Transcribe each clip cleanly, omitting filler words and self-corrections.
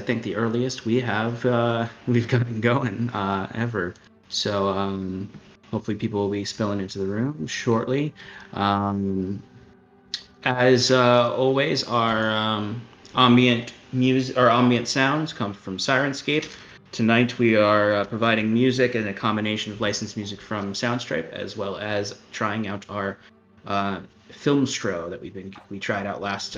think the earliest we've gotten going ever. So hopefully people will be spilling into the room shortly. As always, our ambient music or ambient sounds come from Sirenscape. Tonight we are providing music and a combination of licensed music from Soundstripe, as well as trying out our Filmstro that we tried out last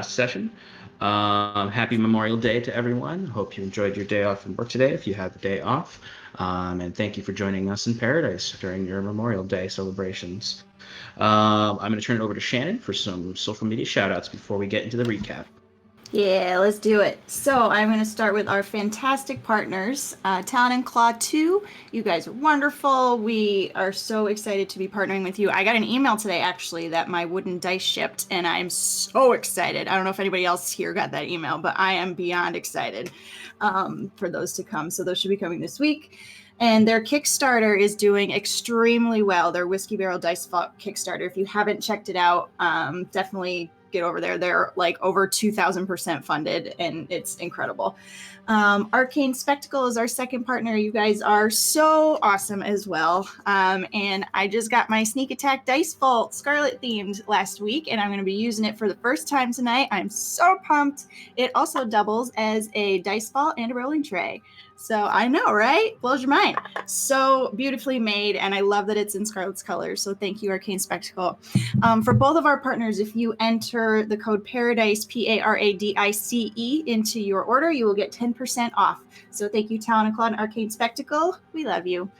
session. Happy Memorial Day to everyone. Hope you enjoyed your day off from work today, if you have the day off. And thank you for joining us in Paradise during your Memorial Day celebrations. I'm going to turn it over to Shannon for some social media shout-outs before we get into the recap. Yeah, let's do it. So I'm going to start with our fantastic partners, Talon and Claw 2. You guys are wonderful. We are so excited to be partnering with you. I got an email today, actually, that my wooden dice shipped, and I'm so excited. I don't know if anybody else here got that email, but I am beyond excited for those to come. So those should be coming this week. And their Kickstarter is doing extremely well. Their Whiskey Barrel Dice Vault Kickstarter. If you haven't checked it out, definitely get over there. They're like over 2,000% funded, and it's incredible. Arcane Spectacle is our second partner. You guys are so awesome as well. And I just got my Sneak Attack Dice Vault Scarlet themed last week, and I'm going to be using it for the first time tonight. I'm so pumped. It also doubles as a dice vault and a rolling tray. So I know, right? Blows your mind. So beautifully made, and I love that it's in Scarlet's colors. So thank you, Arcane Spectacle. For both of our partners, if you enter the code Paradice, Paradice, into your order, you will get 10% off. So thank you, Talon and Claude and Arcane Spectacle. We love you.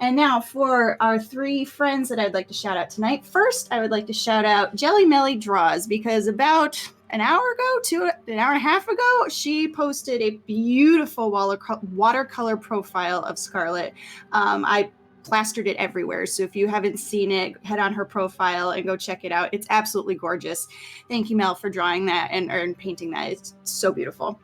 And now for our three friends that I'd like to shout out tonight. First, I would like to shout out Jelly Melly Draws, because about an hour and a half ago, she posted a beautiful watercolor profile of Scarlet. I plastered it everywhere. So if you haven't seen it, head on her profile and go check it out. It's absolutely gorgeous. Thank you, Mel, for drawing that and painting that. It's so beautiful.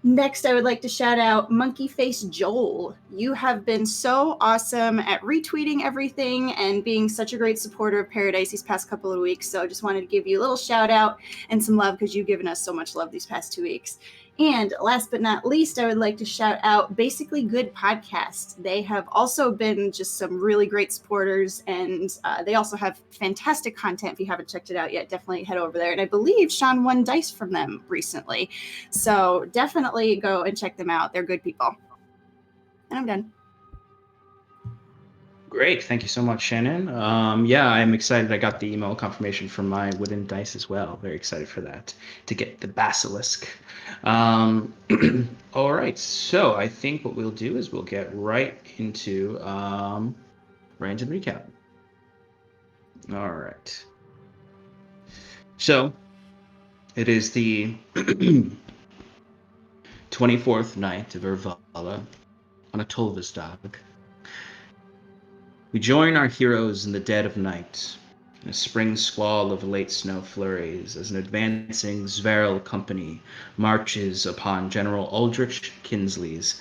Next, I would like to shout out Monkey Face Joel. You have been so awesome at retweeting everything and being such a great supporter of Paradise these past couple of weeks. So I just wanted to give you a little shout out and some love, because you've given us so much love these past 2 weeks. And last but not least, I would like to shout out Basically Good Podcast. They have also been just some really great supporters, and they also have fantastic content. If you haven't checked it out yet, definitely head over there. And I believe Sean won dice from them recently. So definitely go and check them out. They're good people. And I'm done. Great. Thank you so much, Shannon. Yeah, I'm excited. I got the email confirmation from my wooden dice as well. Very excited for that, to get the basilisk. All right. So I think what we'll do is we'll get right into the recap. All right. So it is the 24th night of Ervala on a Tolvasdag. We join our heroes in the dead of night, in a spring squall of late snow flurries, as an advancing Zveril company marches upon General Aldrich Kinsley's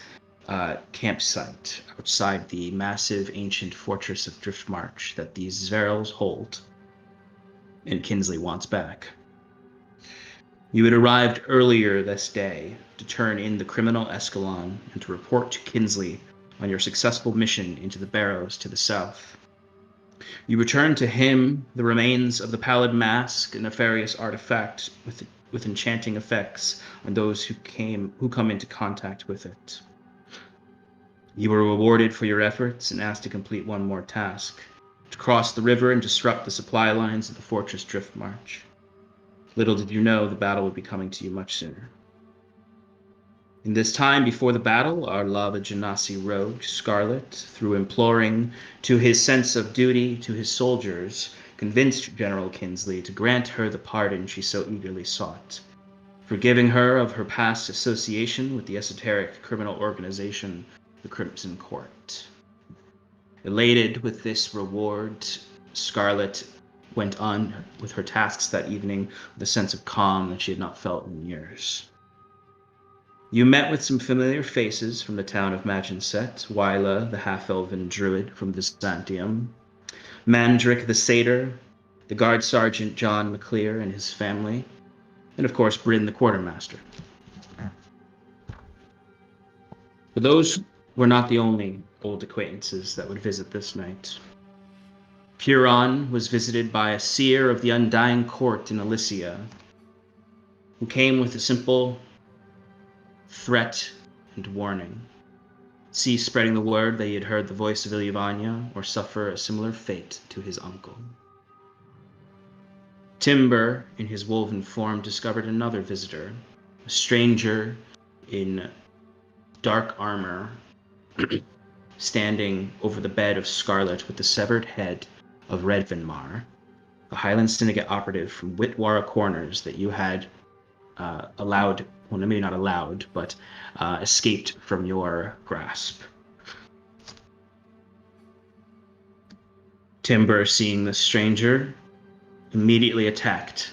campsite outside the massive ancient fortress of Driftmarch that these Zverils hold, and Kinsley wants back. You had arrived earlier this day to turn in the criminal Escalon and to report to Kinsley on your successful mission into the Barrows to the south. You return to him the remains of the Pallid Mask, a nefarious artifact with enchanting effects on those who come into contact with it. You were rewarded for your efforts and asked to complete one more task, to cross the river and disrupt the supply lines of the Fortress Driftmarch. Little did you know the battle would be coming to you much sooner. In this time before the battle, our Lava Genasi rogue, Scarlet, through imploring to his sense of duty to his soldiers, convinced General Kinsley to grant her the pardon she so eagerly sought, forgiving her of her past association with the esoteric criminal organization, the Crimson Court. Elated with this reward, Scarlet went on with her tasks that evening with a sense of calm that she had not felt in years. You met with some familiar faces from the town of Maginset, Wyla, the half-elven druid from Byzantium, Mandrick the satyr, the guard sergeant John McClear and his family, and of course Bryn the quartermaster. But those were not the only old acquaintances that would visit this night. Huron was visited by a seer of the Undying Court in Elysia, who came with a simple threat and warning. Cease spreading the word that he had heard the voice of Ilyavanya, or suffer a similar fate to his uncle. Timber, in his woven form, discovered another visitor, a stranger in dark armor, standing over the bed of Scarlet with the severed head of Redvinmar, the Highland Syndicate operative from Witwara Corners that you had allowed, well, maybe not allowed, but escaped from your grasp. Timber, seeing the stranger, immediately attacked.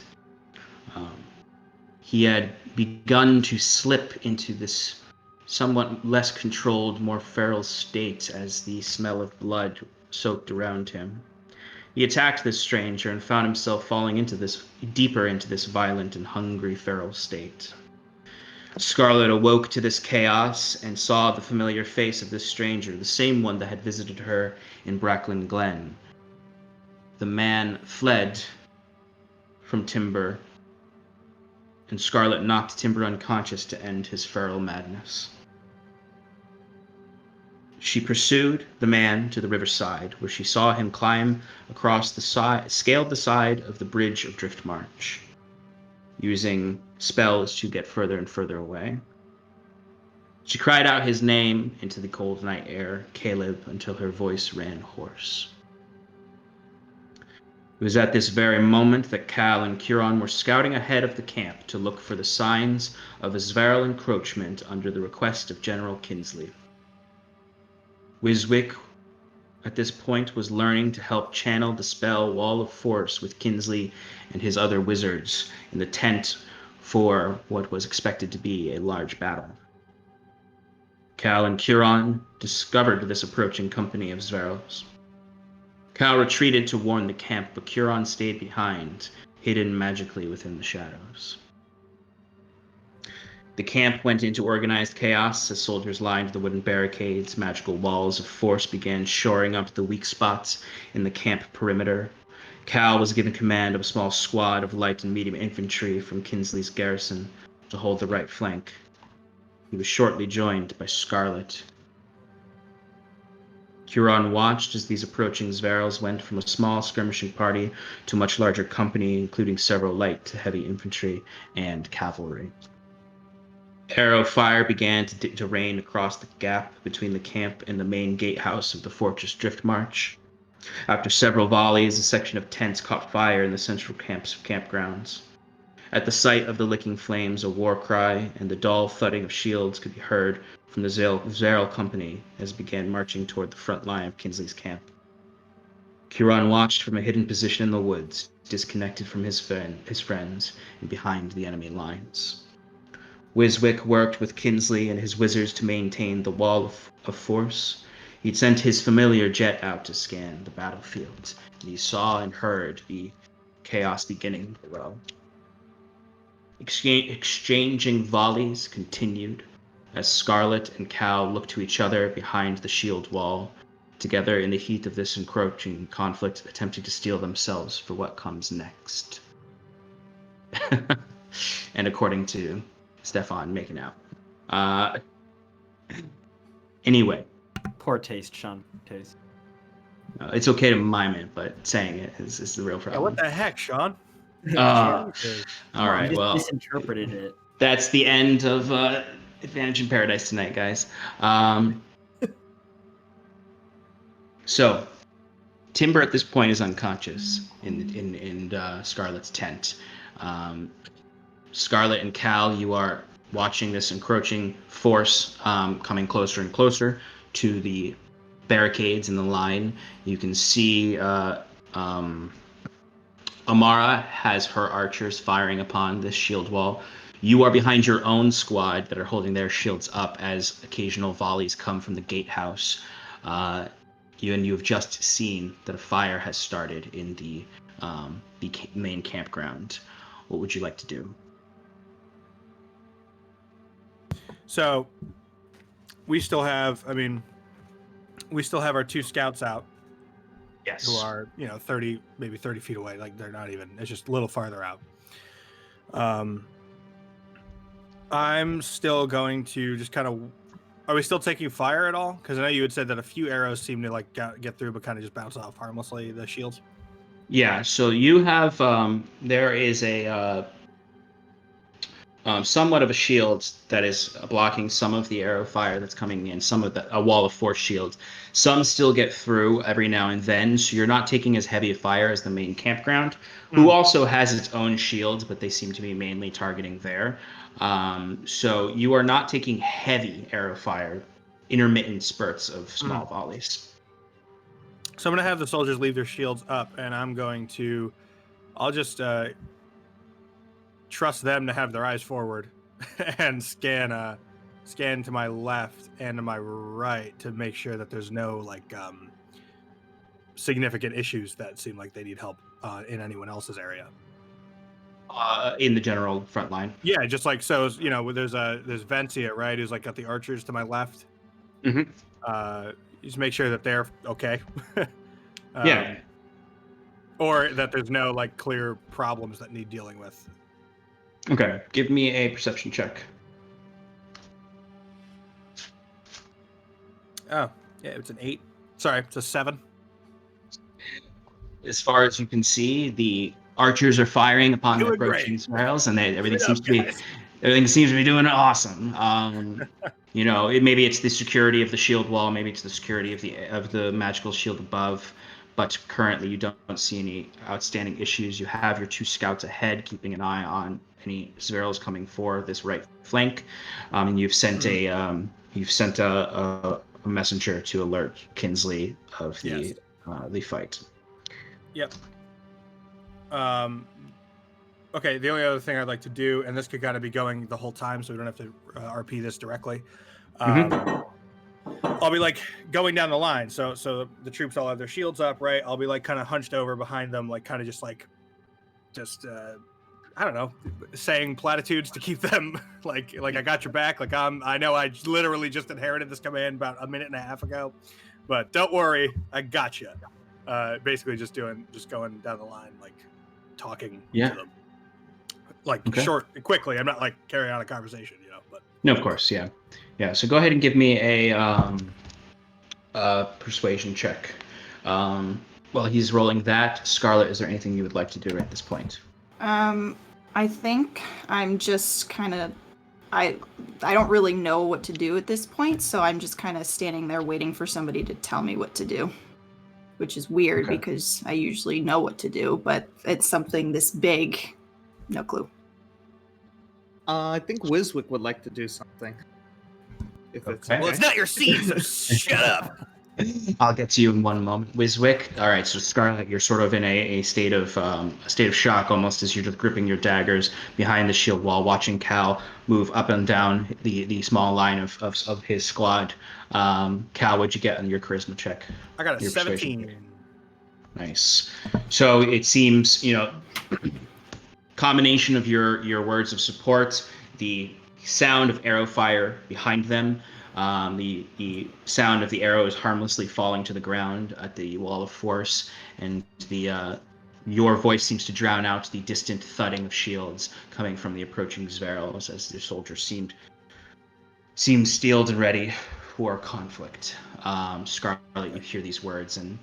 He had begun to slip into this somewhat less controlled, more feral state as the smell of blood soaked around him. He attacked this stranger and found himself falling deeper into this violent and hungry feral state. Scarlet awoke to this chaos and saw the familiar face of this stranger, the same one that had visited her in Brackland Glen. The man fled from Timber, and Scarlet knocked Timber unconscious to end his feral madness. She pursued the man to the riverside, where she saw him climb across scaled the side of the bridge of Driftmarch, using spells to get further and further away. She cried out his name into the cold night air, Caleb, until her voice ran hoarse. It was at this very moment that Cal and Huron were scouting ahead of the camp to look for the signs of a Zveral encroachment under the request of General Kinsley. Wiswick, at this point, was learning to help channel the spell Wall of Force with Kinsley and his other wizards in the tent for what was expected to be a large battle. Cal and Huron discovered this approaching company of Zverals. Cal retreated to warn the camp, but Huron stayed behind, hidden magically within the shadows. The camp went into organized chaos as soldiers lined the wooden barricades. Magical walls of force began shoring up the weak spots in the camp perimeter. Cal was given command of a small squad of light and medium infantry from Kinsley's garrison to hold the right flank. He was shortly joined by Scarlet. Huron watched as these approaching Zverals went from a small skirmishing party to a much larger company, including several light to heavy infantry and cavalry. Arrow fire began to rain across the gap between the camp and the main gatehouse of the fortress Driftmarch. After several volleys, a section of tents caught fire in the central campgrounds. At the sight of the licking flames, a war cry and the dull thudding of shields could be heard from the Zveral company as it began marching toward the front line of Kinsley's camp. Huron watched from a hidden position in the woods, disconnected from his friends and behind the enemy lines. Wiswick worked with Kinsley and his wizards to maintain the wall of force. He'd sent his familiar jet out to scan the battlefield, and he saw and heard the chaos beginning below. Exchanging volleys continued as Scarlet and Cal looked to each other behind the shield wall, together in the heat of this encroaching conflict, attempting to steel themselves for what comes next. And according to Stefan, making out. Anyway. Poor taste, Sean. Taste. It's okay to mime it, but saying it is the real problem. Yeah, what the heck, Sean? All right, well, misinterpreted it. That's the end of Advantage in Paradise tonight, guys. So, Timber at this point is unconscious in Scarlet's tent. Scarlet and Cal, you are watching this encroaching force coming closer and closer to the barricades in the line. You can see Amara has her archers firing upon this shield wall. You are behind your own squad that are holding their shields up as occasional volleys come from the gatehouse. You have just seen that a fire has started in the main campground. What would you like to do? So, we still have our 2 scouts out Yes. who are, 30, maybe 30 feet away. Like they're not even, it's just a little farther out. I'm still going to just kind of, are we still taking fire at all? Because I know you had said that a few arrows seem to like get through, but kind of just bounce off harmlessly, the shields. Yeah, so you have, there is a somewhat of a shield that is blocking some of the arrow fire that's coming in, a wall of force shield. Some still get through every now and then, so you're not taking as heavy a fire as the main campground, who also has its own shields, but they seem to be mainly targeting there. So you are not taking heavy arrow fire, intermittent spurts of small volleys. So I'm going to have the soldiers leave their shields up, and I'll just trust them to have their eyes forward and scan to my left and to my right to make sure that there's no significant issues that seem like they need help in anyone else's area. In the general front line. Yeah, just like so, there's Vencia, right? Who's like got the archers to my left. Just make sure that they're okay. Yeah. Or that there's no like clear problems that need dealing with. Okay, give me a perception check. Oh, yeah, it's an 8. Sorry, it's a 7. As far as you can see, the archers are firing upon the approaching rails, and everything seems to be doing awesome. Maybe it's the security of the shield wall, maybe it's the security of the magical shield above, but currently you don't see any outstanding issues. You have your 2 scouts ahead, keeping an eye on any Zverils coming for this right flank, and you've sent a messenger to alert Kinsley of the fight. Yep. Okay, the only other thing I'd like to do, and this could kind of be going the whole time, so we don't have to RP this directly. I'll be like going down the line. So the troops all have their shields up, right? I'll be like kind of hunched over behind them, like kind of just I don't know, saying platitudes to keep them like I got your back. Like I know I literally just inherited this command about a minute and a half ago, but don't worry, I got you. Basically just going down the line, like talking to them, like short and quickly. I'm not like carrying on a conversation, but no, of course. Yeah. So go ahead and give me a persuasion check. While he's rolling that, Scarlet, is there anything you would like to do at this point? I think I'm just kind of, I don't really know what to do at this point, so I'm just kind of standing there waiting for somebody to tell me what to do, which is weird because I usually know what to do, but it's something this big, no clue. I think Wiswick would like to do something. Well, it's not your seat, so shut up. I'll get to you in one moment. Wiswick. All right, so Scarlet, you're sort of in a state of shock, almost as you're just gripping your daggers behind the shield wall, watching Cal move up and down the small line of his squad. Cal, what'd you get on your charisma check? I got a 17. Nice. So it seems, combination of your words of support, the sound of arrow fire behind them. The sound of the arrows harmlessly falling to the ground at the wall of force, and your voice seems to drown out the distant thudding of shields coming from the approaching Zverils as the soldiers seem steeled and ready for conflict. Scarlet, you hear these words, and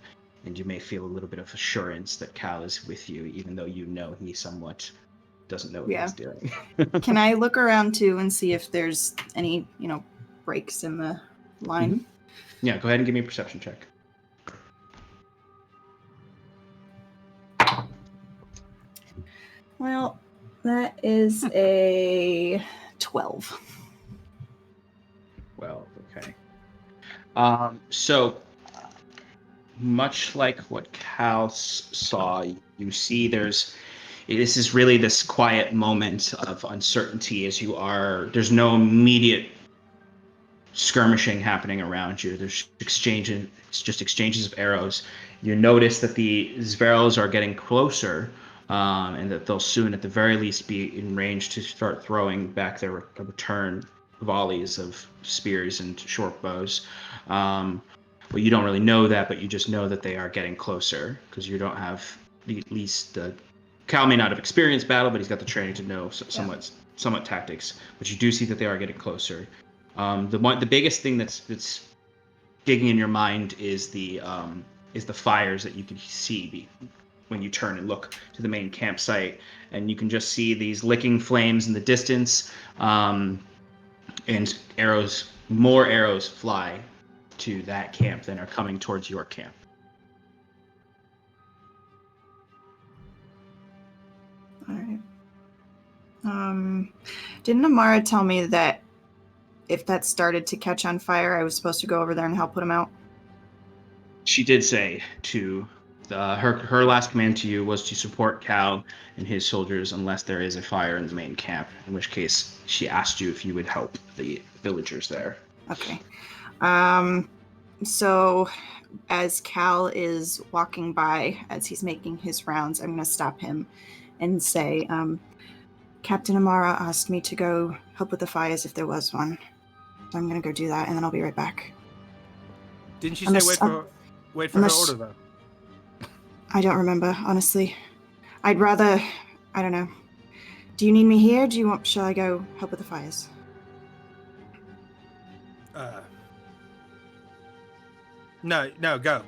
you may feel a little bit of assurance that Cal is with you, even though he somewhat doesn't know what he's doing. Can I look around too and see if there's any, breaks in the line? Mm-hmm. Yeah, go ahead and give me a perception check. Well, that is a 12. Well, okay. So much like what Cal saw, you see this is really this quiet moment of uncertainty as there's no immediate skirmishing happening around you. There's exchanges of arrows. You notice that the Zverils are getting closer, and that they'll soon, at the very least, be in range to start throwing back their return volleys of spears and short bows. Well, you don't really know that, but you just know that they are getting closer because you don't have at least Cal may not have experienced battle, but he's got the training to know somewhat tactics. But you do see that they are getting closer. The biggest thing that's digging in your mind is the fires that you can see when you turn and look to the main campsite, and you can just see these licking flames in the distance, and more arrows fly to that camp than are coming towards your camp. All right. Didn't Amara tell me that if that started to catch on fire, I was supposed to go over there and help put them out? She did say to her last command to you was to support Cal and his soldiers unless there is a fire in the main camp, in which case she asked you if you would help the villagers there. Okay. So as Cal is walking by, as he's making his rounds, I'm going to stop him and say, Captain Amara asked me to go help with the fires if there was one. So I'm going to go do that, and then I'll be right back. Didn't she say wait for her order, though? I don't remember, honestly. I'd rather, I don't know. Do you need me here? Shall I go help with the fires? No, go.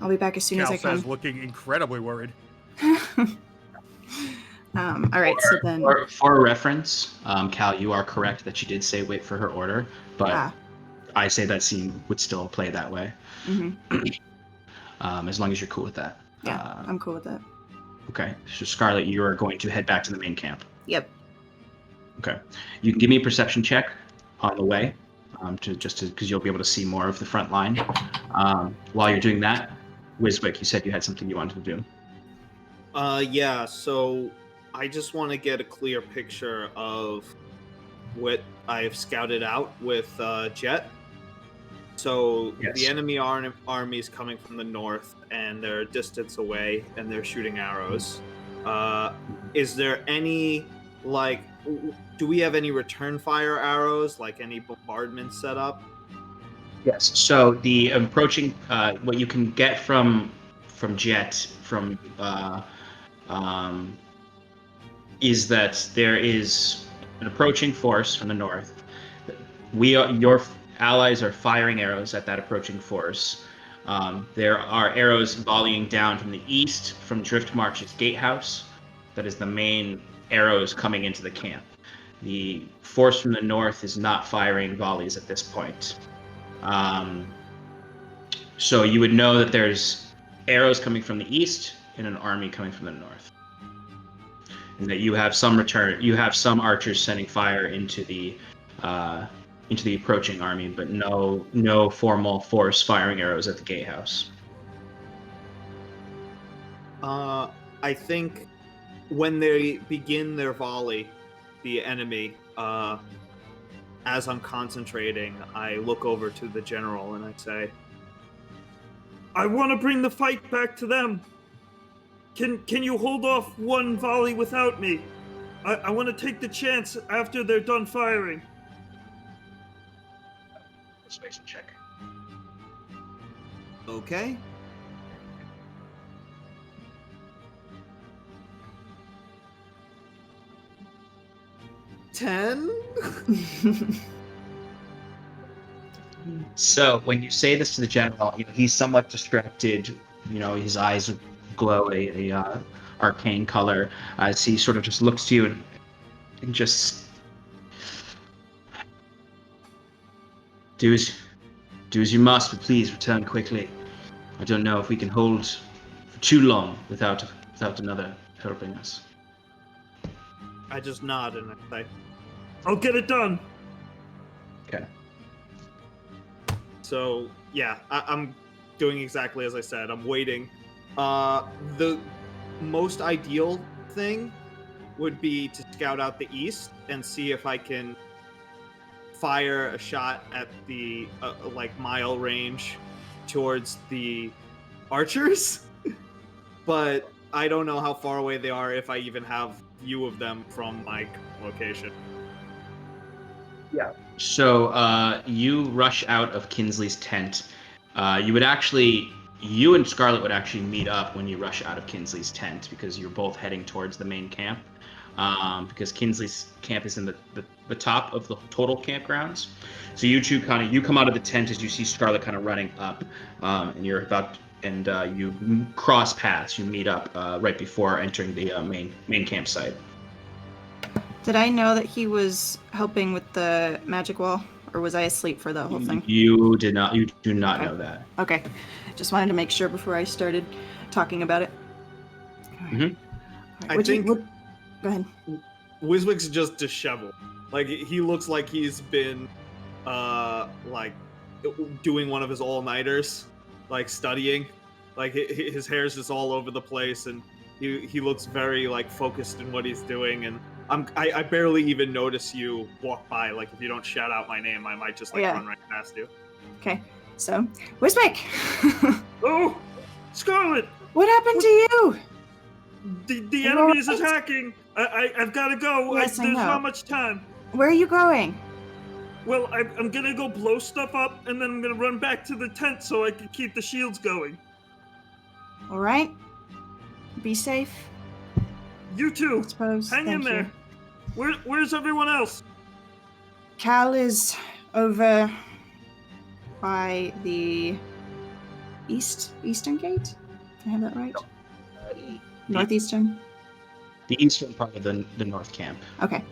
I'll be back as soon as I Cal can. says, looking incredibly worried. All right, so then... For reference, Cal, you are correct that she did say wait for her order, but I say that scene would still play that way. Mm-hmm. As long as you're cool with that. Yeah, I'm cool with that. Okay, so Scarlet, you are going to head back to the main camp. Yep. Okay, you can give me a perception check on the way, because you'll be able to see more of the front line. While you're doing that, Wiswick, you said you had something you wanted to do. Yeah, so I just want to get a clear picture of what I've scouted out with Jet. So Yes. The enemy army is coming from the north, and they're a distance away, and they're shooting arrows. Is there any, do we have any return fire arrows, like any bombardment set up? Yes. So the approaching, what you can get from Jet is that there is an approaching force from the north. Your allies are firing arrows at that approaching force. There are arrows volleying down from the east from Driftmarch's gatehouse. That is the main arrows coming into the camp. The force from the north is not firing volleys at this point. So you would know that there's arrows coming from the east and an army coming from the north. And that you have some archers sending fire into the approaching army, but no formal force firing arrows at the gatehouse. I think when they begin their volley, the enemy, as I'm concentrating, I look over to the general and I say, I want to bring the fight back to them. Can you hold off one volley without me? I want to take the chance after they're done firing. Persuasion check. Okay. $10? So when you say this to the general, he's somewhat distracted. His eyes glow a arcane color as he sort of just looks to you and just do as you must, but please return quickly. I don't know if we can hold for too long without another helping us. I just nod and I say, I'll get it done. Okay. So, yeah, I'm doing exactly as I said. I'm waiting. The most ideal thing would be to scout out the east and see if I can fire a shot at the, mile range towards the archers. But I don't know how far away they are if I even have view of them from my location. So you rush out of Kinsley's tent. You and Scarlet would actually meet up when you rush out of Kinsley's tent because you're both heading towards the main camp. Because Kinsley's camp is in the top of the total campgrounds. So you two you come out of the tent as you see Scarlet kind of running up, and you cross paths. You meet up right before entering the main campsite. Did I know that he was helping with the magic wall, or was I asleep for the whole thing? You did not. You do not Okay. know that. Okay. Just wanted to make sure before I started talking about it. Mhm. Go ahead. Wiswick's just disheveled. Like he looks like he's been like doing one of his all-nighters, like studying. Like his hair's just all over the place, and he looks very like focused in what he's doing. And I barely even notice you walk by. Like if you don't shout out my name, I might just run right past you. Okay. So, Wiswick! Oh, Scarlet! What happened to you? The enemy is attacking. I've got to go. Yes, I There's know. not much time. Where are you going? Well, I'm gonna go blow stuff up, and then I'm gonna run back to the tent so I can keep the shields going. All right. Be safe. You too. I suppose. Hang in Thank there. you. Where's everyone else? Cal is over by the eastern gate. Did I have that right? Northeastern. The eastern part of the north camp. Okay.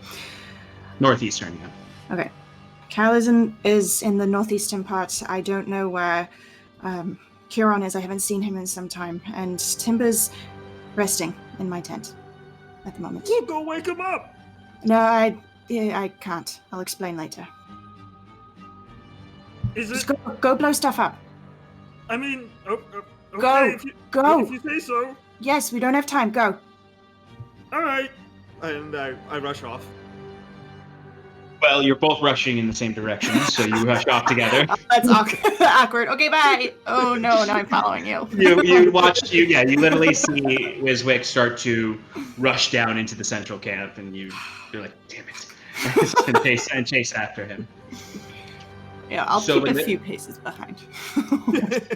Northeastern, yeah. Okay. Cal is in the northeastern part. I don't know where Kieran is. I haven't seen him in some time. And Timber's resting in my tent at the moment. We'll go wake him up. No, I can't. I'll explain later. Is Just it? go blow stuff up. I mean, okay, Go. Go. If you say so. Yes, we don't have time. Go. All right. And I rush off. Well, you're both rushing in the same direction, so you rush off together. That's awkward. Okay, bye. Oh no, now I'm following you. You literally see Wiswick start to rush down into the central camp, and you're like, damn it, and chase after him. Yeah, I'll So keep a few paces behind.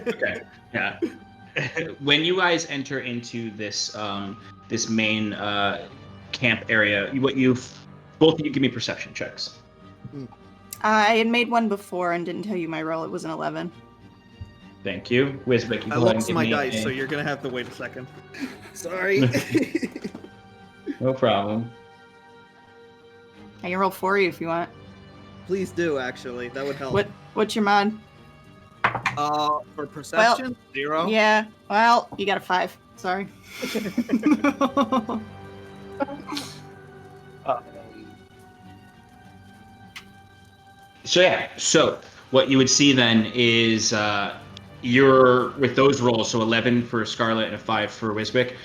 Okay, yeah. When you guys enter into this this main camp area, both of you give me perception checks. I had made one before and didn't tell you my roll. It was an 11. Thank you, Wiswick. You I go ahead and lost give my me dice, a- so you're gonna have to wait a second. Sorry. No problem. I can roll for you if you want. Please do. Actually, that would help. What's your mod? For perception, 0. Yeah. Well, you got a 5. Sorry. So what you would see then is you're with those rolls, so 11 for Scarlet and a 5 for Wiswick.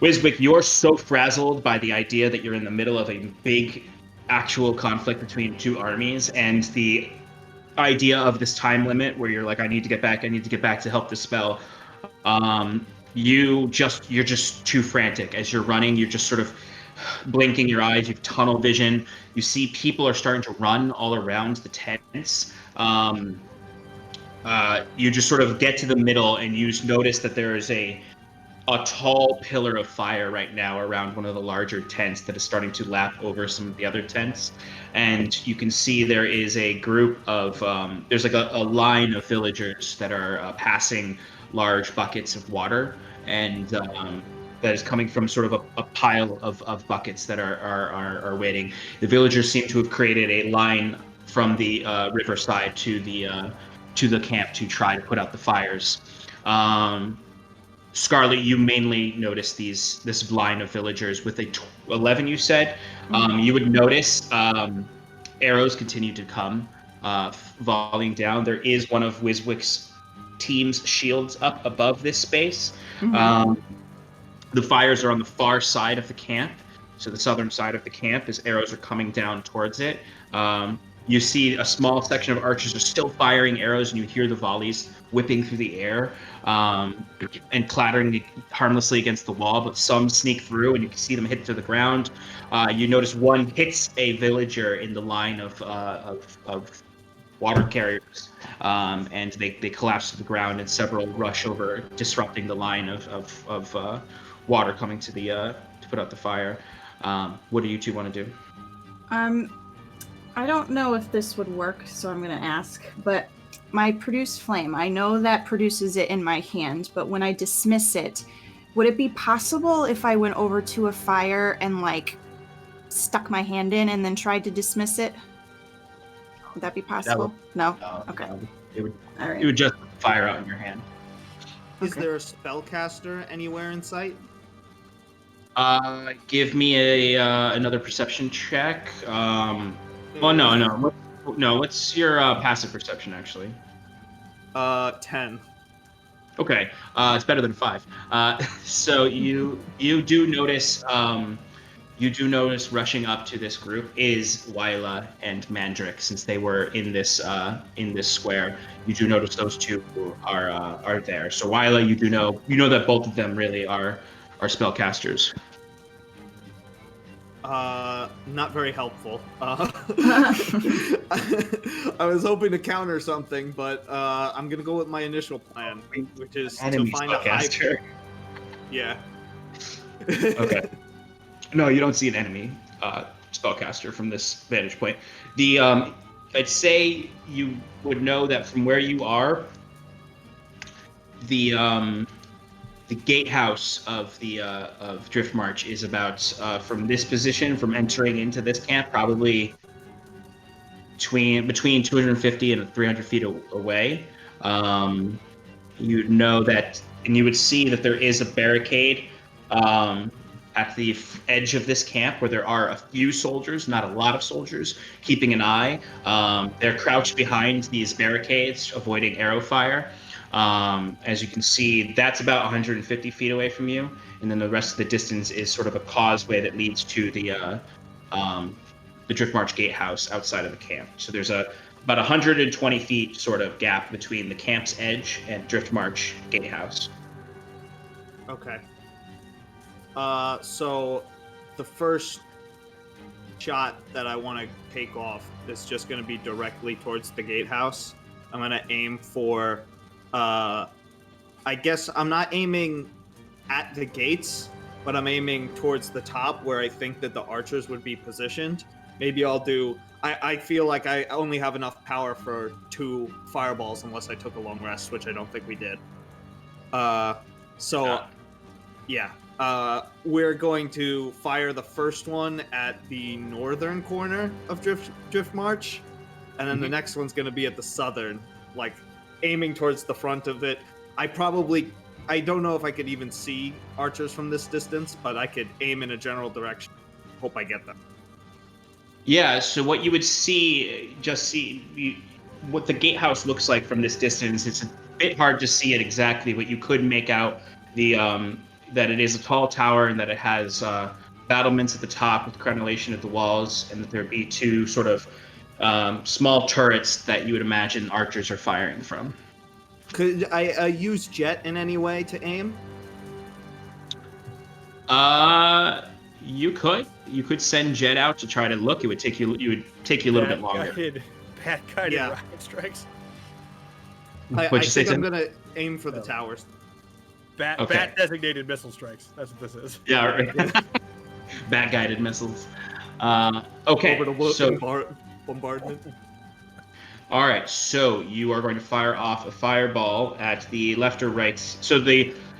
Wiswick, you're so frazzled by the idea that you're in the middle of a big actual conflict between two armies, and the idea of this time limit where you're like, I need to get back to help the spell. You're just too frantic. As you're running, you're just sort of blinking your eyes, you've tunnel vision. You see people are starting to run all around the tents. You just sort of get to the middle, and you notice that there is a tall pillar of fire right now around one of the larger tents that is starting to lap over some of the other tents. And you can see there is a group of, there's like a line of villagers that are passing large buckets of water, and that is coming from sort of a pile of buckets that are waiting. The villagers seem to have created a line from the riverside to the camp to try to put out the fires. Scarlet, you mainly notice this line of villagers with 11, you said. You would notice arrows continue to come, volleying down. There is one of Wiswick's team's shields up above this space. Mm-hmm. The fires are on the far side of the camp, so the southern side of the camp, as arrows are coming down towards it. You see a small section of archers are still firing arrows, and you hear the volleys whipping through the air and clattering harmlessly against the wall. But some sneak through, and you can see them hit to the ground. You notice one hits a villager in the line of water carriers, and they collapse to the ground, and several rush over, disrupting the line of water coming to the to put out the fire. What do you two want to do? I don't know if this would work, so I'm going to ask. But my produce flame, I know that produces it in my hand, but when I dismiss it, would it be possible if I went over to a fire and like stuck my hand in and then tried to dismiss it? Would that be possible? No. Okay. It would. All right. It would just fire out in your hand. Is Okay. there a spellcaster anywhere in sight? Give me a another perception check. Well, no. What's your passive perception actually? 10. Okay, it's better than 5. So you do notice rushing up to this group is Wyla and Mandrick, since they were in this square. You do notice those two are there. So Wyla, you know that both of them really are spellcasters. Not very helpful. I was hoping to counter something, but I'm gonna go with my initial plan, which is Enemy to find a high. spellcaster. Yeah. Okay. No, you don't see an enemy spellcaster from this vantage point. I'd say you would know that from where you are, the gatehouse of Driftmarch is about from this position, from entering into this camp, probably between 250 and 300 feet away. You know that, and you would see that there is a barricade at the edge of this camp where there are a few soldiers, not a lot of soldiers, keeping an eye. They're crouched behind these barricades, avoiding arrow fire. As you can see, that's about 150 feet away from you, and then the rest of the distance is sort of a causeway that leads to the Driftmarch gatehouse outside of the camp. So there's about 120 feet sort of gap between the camp's edge and Driftmarch gatehouse. Okay. So the first shot that I want to take off is just going to be directly towards the gatehouse. I'm going to aim for, I guess I'm not aiming at the gates, but I'm aiming towards the top where I think that the archers would be positioned. Maybe I'll do, I feel like I only have enough power for 2 fireballs unless I took a long rest, which I don't think we did. We're going to fire the first one at the northern corner of Driftmarch, and then the next one's going to be at the southern, like aiming towards the front of it. I don't know if I could even see archers from this distance, but I could aim in a general direction. Hope I get them. Yeah, so what you would what the gatehouse looks like from this distance. It's a bit hard to see it exactly, but you could make out that it is a tall tower and that it has battlements at the top with crenellation at the walls, and that there'd be 2 sort of small turrets that you would imagine archers are firing from. Could I use jet in any way to aim? You could send Jet out to try to look. It would take you a little bit longer. Bad guided Yeah. rocket strikes. I What'd you say, think I'm Tim? going to aim for the towers. Okay. Bat designated missile strikes. That's what this is. Yeah, right. Bat guided missiles. Okay. Over the So, bombardment. all right. So you are going to fire off a fireball at the left or right. So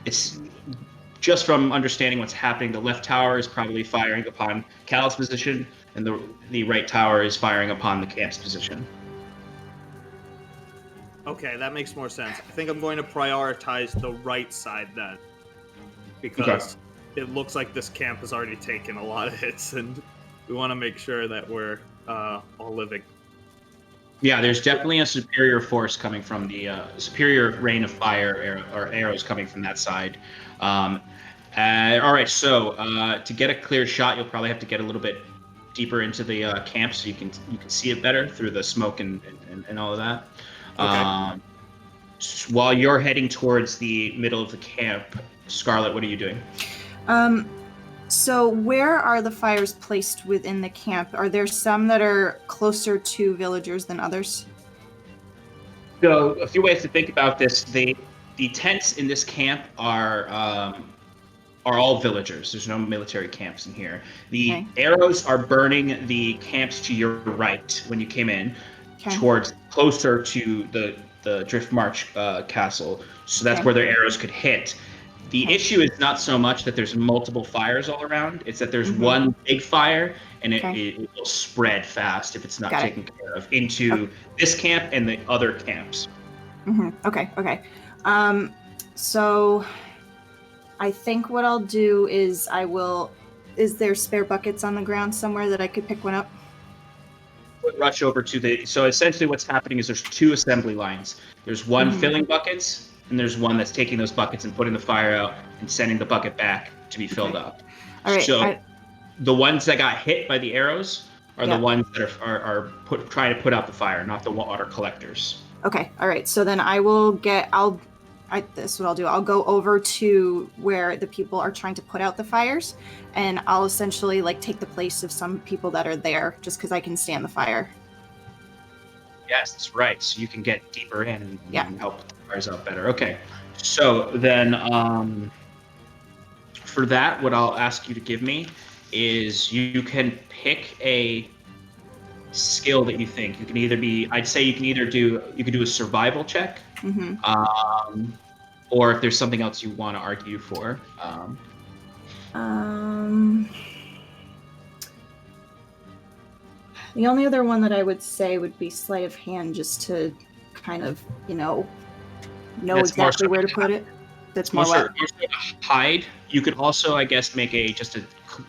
it's just from understanding what's happening. The left tower is probably firing upon Cal's position, and the right tower is firing upon the camp's position. Okay, that makes more sense. I think I'm going to prioritize the right side then, because it looks like this camp has already taken a lot of hits, and we want to make sure that we're all living. Yeah, there's definitely a superior force coming from the superior rain of fire arrows coming from that side. All right, so to get a clear shot, you'll probably have to get a little bit deeper into the camp, so you can see it better through the smoke and all of that. Okay. While you're heading towards the middle of the camp, Scarlet, what are you doing? So where are the fires placed within the camp? Are there some that are closer to villagers than others? So a few ways to think about this. The tents in this camp are all villagers. There's no military camps in here. The Okay. arrows are burning the camps to your right when you came in, Okay. towards closer to the Drift March castle. So that's Okay. where their arrows could hit. The Okay. issue is not so much that there's multiple fires all around. It's that there's Mhm. one big fire, and it, Okay. it will spread fast if it's not Got it. taken care of into this camp and the other camps. Okay. So I think what I'll do is is there spare buckets on the ground somewhere that I could pick one up? Rush over to the. So essentially, what's happening is there's two assembly lines. There's one Mhm. filling buckets, and there's one that's taking those buckets and putting the fire out and sending the bucket back to be filled Okay. up. All right. So the ones that got hit by the arrows are Yeah. the ones that are trying to put out the fire, not the water collectors. Okay. All right. So then this is what I'll do. I'll go over to where the people are trying to put out the fires, and I'll essentially take the place of some people that are there, just because I can stand the fire. Yes, that's right. So you can get deeper in and, Yeah. and help the fires out better. Okay. So then, for that, what I'll ask you to give me is you can pick a skill that you think. You can either be. I'd say you can do a survival check, Mm-hmm. or if there's something else you want to argue for. The only other one that I would say would be sleight of hand, just to kind of, know That's more exactly so where to to put it. That's more more what? so to hide. You could also, I guess, make a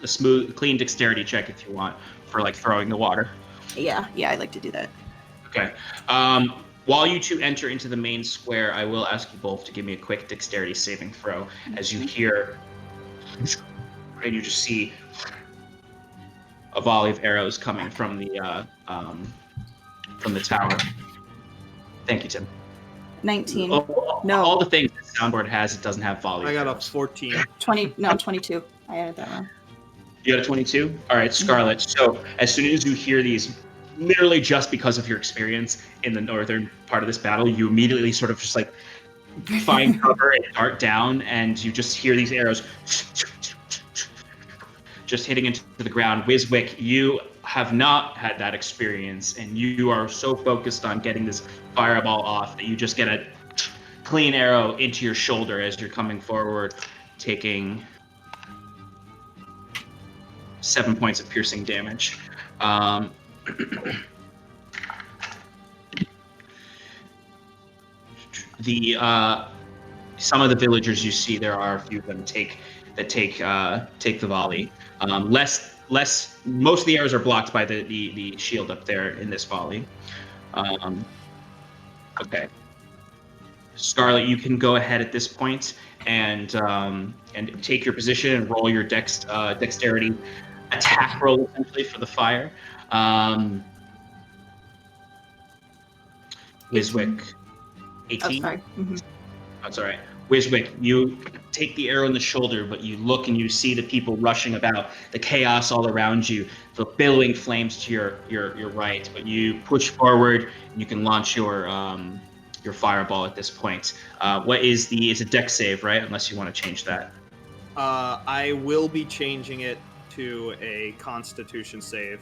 smooth, clean dexterity check if you want for throwing the water. Yeah, I'd like to do that. Okay. While you two enter into the main square, I will ask you both to give me a quick dexterity saving throw as you hear, and you just see a volley of arrows coming from the tower. Thank you, Tim. 19. No. All the things that soundboard has, it doesn't have volley. I got a arrows. 14. 22. I added that wrong. You got a 22? All right, Scarlet. So as soon as you hear these, literally just because of your experience in the northern part of this battle, you immediately sort of just find cover and dart down, and you just hear these arrows just hitting into the ground. Wiswick, you have not had that experience, and you are so focused on getting this fireball off that you just get a clean arrow into your shoulder as you're coming forward, taking 7 points of piercing damage. Some of the villagers you see, there are a few of them take the volley. Most of the arrows are blocked by the shield up there in this volley. Okay. Scarlet, you can go ahead at this point and take your position and roll your dexterity attack roll essentially for the fire. Wiswick, 18. Oh, sorry. Mm-hmm. That's all right. Wiswick, you take the arrow in the shoulder, but you look and you see the people rushing about, the chaos all around you, the billowing flames to your right. But you push forward and you can launch your fireball at this point. It's a dex save, right? Unless you want to change that. I will be changing it to a Constitution save,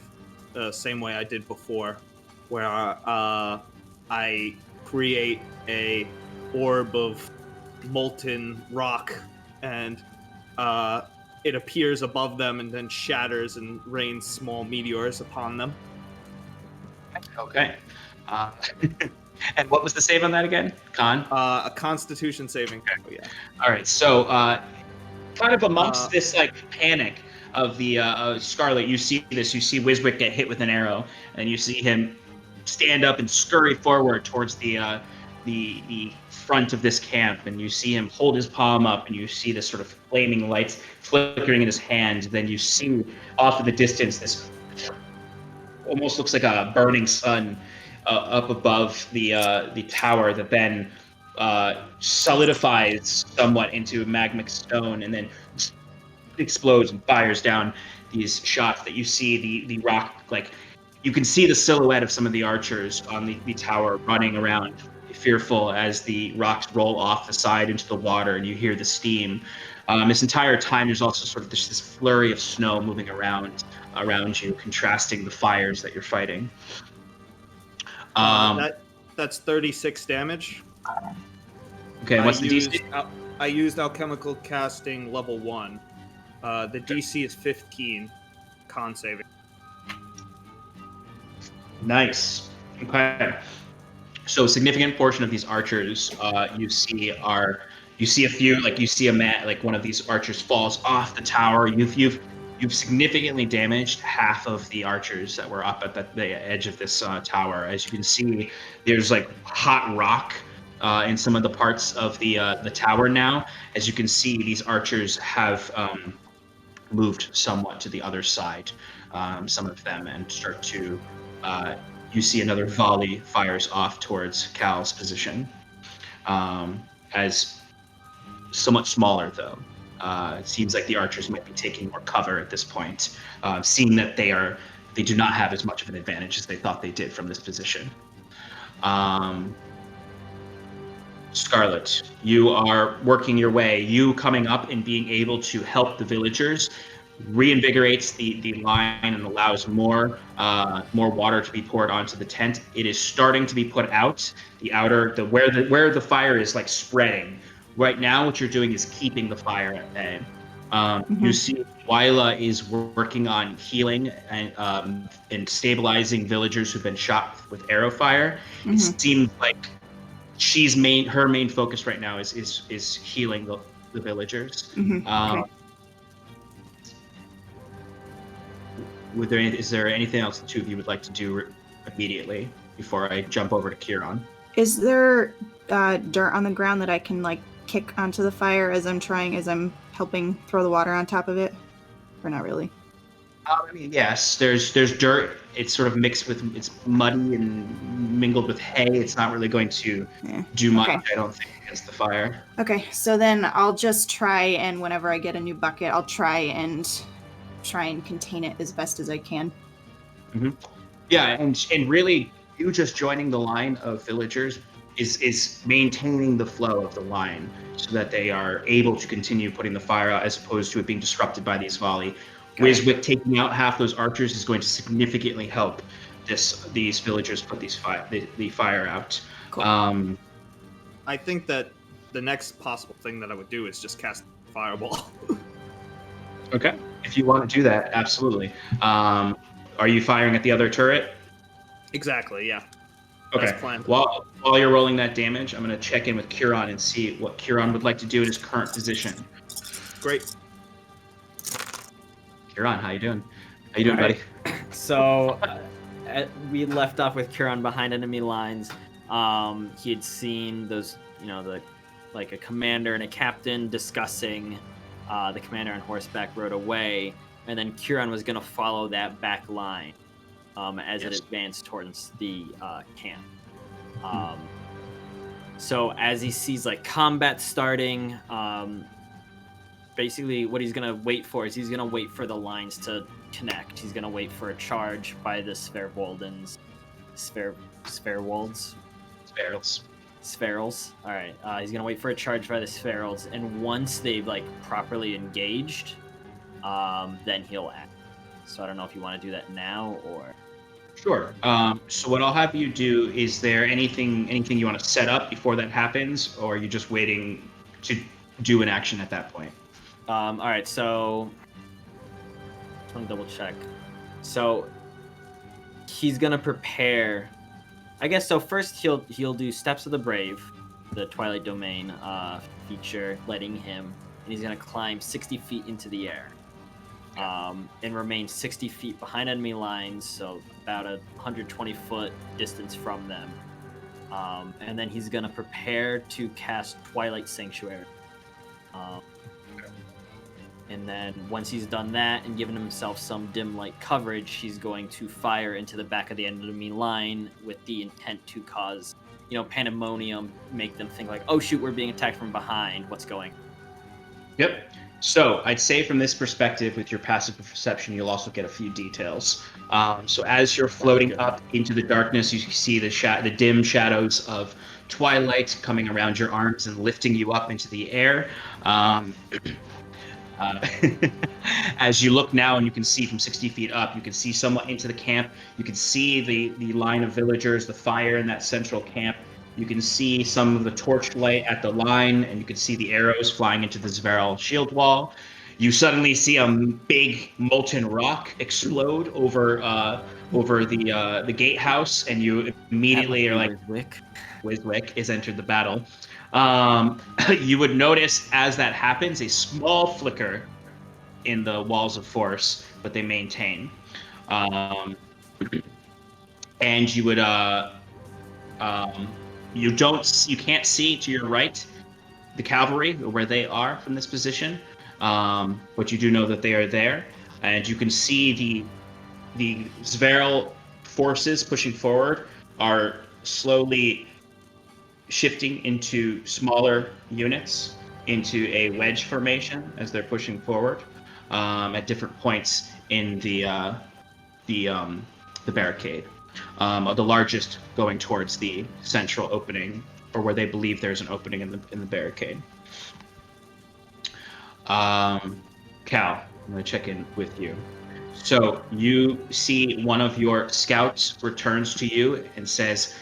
the same way I did before, where I create a orb of molten rock, and it appears above them and then shatters and rains small meteors upon them. Okay. And what was the save on that again? Con? A Constitution saving. Okay. Oh, yeah. All right. So, kind of amongst this panic of the Scarlet, you see this. You see Wiswick get hit with an arrow, and you see him stand up and scurry forward towards the front of this camp, and you see him hold his palm up, and you see this sort of flaming lights flickering in his hand. Then you see off in the distance this almost looks like a burning sun up above the tower that then solidifies somewhat into magmic stone and then explodes and fires down these shots that you see the rock, like you can see the silhouette of some of the archers on the tower running around fearful as the rocks roll off the side into the water and you hear the steam. This entire time there's also sort of this flurry of snow moving around you, contrasting the fires that you're fighting. That's 36 damage. Okay, what's the DC? I used alchemical casting level 1. The DC is 15 con saving. Nice. Okay. So a significant portion of these archers you see a few, like you see a man, like one of these archers falls off the tower. You've significantly damaged half of the archers that were up at the edge of this tower. As you can see, there's like hot rock in some of the parts of the tower now. As you can see, these archers have moved somewhat to the other side, some of them, and start to. You see another volley fires off towards Cal's position. As somewhat smaller, though. It seems like the archers might be taking more cover at this point, seeing that they do not have as much of an advantage as they thought they did from this position. Scarlet, you are working your way. You coming up and being able to help the villagers reinvigorates the line and allows more water to be poured onto the tent. It is starting to be put out. Where the fire is like spreading. Right now, what you're doing is keeping the fire at bay. You see, Wyla is working on healing and stabilizing villagers who've been shot with arrow fire. It seems like her main focus right now is healing the villagers. Okay. Is there anything else the two of you would like to do immediately before I jump over to Kieran? Is there dirt on the ground that I can like kick onto the fire as I'm helping throw the water on top of it? Or not really? I mean, yes, there's dirt. It's sort of mixed with, it's muddy and mingled with hay. It's not really going to do much, I don't think, against the fire. Okay, so then I'll just try, and whenever I get a new bucket, I'll try and contain it as best as I can. Yeah, and really, you just joining the line of villagers is maintaining the flow of the line so that they are able to continue putting the fire out as opposed to it being disrupted by these volley. With taking out half those archers is going to significantly help these villagers put the fire out. Cool. I think that the next possible thing that I would do is just cast Fireball. Okay, if you want to do that, absolutely. Are you firing at the other turret? Exactly, yeah. Okay. While you're rolling that damage, I'm going to check in with Kieran and see what Kieran would like to do in his current position. Great. Kieran, how you doing? How you doing, buddy? So we left off with Kieran behind enemy lines. He had seen those, a commander and a captain discussing. The commander on horseback rode away, and then Kieran was going to follow that back line as it advanced towards the camp. So as he sees combat starting, basically what he's going to wait for is he's going to wait for the lines to connect. He's going to wait for a charge by the Sverwoldens. Sverwolds? Sferals. All right. He's going to wait for a charge by the Sferals, and once they've properly engaged, then he'll act. So I don't know if you want to do that now or... Sure. So what I'll have you do, is there anything you want to set up before that happens, or are you just waiting to do an action at that point? All right, so I want to double check. So he's gonna prepare. I guess so. First, he'll do Steps of the Brave, the Twilight Domain feature, letting him, and he's gonna climb 60 feet into the air, and remain 60 feet behind enemy lines, so about a 120-foot distance from them. And then he's gonna prepare to cast Twilight Sanctuary. And then once he's done that and given himself some dim light coverage, he's going to fire into the back of the enemy line with the intent to cause, pandemonium, make them think like, oh shoot, we're being attacked from behind. What's going? Yep. So I'd say from this perspective, with your passive perception, you'll also get a few details. So as you're floating up into the darkness, you see the dim shadows of twilight coming around your arms and lifting you up into the air. As you look now, and you can see from 60 feet up, you can see somewhat into the camp. You can see the line of villagers, the fire in that central camp. You can see some of the torchlight at the line, and you can see the arrows flying into the Zveral shield wall. You suddenly see a big molten rock explode over the gatehouse, and you immediately are like, Wiswick has entered the battle. You would notice as that happens a small flicker in the walls of force, but they maintain. And you would you can't see to your right the cavalry where they are from this position, but you do know that they are there, and you can see the Zveral forces pushing forward are slowly shifting into smaller units into a wedge formation as they're pushing forward at different points in the barricade. The largest going towards the central opening, or where they believe there's an opening in the barricade. Cal, I'm going to check in with you. So you see one of your scouts returns to you and says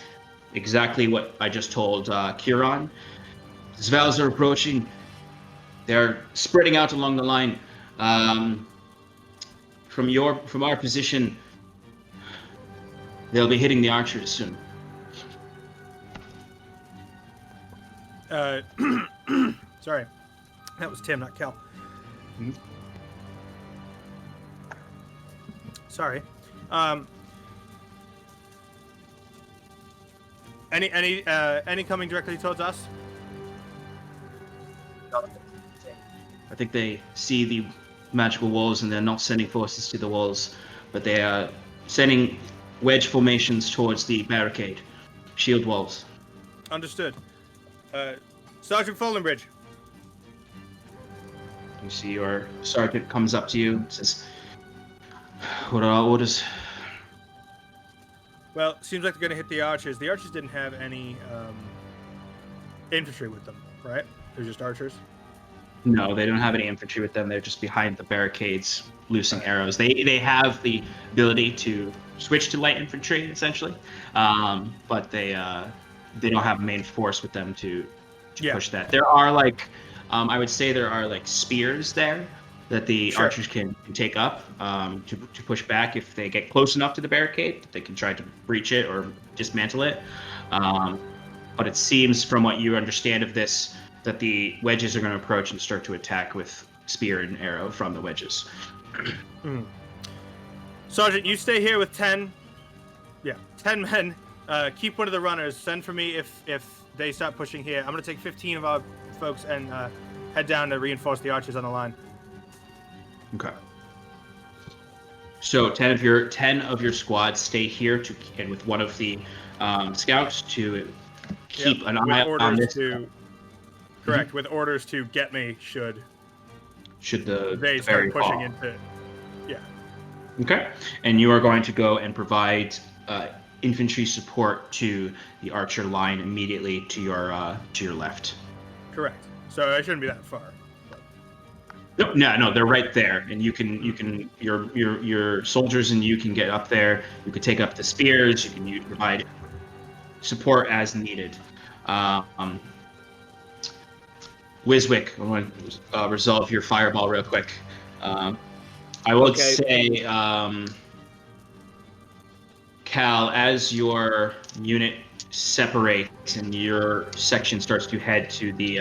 exactly what I just told Kieran. Zvals are approaching. They're spreading out along the line. From our position, they'll be hitting the archers soon. Sorry, that was Tim, not Cal. Mm-hmm. Sorry. Any coming directly towards us? I think they see the magical walls and they're not sending forces to the walls, but they are sending wedge formations towards the barricade, shield walls. Understood. Sergeant Fallenbridge. You see your sergeant comes up to you and says, "What are our orders?" Well, seems like they're going to hit the archers. The archers didn't have any infantry with them, right? They're just archers? No, they don't have any infantry with them. They're just behind the barricades, loosing arrows. They have the ability to switch to light infantry, essentially, but they don't have a main force with them to push that. There are I would say there are spears there that the archers can take up to push back if they get close enough to the barricade. They can try to breach it or dismantle it. But it seems, from what you understand of this, that the wedges are going to approach and start to attack with spear and arrow from the wedges. Sergeant, you stay here with 10 men. Keep one of the runners. Send for me if they start pushing here. I'm going to take 15 of our folks and head down to reinforce the archers on the line. Okay. So 10 of your squad stay here and with one of the scouts to keep an eye on this. Correct, with orders to get me should they start pushing into. Yeah. Okay. And you are going to go and provide infantry support to the archer line immediately to your left. Correct. So I shouldn't be that far. No, they're right there, and you can your soldiers and you can get up there. You could take up the spears. You can provide support as needed. Wiswick, I want to resolve your fireball real quick. I would say, Cal, as your unit separates and your section starts to head to the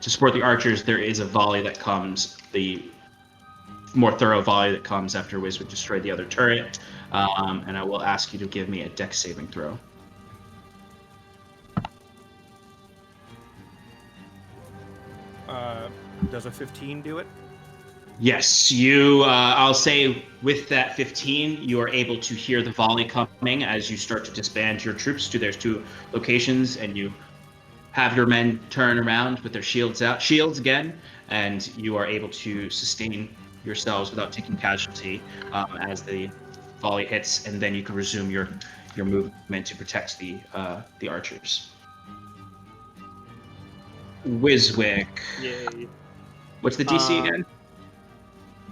to support the archers, there is a volley that comes, the more thorough volley that comes after Wiswick destroyed the other turret, and I will ask you to give me a dex saving throw. Does a 15 do it? Yes, you. I'll say with that 15, you are able to hear the volley coming as you start to disband your troops to their two locations, and you have your men turn around with their shields again, and you are able to sustain yourselves without taking casualty as the volley hits, and then you can resume your movement to protect the archers. Wiswick. Yay. What's the DC again?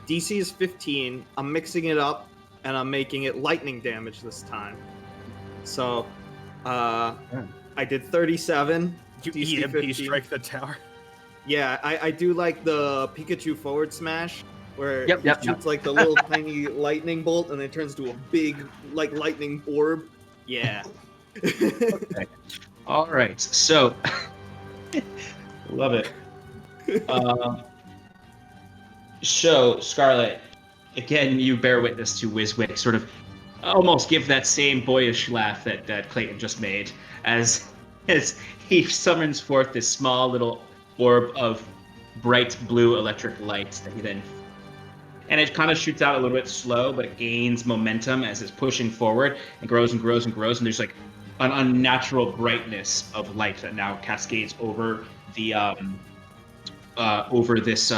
DC is 15. I'm mixing it up, and I'm making it lightning damage this time. So, I did 37. You DC EMP 15. strike the tower. Yeah, I do like the Pikachu forward smash, where Yep, it shoots like the little tiny lightning bolt, and it turns into a big, like, lightning orb. Yeah. Okay. All right. So, love it. So, Scarlet, again, you bear witness to Wiswick sort of almost give that same boyish laugh that Clayton just made as he summons forth this small little orb of bright blue electric light that he then... And it kind of shoots out a little bit slow, but it gains momentum as it's pushing forward and grows and grows and grows, and there's like an unnatural brightness of light that now cascades over the over this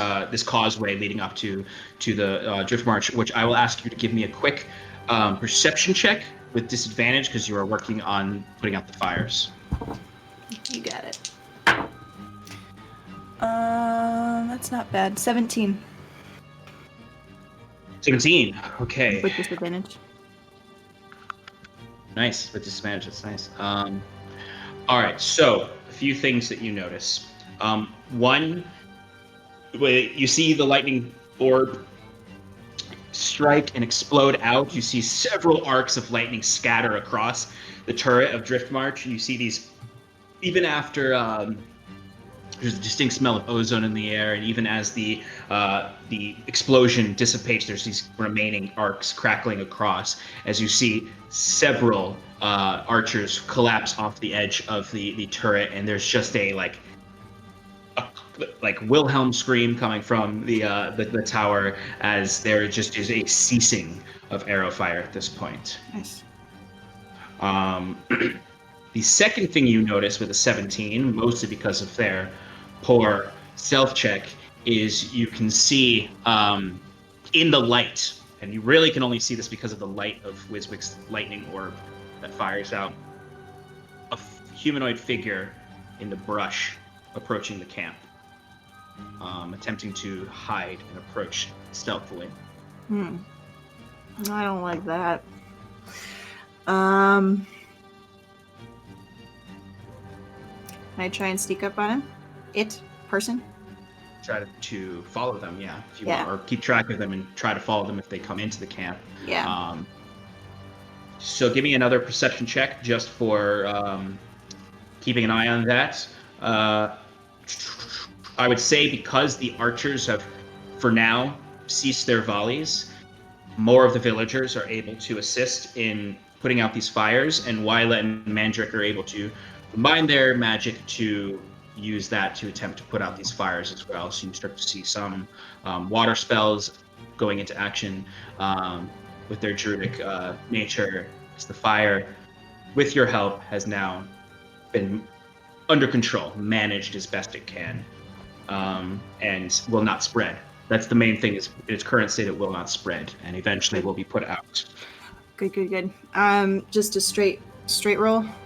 causeway leading up to the drift march, which I will ask you to give me a quick perception check with disadvantage because you are working on putting out the fires. You got it. That's not bad. 17 17. Okay. with disadvantage. Nice. With disadvantage, that's nice. All right. So a few things that you notice. One, you see the lightning orb strike and explode out. You see several arcs of lightning scatter across the turret of Drift March. You see these, even after there's a distinct smell of ozone in the air, and even as the explosion dissipates, there's these remaining arcs crackling across as you see several archers collapse off the edge of the turret, and there's just a Wilhelm scream coming from the tower as there just is a ceasing of arrow fire at this point. Nice. The second thing you notice with a 17, mostly because of their poor stealth check, is you can see in the light, and you really can only see this because of the light of Wiswick's lightning orb that fires out, a humanoid figure in the brush approaching the camp, attempting to hide and approach stealthily. I don't like that. Can I try and sneak up on him? Person? Try to follow them, yeah, if you Yeah. want, or keep track of them and try to follow them if they come into the camp. Yeah. So give me another perception check just for keeping an eye on that. I would say because the archers have, for now, ceased their volleys, more of the villagers are able to assist in putting out these fires, and Wyla and Mandrick are able to combine their magic to use that to attempt to put out these fires as well. So you start to see some water spells going into action with their druidic nature, as the fire, with your help, has now been under control, managed as best it can, and will not spread. That's the main thing, is in its current state it will not spread, and eventually will be put out. Good. Just a straight roll? Not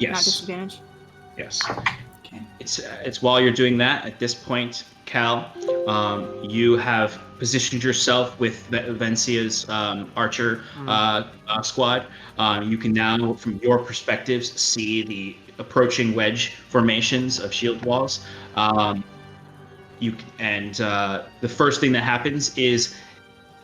Yes. disadvantage? Yes. Okay. It's while you're doing that, at this point, Cal, you have positioned yourself with Vencia's archer squad. You can now, from your perspectives, see the approaching wedge formations of shield walls. The first thing that happens is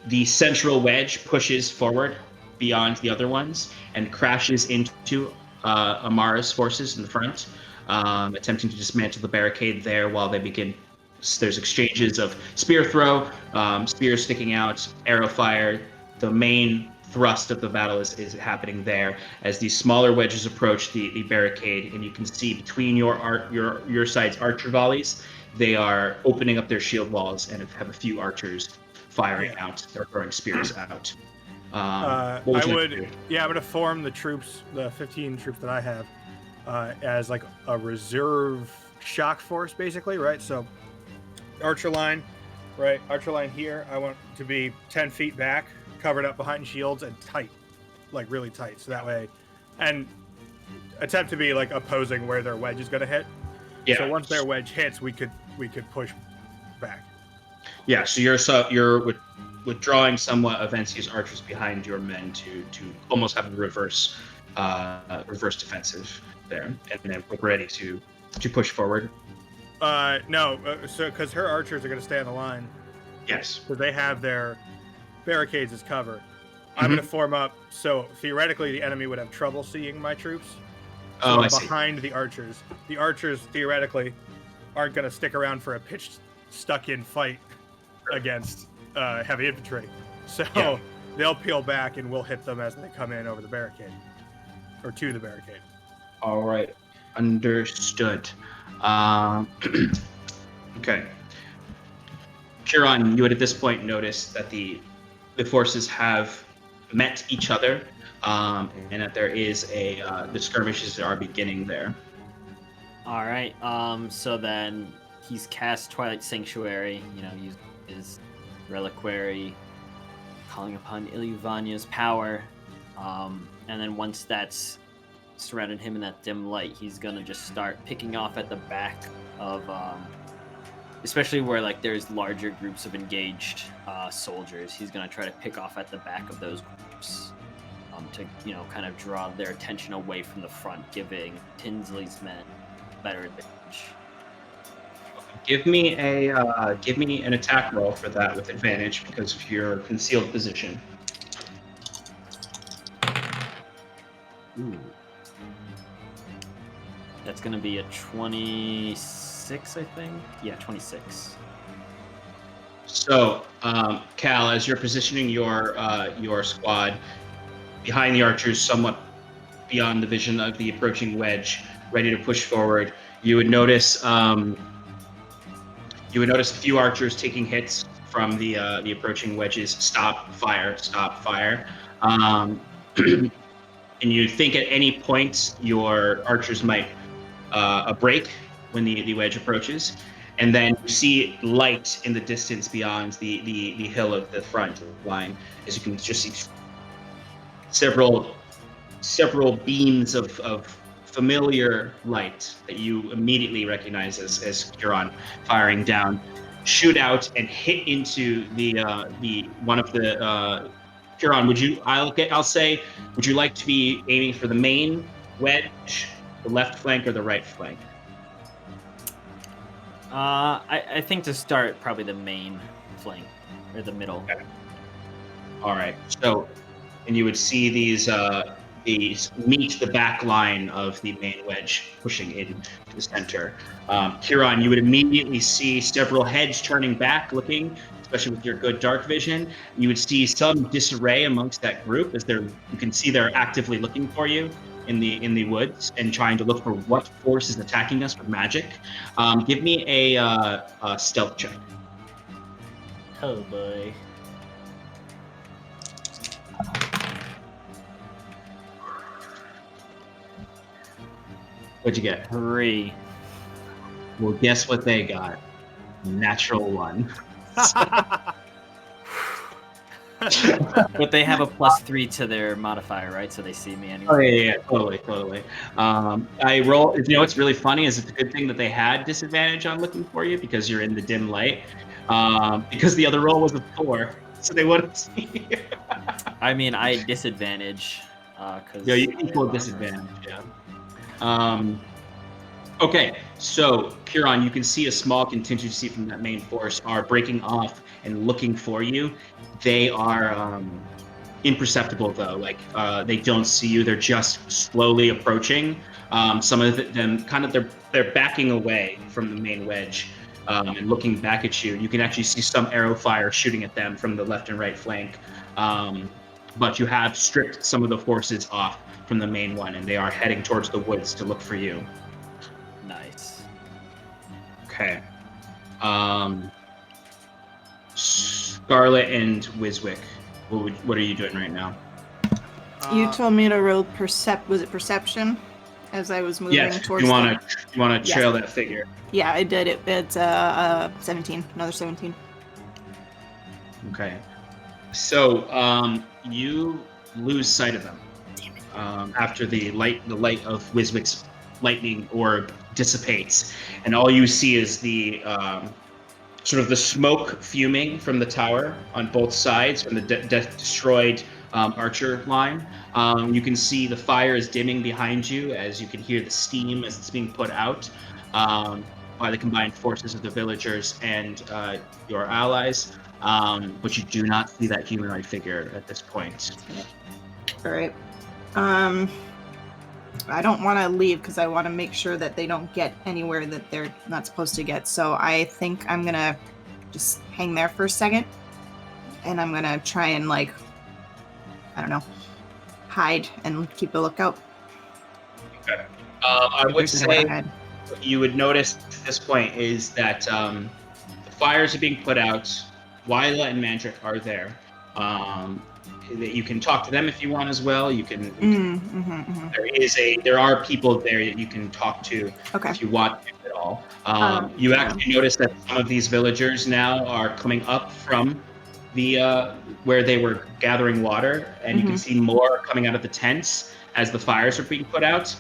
the central wedge pushes forward beyond the other ones and crashes into Amara's forces in the front, attempting to dismantle the barricade there while they begin. There's exchanges of spear throw, spears sticking out, arrow fire. The main thrust of the battle is happening there as these smaller wedges approach the barricade, and you can see between your side's archer volleys they are opening up their shield walls and have a few archers firing out or throwing spears out. What would I you like would, to do? I'm going to form the troops, the 15 troops that I have, as like a reserve shock force, basically, right? So, archer line, right? Archer line here, I want to be 10 feet back, covered up behind shields and tight, like really tight. So that way, and attempt to be like opposing where their wedge is going to hit. Yeah. So once their wedge hits, we could push back. Yeah. So you're withdrawing somewhat of Vencia's archers behind your men to almost have a reverse defensive there, and then we're ready to push forward. No, so because her archers are going to stay on the line. Yes. So they have their barricades as cover. I'm going to form up, so theoretically the enemy would have trouble seeing my troops. So I see. behind the archers. The archers theoretically aren't going to stick around for a pitched, stuck-in fight against heavy infantry. So they'll peel back and we'll hit them as they come in over the barricade, or to the barricade. All right, understood. Okay. Huron, you would at this point notice that the forces have met each other, and that there is the skirmishes are beginning there. All right. So then he's cast Twilight Sanctuary. Use his reliquary, calling upon Ilyvanya's power. And then once that's surrounded him in that dim light, he's gonna just start picking off at the back of, especially where like there's larger groups of engaged soldiers. He's gonna try to pick off at the back of those groups. To kind of draw their attention away from the front, giving Tinsley's men better advantage. Give me an attack roll for that with advantage because of your concealed position. Ooh. That's gonna be a 26, I think. Yeah, 26. So, Cal, as you're positioning your squad behind the archers, somewhat beyond the vision of the approaching wedge, ready to push forward, you would notice a few archers taking hits from the approaching wedges. Stop, fire, and you think at any point your archers might break when the wedge approaches, and then you see light in the distance beyond the hill of the front line, as you can just see several beams of familiar light that you immediately recognize as Huron firing down, shoot out and hit into the one of the Huron. Would you like to be aiming for the main wedge, the left flank, or the right flank? I think to start probably the main flank or the middle. Okay. All right. So, and you would see these meet the back line of the main wedge pushing into the center. Huron, you would immediately see several heads turning back, looking, especially with your good dark vision. You would see some disarray amongst that group as you can see they're actively looking for you in the woods and trying to look for what force is attacking us with magic. Give me a stealth check. Oh boy. What'd you get? 3. Well, guess what they got? Natural 1. But they have a +3 to their modifier, right? So they see me anyway. Oh yeah, totally. I roll. You know what's really funny is it's a good thing that they had disadvantage on looking for you because you're in the dim light. Because the other roll was a 4, so they wouldn't see you. I mean, I disadvantage. Cause Yeah, you equal disadvantage. Yeah. Okay, so Huron, you can see a small contingency from that main force are breaking off and looking for you. They are imperceptible though, like they don't see you. They're just slowly approaching. Some of them they're backing away from the main wedge and looking back at you. You can actually see some arrow fire shooting at them from the left and right flank. But you have stripped some of the forces off from the main one, and they are heading towards the woods to look for you. Nice. Okay. Scarlet and Wiswick, what are you doing right now? You told me to roll was it perception? As I was moving Yes, towards you want to Yes. trail that figure. Yeah, I did it. It's 17. Another 17. Okay. So you lose sight of them after the light of Wiswick's lightning orb dissipates, and all you see is the sort of the smoke fuming from the tower on both sides from the destroyed archer line. You can see the fire is dimming behind you as you can hear the steam as it's being put out by the combined forces of the villagers and your allies. But you do not see that humanoid figure at this point. All right. I don't want to leave because I want to make sure that they don't get anywhere that they're not supposed to get. So I think I'm going to just hang there for a second. And I'm going to try and, I don't know, hide and keep a lookout. Okay. I would say what you would notice at this point is that the fires are being put out. Wyla and Mandrick are there. That you can talk to them if you want as well. You can. There are people there that you can talk to if you want to at all. You actually notice that some of these villagers now are coming up from the where they were gathering water, and you can see more coming out of the tents as the fires are being put out.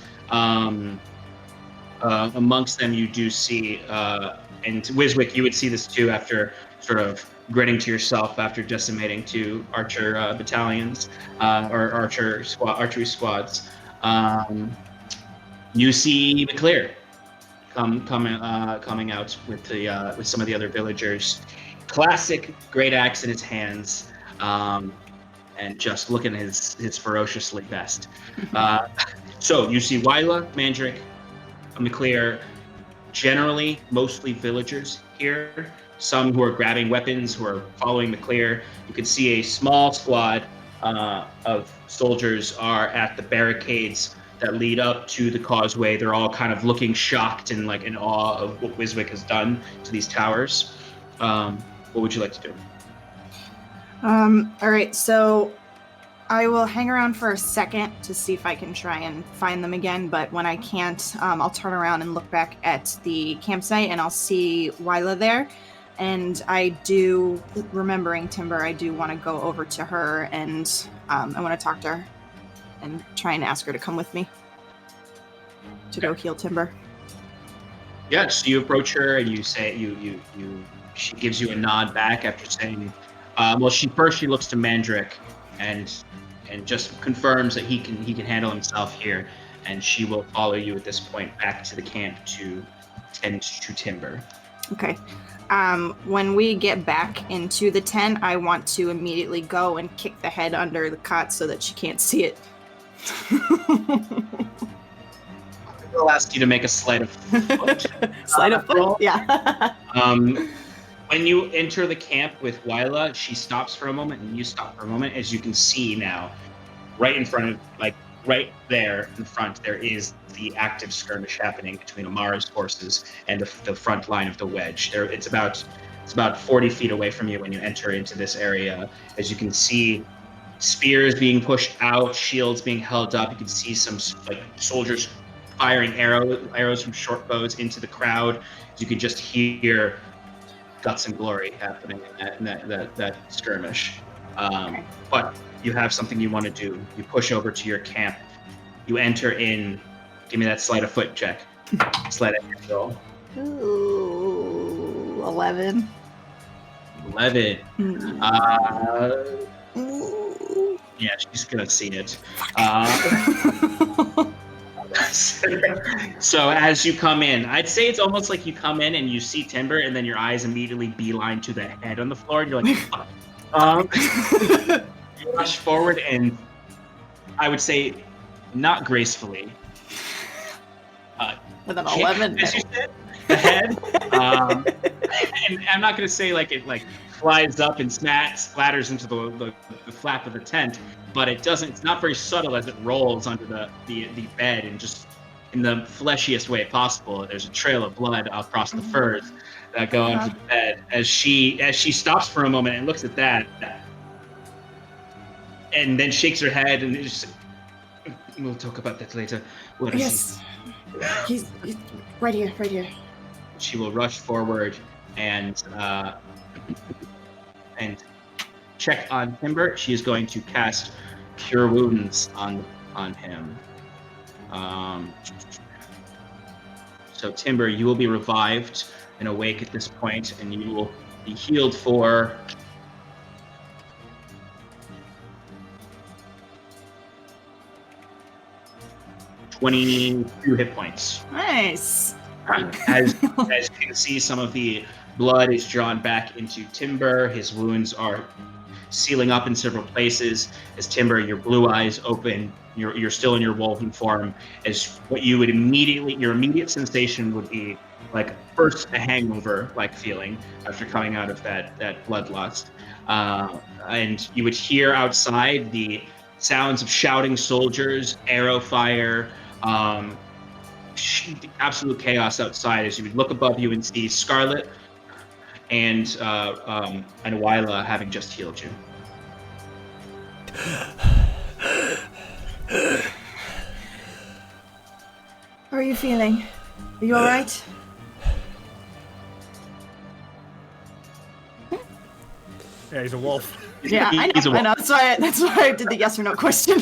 Amongst them, you do see, and Wiswick, you would see this too after sort of grinning to yourself after decimating two archer battalions or archery squads. You see McClear coming out with some of the other villagers. Classic great axe in his hands, and just looking his ferociously best. So you see Wyla, Mandrick, McClear, generally mostly villagers here. Some who are grabbing weapons, who are following McClear. You can see a small squad of soldiers are at the barricades that lead up to the causeway. They're all kind of looking shocked and in awe of what Wiswick has done to these towers. What would you like to do? All right, so I will hang around for a second to see if I can try and find them again, but when I can't, I'll turn around and look back at the campsite and I'll see Wyla there. And I do, remembering Timber, I do want to go over to her and I want to talk to her and try and ask her to come with me to go heal Timber. Yeah, so you approach her and you say, she gives you a nod back after saying, she looks to Mandrick and just confirms that he can handle himself here, and she will follow you at this point back to the camp to tend to Timber. Okay. When we get back into the tent, I want to immediately go and kick the head under the cot so that she can't see it. I'll ask you to make a sleight of foot. Sleight of foot? Yeah. When you enter the camp with Wyla, she stops for a moment, and you stop for a moment. As you can see now, right in front of, right there in front, there is the active skirmish happening between Amara's forces and the front line of the wedge. It's about 40 feet away from you when you enter into this area. As you can see, spears being pushed out, shields being held up. You can see some soldiers firing arrows from short bows into the crowd. You can just hear guts and glory happening in that skirmish. But you have something you want to do. You push over to your camp. You enter in. Give me that sleight of foot check. Sleight of hand roll. Ooh, 11. 11. Yeah, she's gonna see it. So as you come in, I'd say it's almost like you come in and you see Timber, and then your eyes immediately beeline to the head on the floor, and you're like, fuck. You rush forward, and I would say, not gracefully. With an 11. As you said, the head. And I'm not going to say it flies up and splatters into the flap of the tent, but it's not very subtle as it rolls under the bed, and just in the fleshiest way possible. There's a trail of blood across the furs that go onto the bed. As she stops for a moment and looks at that, and then shakes her head and just, we'll talk about that later. Where is He's right here, right here. he? She will rush forward and check on Timber. She is going to cast Cure Wounds on him. So Timber, you will be revived and awake at this point, and you will be healed for 22 hit points. Nice. As you can see, some of the blood is drawn back into Timber. His wounds are sealing up in several places. As Timber, your blue eyes open. You're still in your wolven form. As what you would your immediate sensation would be like first a hangover like feeling after coming out of that bloodlust, and you would hear outside the sounds of shouting soldiers, arrow fire. Absolute chaos outside as you would look above you and see Scarlet and Wyla having just healed you. How are you feeling? Are you all right? Yeah, he's a wolf. Yeah, I He's a know. I know. That's why I did the yes or no question.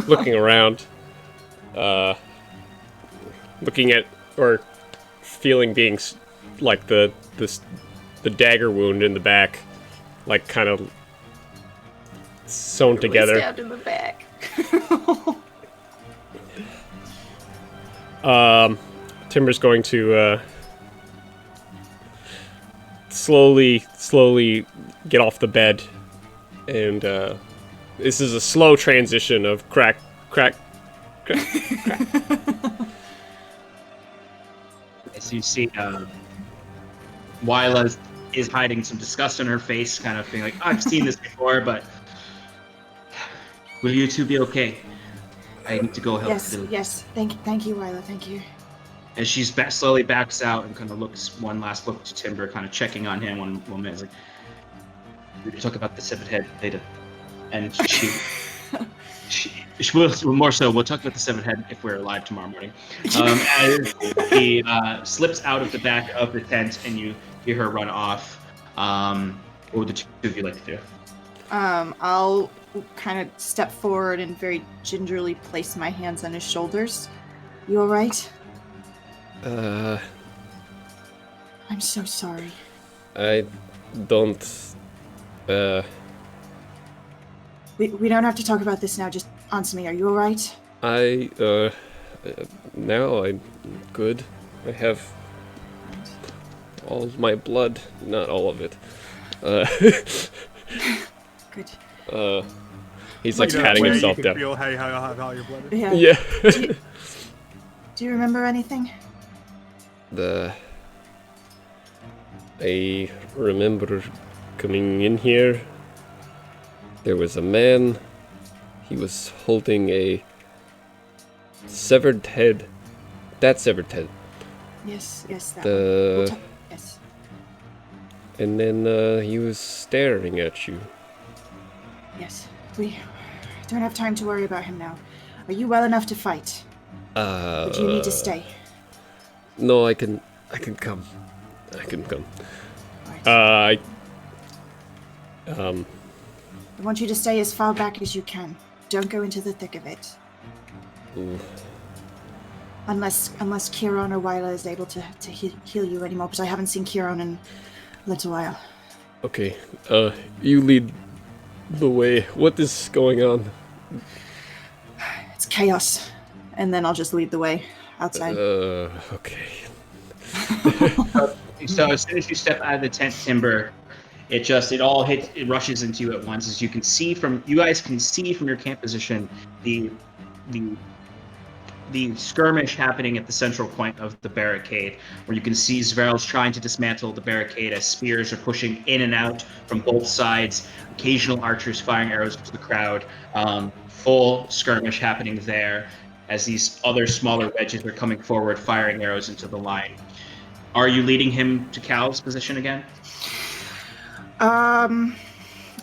Looking around, looking at or feeling being like the dagger wound in the back, like kind of sewn together. Stabbed in the back. Timber's going to slowly get off the bed, and this is a slow transition of crack. As you see, Wyla is hiding some disgust on her face, kind of being like, I've seen this before, but will you two be okay? I need to go help. Yes. Thank you, Wyla. Thank you. As she slowly backs out and kind of looks one last look to Timber, kind of checking on him one minute. Like, we'll talk about the severed head later. And she will more so. We'll talk about the severed head if we're alive tomorrow morning. As he slips out of the back of the tent and you hear her run off. What would the two of you like to do? I'll kind of step forward and very gingerly place my hands on his shoulders. You all right? I'm so sorry. I don't. We don't have to talk about this now. Just answer me. Are you all right? Now I'm good. I have all my blood, not all of it. Good. He's like patting himself you down. Feel how your blood is. Yeah. Yeah. Do you remember anything? I remember coming in here. There was a man. He was holding a severed head. That severed head. Yes, that The- one. Yes. And then he was staring at you. Yes. We don't have time to worry about him now. Are you well enough to fight? Or do you need to stay? No, I can come. I can come. Right. I want you to stay as far back as you can. Don't go into the thick of it. Ooh. Unless Kieran or Wyla is able to heal you anymore, because I haven't seen Kieran in a little while. Okay, you lead the way. What is going on? It's chaos. And then I'll just lead the way outside. Okay. So as soon as you step out of the tent, Timber, it rushes into you at once. As you guys can see from your camp position, the skirmish happening at the central point of the barricade, where you can see Zverel's trying to dismantle the barricade as spears are pushing in and out from both sides, occasional archers firing arrows into the crowd, full skirmish happening there. as these other smaller wedges are coming forward, firing arrows into the line. Are you leading him to Cal's position again?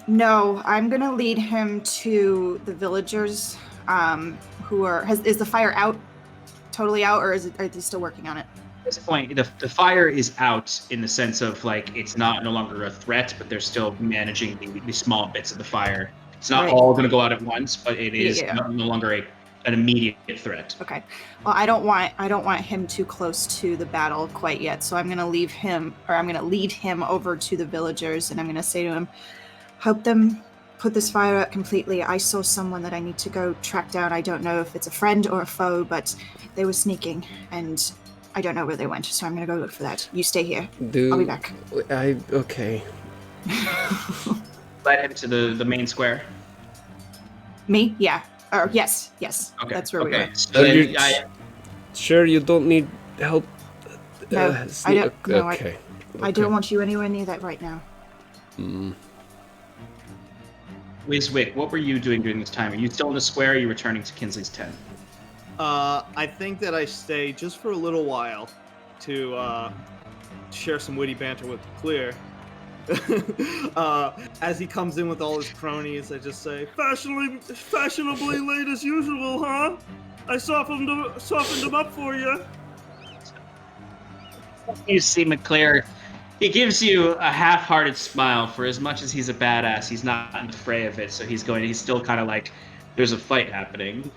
No, I'm gonna lead him to the villagers. Who are is the fire out, totally out, or are they still working on it? At this point, the fire is out in the sense of like it's no longer a threat, but they're still managing the small bits of the fire. It's not Right. all going to go out at once, but it is Yeah. no longer an immediate threat. Okay. Well, I don't want him too close to the battle quite yet, so I'm gonna lead him over to the villagers, and I'm gonna say to him, "Help them put this fire out completely. I saw someone that I need to go track down. I don't know if it's a friend or a foe, but they were sneaking, and I don't know where they went, so I'm gonna go look for that. You stay here. I'll be back." Okay. Led him to the main square. Me? Yeah. Or yes. Okay. That's where we okay. were. So then Sure, you don't need help. No, I don't. No, okay. I don't want you anywhere near that right now. Wiswick, what were you doing during this time? Are you still in the square? Or are you returning to Kinsley's tent? I think that I stay just for a little while to share some witty banter with Clear. As he comes in with all his cronies, I just say, fashionably late as usual, huh? I softened him up for you. You see McClare, he gives you a half-hearted smile. For as much as he's a badass, he's not in the fray of it, so he's still kind of like, there's a fight happening.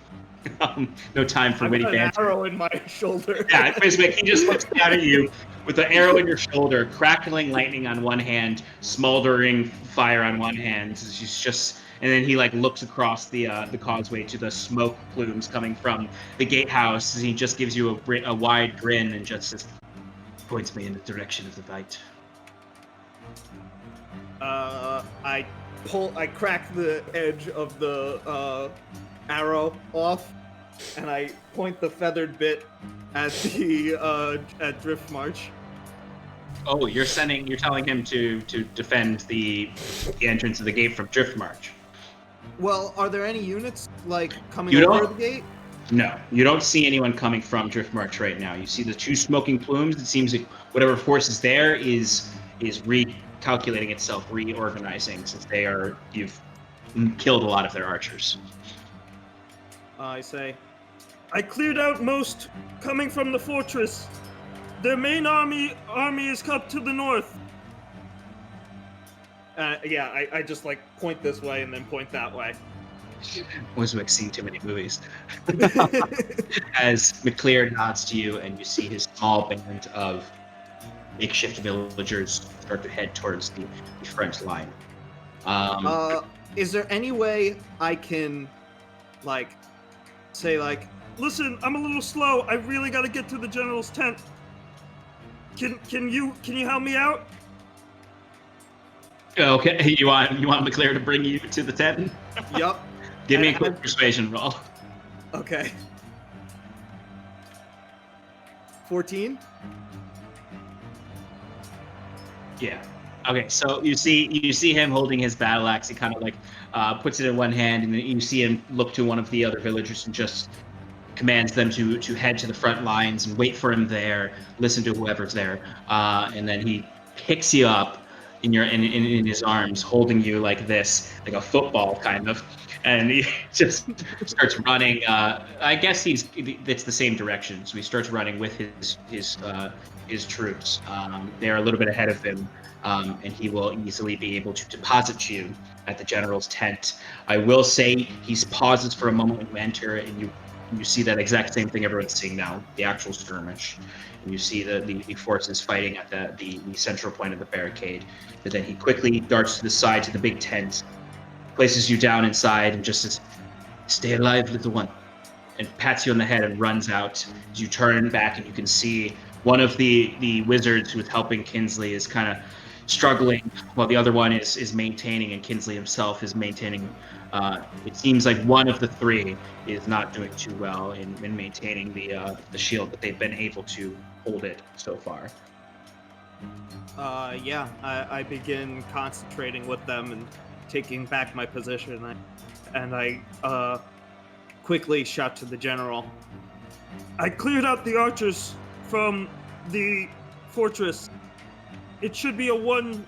No time for witty I've got an banter. arrow in my shoulder. Yeah, Wiswick, he just looks down at you with the arrow in your shoulder, crackling lightning on one hand, smoldering fire on one hand. He's just, and then he like looks across the causeway to the smoke plumes coming from the gatehouse. And he just gives you a wide grin and just points me in the direction of the fight. I crack the edge of the arrow off, and I point the feathered bit at the at Drift March. Oh, you're telling him to defend the entrance of the gate from Drift March. Well, are there any units like coming You over don't- the gate? No, you don't see anyone coming from Drift March right now. You see the two smoking plumes. It seems like whatever force is there is recalculating itself, reorganizing, since you've killed a lot of their archers. I say, I cleared out most coming from the fortress. Their main army is up to the north. I just like point this way and then point that way. Wiswick's seen too many movies. As McClear nods to you, and you see his small band of makeshift villagers start to head towards the front line. Is there any way I can, like, say like, Listen, I'm a little slow. I really got to get to the general's tent. Can you help me out? Okay, you want McClear to bring you to the tent? yup. Give me a quick persuasion roll. Okay. 14? Yeah. Okay, so you see him holding his battle axe. He kind of like puts it in one hand, and then you see him look to one of the other villagers and just commands them to head to the front lines and wait for him there. Listen to whoever's there, and then he picks you up in his arms, holding you like this, like a football kind of, and he just starts running. I guess it's the same direction, so he starts running with his troops. They're a little bit ahead of him, and he will easily be able to deposit you at the general's tent. I will say he pauses for a moment when you enter, and you see that exact same thing everyone's seeing now, the actual skirmish. And you see the forces fighting at the central point of the barricade. But then he quickly darts to the side to the big tent, places you down inside, and just says, "Stay alive, little one," and pats you on the head and runs out. As you turn back, and you can see one of the wizards who's helping Kinsley is kind of struggling, while the other one is maintaining, and Kinsley himself is maintaining. It seems like one of the three is not doing too well in maintaining the shield, but they've been able to hold it so far. I begin concentrating with them and taking back my position. And I quickly shout to the general. I cleared out the archers from the fortress. It should be a one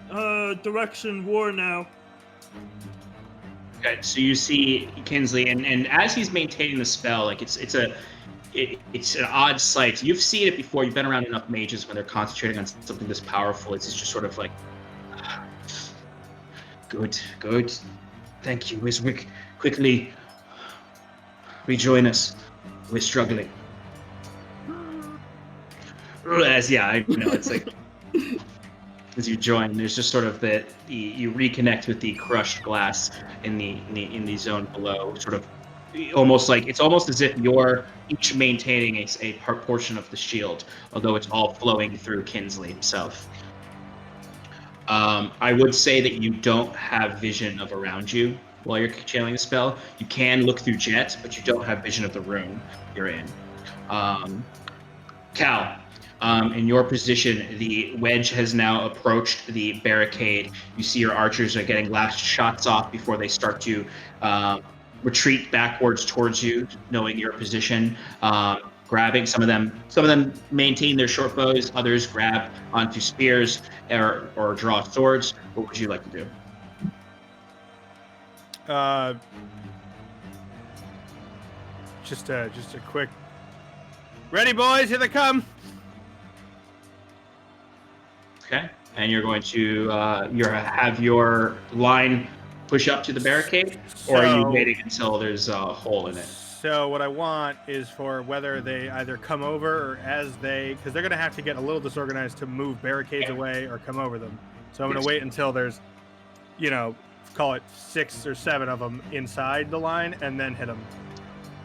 direction war now. Okay, so you see Kinsley, and as he's maintaining the spell, like it's an odd sight. You've seen it before. You've been around enough mages when they're concentrating on something this powerful. It's just sort of like, good. Thank you. Wiswick, quickly rejoin us. We're struggling. I know it's like as you join, there's just sort of you reconnect with the crushed glass in the zone below. Sort of almost as if you're each maintaining a portion of the shield, although it's all flowing through Kinsley himself. I would say that you don't have vision of around you while you're channeling the spell. You can look through Jet, but you don't have vision of the room you're in. Cal, in your position, the wedge has now approached the barricade. You see your archers are getting last shots off before they start to retreat backwards towards you, knowing your position. Grabbing some of them maintain their short bows, others grab onto spears or draw swords. What would you like to do? Just a quick. Ready, boys? Here they come. Okay, and you're going to have your line push up to the barricade, or are you waiting until there's a hole in it? So what I want is for whether they either come over or because they're going to have to get a little disorganized to move barricades away or come over them. So I'm going to wait until there's, call it 6 or 7 of them inside the line, and then hit them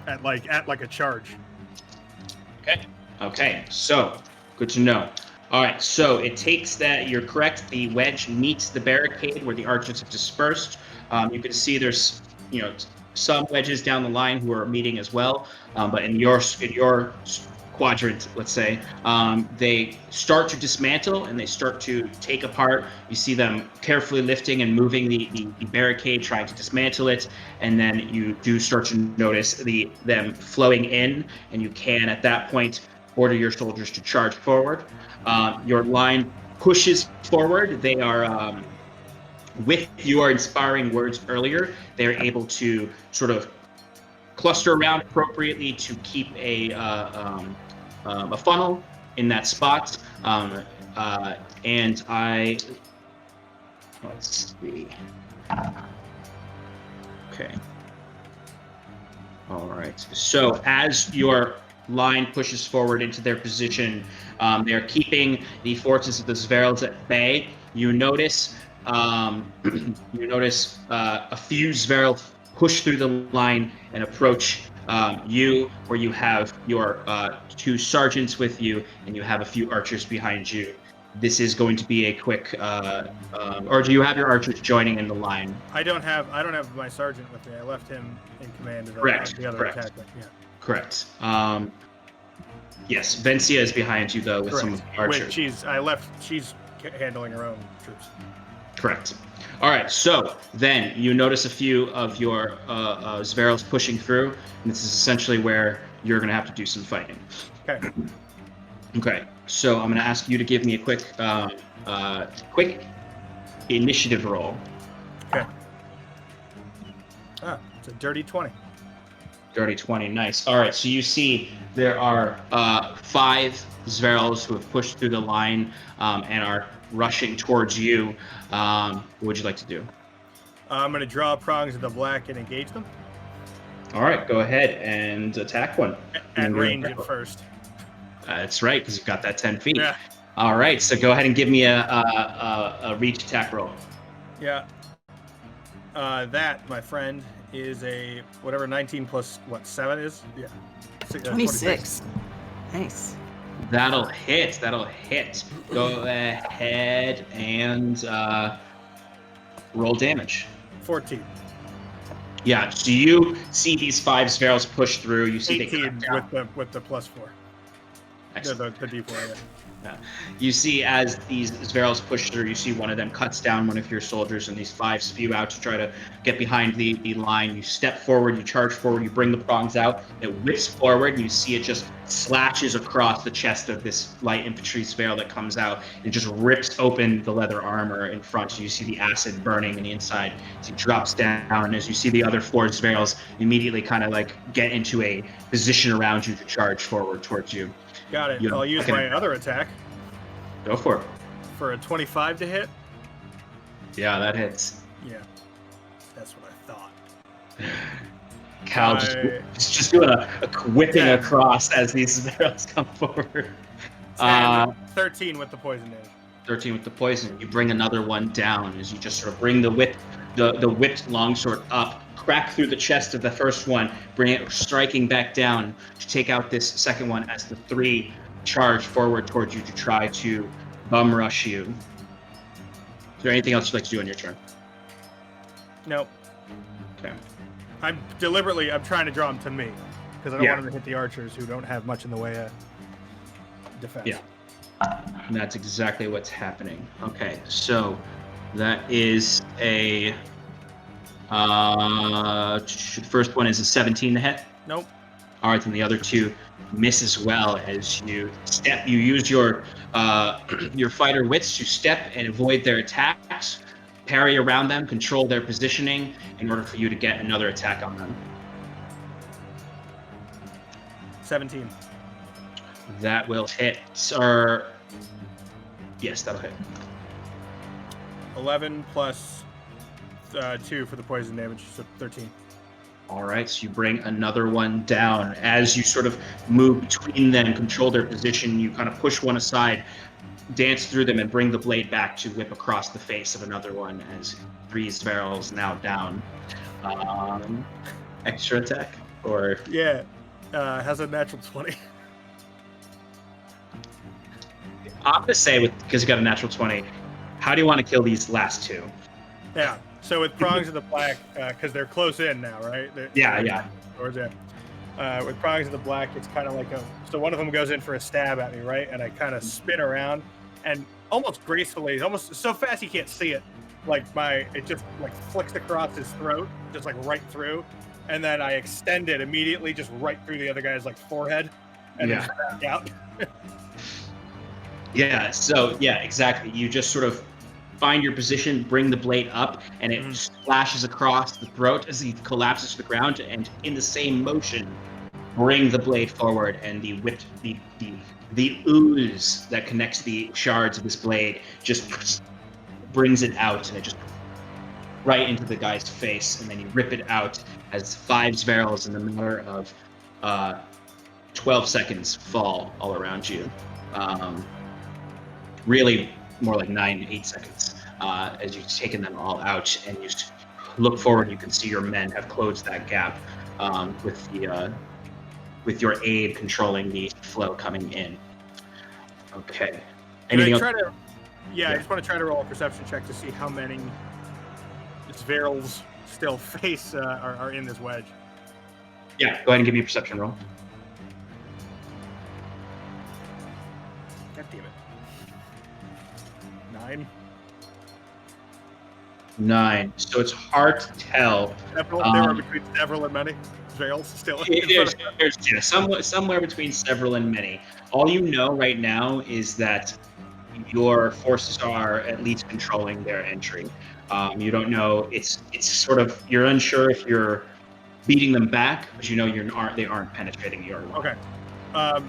at like a charge. Okay. So good to know. All right. So it takes that. You're correct. The wedge meets the barricade where the archers have dispersed. You can see there's, some wedges down the line who are meeting as well. But in your quadrant, let's say, they start to dismantle and they start to take apart. You see them carefully lifting and moving the barricade, trying to dismantle it, and then you do start to notice them flowing in, and you can at that point order your soldiers to charge forward. Your line pushes forward. They are with your inspiring words earlier, they're able to sort of cluster around appropriately to keep a funnel in that spot. And let's see. Okay. All right. So as your line pushes forward into their position, they're keeping the forces of the Zverals at bay. You notice a few Zverals push through the line and approach you, where you have your 2 sergeants with you, and you have a few archers behind you. This is going to be a quick, or do you have your archers joining in the line? I don't have my sergeant with me. I left him in command of the other attack. Yeah. Correct. Yes, Vencia is behind you though with some of the archers. She's handling her own troops. Correct. All right, so then you notice a few of your Zverals pushing through, and this is essentially where you're going to have to do some fighting. Okay. Okay, so I'm going to ask you to give me a quick initiative roll. Okay. It's a dirty 20. Dirty 20, nice. All right, so you see there are 5 Zverals who have pushed through the line and are rushing towards you. What would you like to do? I'm going to draw prongs of the black and engage them. All right, go ahead and attack one. At range at first. That's right, because you've got that 10 feet. Yeah. All right, so go ahead and give me a reach attack roll. Yeah. That, my friend, is a whatever 19 plus 7 is. Yeah. 26. Nice. That'll hit. Go ahead and roll damage. 14. Yeah, so you see these 5 Zverals push through. You see 18 they cut down. with the plus 4. Excellent. The D4. Yeah. You see as these Zverals push through, you see one of them cuts down one of your soldiers, and these 5 spew out to try to get behind the line. You step forward, you charge forward, you bring the prongs out. It whips forward, and you see it just slashes across the chest of this light infantry Zveral that comes out and just rips open the leather armor in front. You see the acid burning in the inside as he drops down. As you see the other 4 Zverals immediately kind of like get into a position around you to charge forward towards you. Got it. You know, I'll use my other attack Go for it. for a 25 to hit. Yeah, that hits. Yeah, that's what I thought. Cal just doing a whipping across as these Zverals come forward. 13 with the poison damage. 13 with the poison. You bring another one down as you just sort of bring the whipped longsword up, crack through the chest of the first one, bring it striking back down to take out this second one as the 3 charge forward towards you to try to bum rush you. Is there anything else you'd like to do on your turn? Nope. Okay. I'm trying to draw them to me because I don't want them to hit the archers who don't have much in the way of defense. Yeah. And that's exactly what's happening. Okay, so that is a first one is a 17 to hit. Nope. All right, then the other 2 miss as well as you step. You use your fighter wits to step and avoid their attacks, parry around them, control their positioning in order for you to get another attack on them. 17. That will hit. Or yes, that'll hit. 11 plus 2 for the poison damage, so 13. All right, so you bring another one down. As you sort of move between them, control their position, you kind of push one aside, dance through them, and bring the blade back to whip across the face of another one as 3 Zverals now down. Extra attack? Or Yeah, has a natural 20. I'm going to say, because you got a natural 20, how do you want to kill these last 2? Yeah, so with Prongs of the Black, because they're close in now, right? Yeah. With Prongs of the Black, it's kind of like so one of them goes in for a stab at me, right? And I kind of spin around and almost gracefully, almost so fast you can't see it, it just like flicks across his throat, just like right through. And then I extend it immediately just right through the other guy's like forehead and then back out. Yeah, so yeah, exactly. You just sort of find your position, bring the blade up, and it splashes across the throat as he collapses to the ground, and in the same motion, bring the blade forward, and the ooze that connects the shards of this blade just brings it out, and it just right into the guy's face, and then you rip it out as 5 Zverals in the matter of 12 seconds fall all around you. Really more like 9 to 8 seconds as you've taken them all out, and you look forward. You can see your men have closed that gap with your aid controlling the flow coming in. Okay. Anything else? I just want to try to roll a perception check to see how many Zverals still face are in this wedge. Yeah, go ahead and give me a perception roll. God damn it. 9. 9. So it's hard to tell. There are between several and many Zverals still. There's somewhere between several and many. All you know right now is that your forces are at least controlling their entry. You don't know. It's sort of, you're unsure if you're beating them back, but you know they aren't penetrating your line. Okay.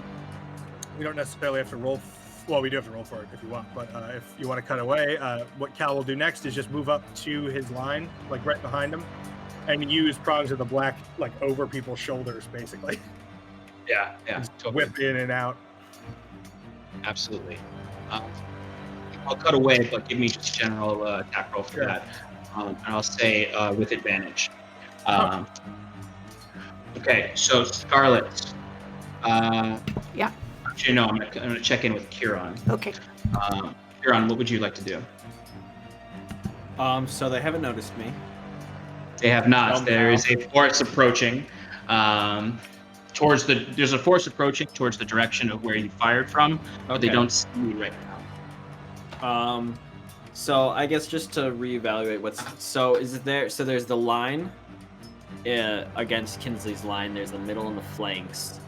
We don't necessarily have to roll. Well, we do have to roll for it if you want, but if you want to cut away, what Cal will do next is just move up to his line, like right behind him, and use Prongs of the Black like over people's shoulders, basically. Yeah, totally. Whip in and out. Absolutely. I'll cut away, but give me just a general attack roll for that. And I'll say with advantage. Okay, so Scarlet. Yeah. Actually, no, I'm gonna check in with Kieran. Okay. Kieran, what would you like to do? So they haven't noticed me. They have not. There is a force approaching. towards there's a force approaching towards the direction of where you fired from, but they Okay. don't see you right now. So I guess just to reevaluate so there's the line against Kinsley's line, there's the middle and the flanks.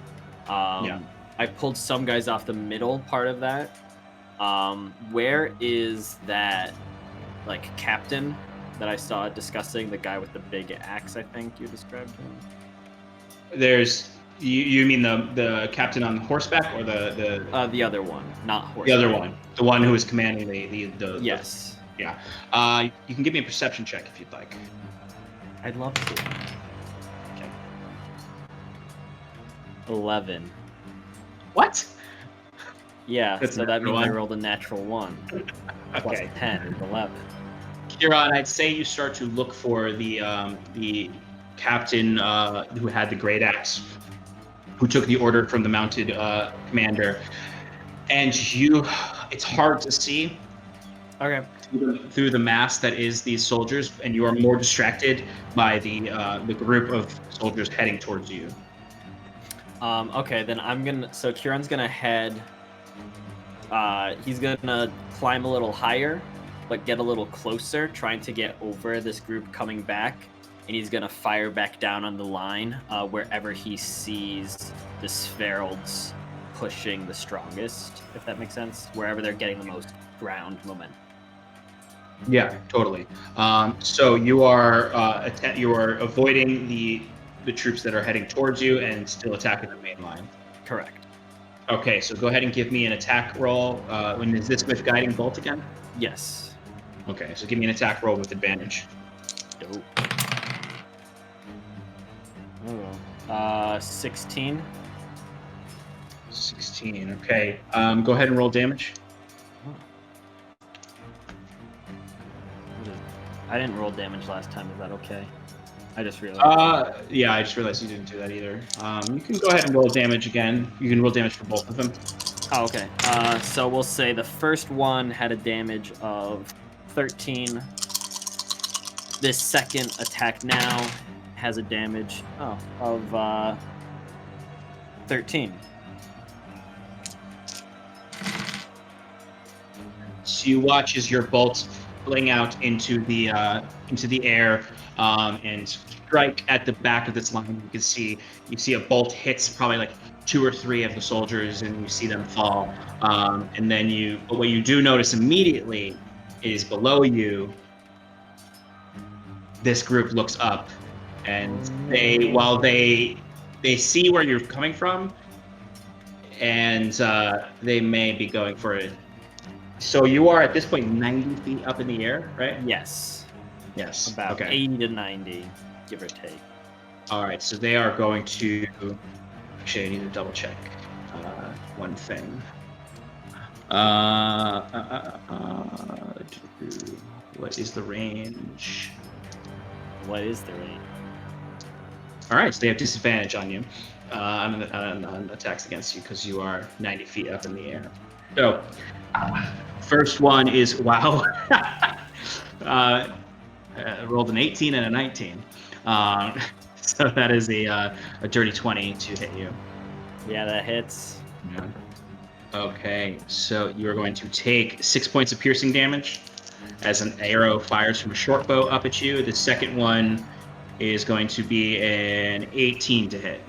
Yeah. I pulled some guys off the middle part of that. Where is that like captain that I saw discussing, the guy with the big axe, I think you described him? There's you mean the captain on horseback or The other one, not horse. the other one, the one who is commanding the Yes. yeah. You can give me a perception check if you'd like. I'd love to. Okay. 11. What? Yeah, That's so a that natural means I one. rolled a natural 1. Plus Okay. 10 is 11. Kieran, I'd say you start to look for the captain who had the great axe, who took the order from the mounted commander, and it's hard to see Okay. through the mass that is these soldiers, and you are more distracted by the group of soldiers heading towards you. Okay, then so Kieran's gonna head, he's gonna climb a little higher, but get a little closer, trying to get over this group coming back, and he's gonna fire back down on the line, wherever he sees the Sveralds pushing the strongest, if that makes sense, wherever they're getting the most ground momentum. Yeah, totally. So you are avoiding the troops that are heading towards you and still attacking the main line. Correct. Okay, so go ahead and give me an attack roll. When is this with guiding bolt again? Yes. Okay, so give me an attack roll with advantage. Dope. 16. 16. Okay. Go ahead and roll damage. I didn't roll damage last time. Is that okay? I just realized. Yeah, I just realized you didn't do that either. You can go ahead and roll damage again. You can roll damage for both of them. Oh, okay. So we'll say the first one had a damage of 13. This second attack now has a damage of 13. So you watch as your bolts fling out into the air and strike at the back of this line. You see a bolt hits probably like 2 or 3 of the soldiers, and you see them fall. And then but what you do notice immediately is below you, this group looks up, and they see where you're coming from, and they may be going for it. So you are at this point 90 feet up in the air, right? Yes. Yes. About Okay. 80 to 90, give or take. All right. So they are going to. Actually, I need to double check one thing. What is the range? What is the range? All right. So they have disadvantage on you on attacks against you because you are 90 feet up in the air. So. First one is wow. Rolled an 18 and a 19. So that is a dirty 20 to hit you. Yeah, that hits. Yeah. Okay, so you are going to take 6 points of piercing damage as an arrow fires from a short bow up at you. The second one is going to be an 18 to hit.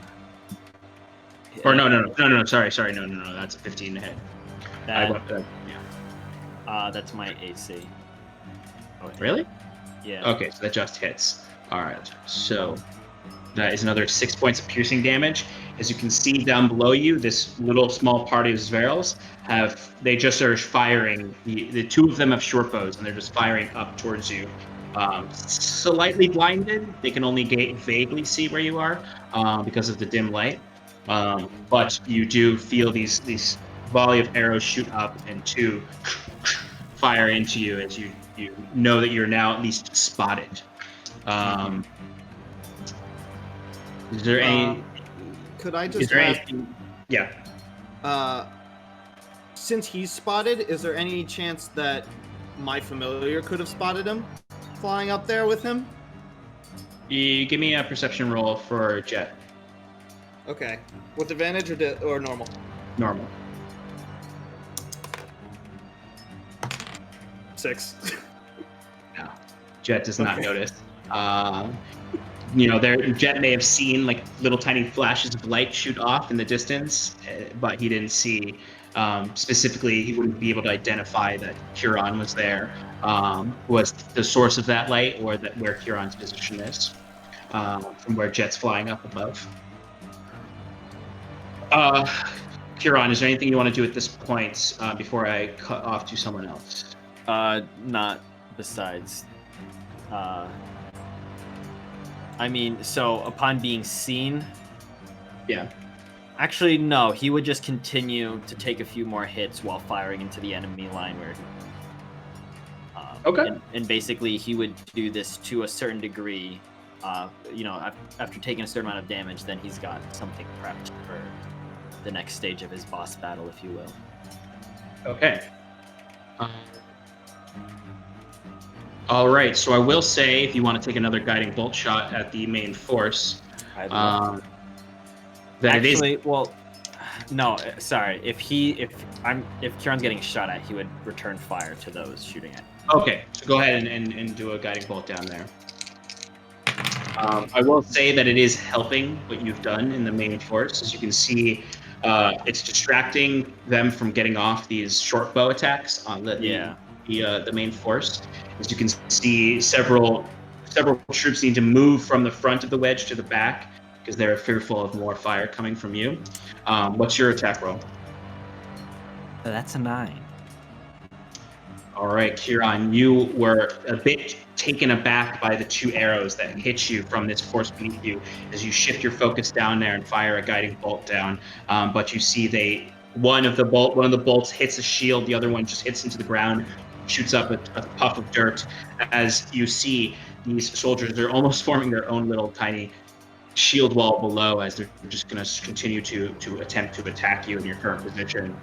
Or no, sorry, no, that's a 15 to hit. That's my AC. Oh, really? Yeah. Okay, so that just hits. All right, so that is another 6 points of piercing damage. As you can see down below you, this little small party of Zverals they just are firing. The 2 of them have short bows, and they're just firing up towards you. Slightly blinded, they can only vaguely see where you are because of the dim light. But you do feel these volley of arrows shoot up, and 2 fire into you as you know that you're now at least spotted. Is there any? Could I Is just there ask? anything? Yeah. Since he's spotted, is there any chance that my familiar could have spotted him flying up there with him? You give me a perception roll for Jet. Okay. With advantage or normal? Normal. 6. No. Jet does not notice. Jet may have seen like little tiny flashes of light shoot off in the distance, but he didn't see. Specifically, he wouldn't be able to identify that Huron was there, was the source of that light, or that where Huron's position is, from where Jet's flying up above. Huron, is there anything you want to do at this point before I cut off to someone else? Not besides. So upon being seen. Yeah. Actually, no. He would just continue to take a few more hits while firing into the enemy line where. Okay. And basically, he would do this to a certain degree. After taking a certain amount of damage, then he's got something prepped for the next stage of his boss battle, if you will. Okay. All right. So I will say, if you want to take another guiding bolt shot at the main force, Actually, well, no. Sorry. If Kieran's getting shot at, he would return fire to those shooting at him. Okay. So go ahead and do a guiding bolt down there. I will say that it is helping what you've done in the main force. As you can see, it's distracting them from getting off these short bow attacks on the main force. As you can see, several troops need to move from the front of the wedge to the back because they're fearful of more fire coming from you. What's your attack roll? That's a 9. All right, Kieran, you were a bit taken aback by the 2 arrows that hit you from this force beneath you as you shift your focus down there and fire a guiding bolt down. But you see one of the bolts hits a shield, the other one just hits into the ground, shoots up a puff of dirt. As you see, these soldiers are almost forming their own little tiny shield wall below as they're just going to continue to attempt to attack you in your current position.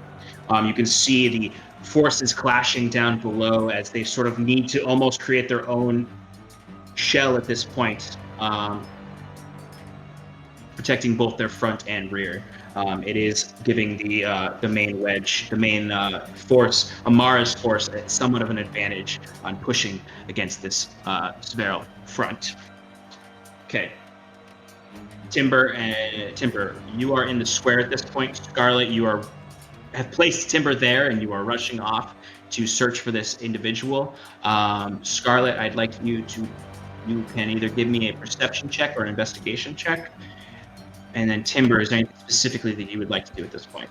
You can see the forces clashing down below as they sort of need to almost create their own shell at this point, protecting both their front and rear. It is giving the main wedge, the main force, Amara's force, somewhat of an advantage on pushing against this Sveral front. Okay. Timber, you are in the square at this point. Scarlet, you have placed Timber there, and you are rushing off to search for this individual. Scarlet, I'd like you can either give me a perception check or an investigation check. And then Timber, is there anything specifically that you would like to do at this point?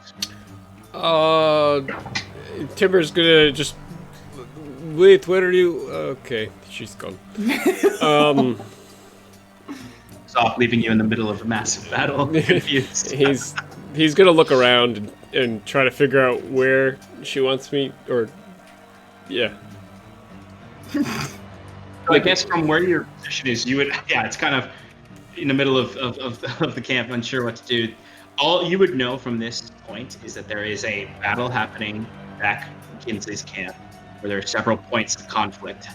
Timber's gonna just wait. Where are you? Okay, she's gone. Off, leaving you in the middle of a massive battle. Confused. he's gonna look around and try to figure out where she wants me, or yeah. So I guess from where your position is, it's kind of in the middle of the camp, unsure what to do. All you would know from this point is that there is a battle happening back in Kinsley's camp, where there are several points of conflict.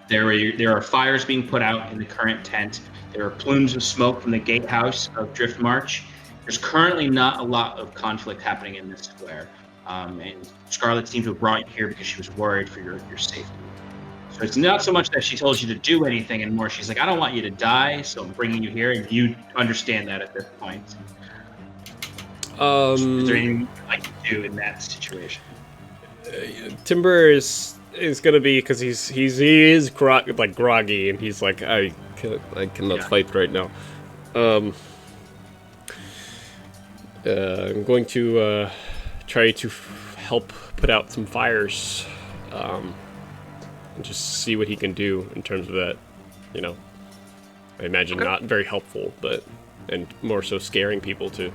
There are fires being put out in the current tent. There are plumes of smoke from the gatehouse of Drift March. There's currently not a lot of conflict happening in this square. And Scarlet seems to have brought you here because she was worried for your safety. So it's not so much that she told you to do anything, and more she's like, I don't want you to die, so I'm bringing you here, and you understand that at this point. Is there anything you'd like to do in that situation? Timber is gonna be, because he is groggy, and he's like, I cannot fight right now. I'm going to try to help put out some fires, and just see what he can do in terms of that. I imagine not very helpful, and more so scaring people to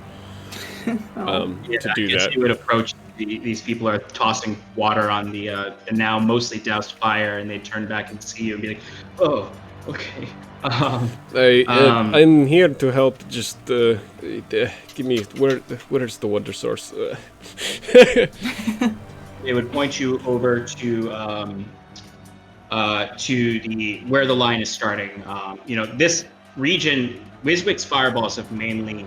do that. You would approach these people are tossing water on the now mostly doused fire, and they turn back and see you and be like, "Oh, okay." I'm here to help. Just give me where's the water source? They would point you over to where the line is starting. This region Wiswick's fireballs have mainly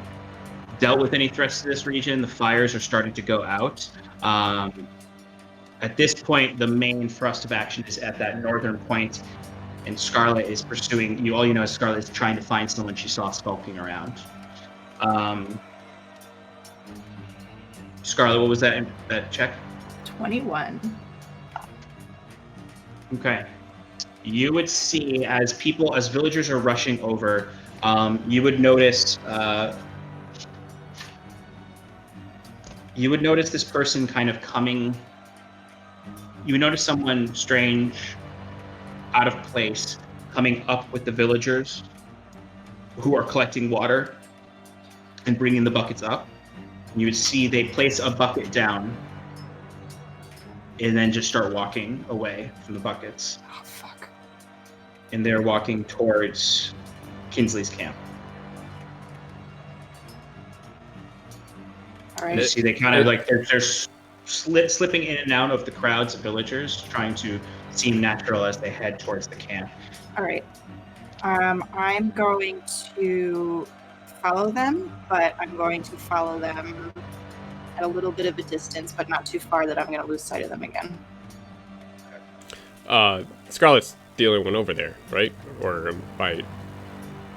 dealt with any threats to this region. The fires are starting to go out. At this point, the main thrust of action is at that northern point, and Scarlet is pursuing you. All you know is Scarlet is trying to find someone she saw skulking around. Scarlet, what was that check? 21. Okay. You would see as villagers are rushing over, you would notice this person kind of coming. You would notice someone strange, out of place, coming up with the villagers who are collecting water and bringing the buckets up. You would see they place a bucket down and then just start walking away from the buckets. Oh, fuck. And they're walking towards Kinsley's camp. All You right. see they kind of like they're slipping in and out of the crowds of villagers, trying to seem natural as they head towards the camp. All right. I'm going to follow them, but I'm going to follow them at a little bit of a distance, but not too far that I'm going to lose sight of them again. Scarlet's the only one over there, right? Or am I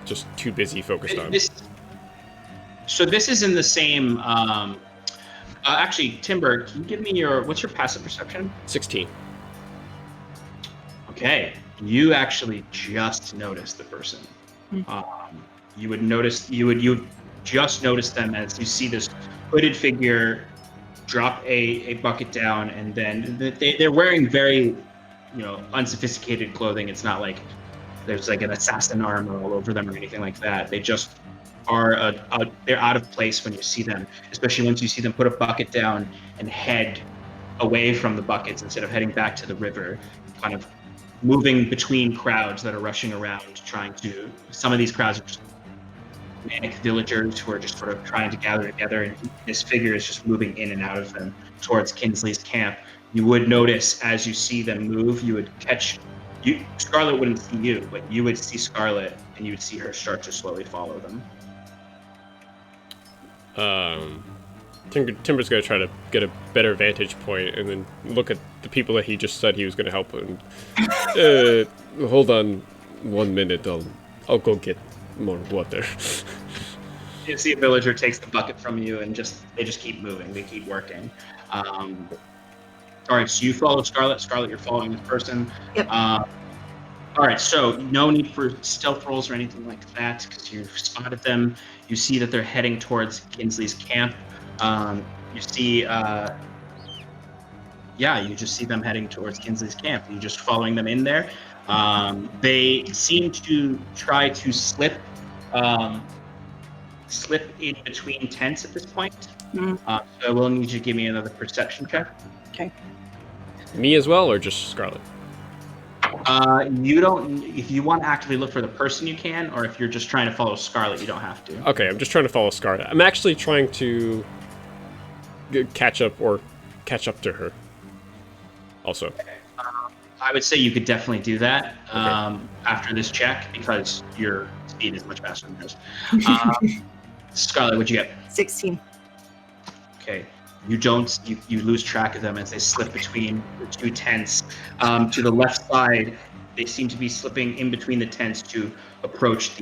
just too busy focused on... So this is in the same... actually, Timber, can you give me what's your passive perception? 16. Okay, you actually just noticed the person. You would just notice them as you see this hooded figure drop a bucket down, and then they're wearing very, unsophisticated clothing. It's not like there's like an assassin armor all over them or anything like that. They just are they're out of place when you see them, especially once you see them put a bucket down and head away from the buckets instead of heading back to the river, kind of moving between crowds that are rushing around, some of these crowds are just manic villagers who are just sort of trying to gather together, and this figure is just moving in and out of them towards Kinsley's camp. You would notice as you see them move, Scarlet wouldn't see you, but you would see Scarlet, and you would see her start to slowly follow them. Timber's gonna try to get a better vantage point and then look at the people that he just said he was gonna help. And hold on 1 minute, I'll go get more water. You see a villager takes the bucket from you, and they just keep moving. They keep working. All right, so you follow Scarlet. Scarlet, you're following this person. Yep. All right, so no need for stealth rolls or anything like that because you've spotted them. You see that they're heading towards Kinsley's camp. You see, you just see them heading towards Kinsley's camp. You're just following them in there. They seem to try to slip in between tents at this point. So I will need you to give me another perception check. Okay. Me as well, or just Scarlet? You don't. If you want to actively look for the person, you can, or if you're just trying to follow Scarlet, you don't have to. Okay, I'm just trying to follow Scarlet. I'm actually trying to catch up to her. Also. Okay. I would say you could definitely do that after this check because your speed is much faster than yours. Scarlet, what'd you get? 16. Okay. You lose track of them as they slip between the two tents. To the left side, they seem to be slipping in between the tents to approach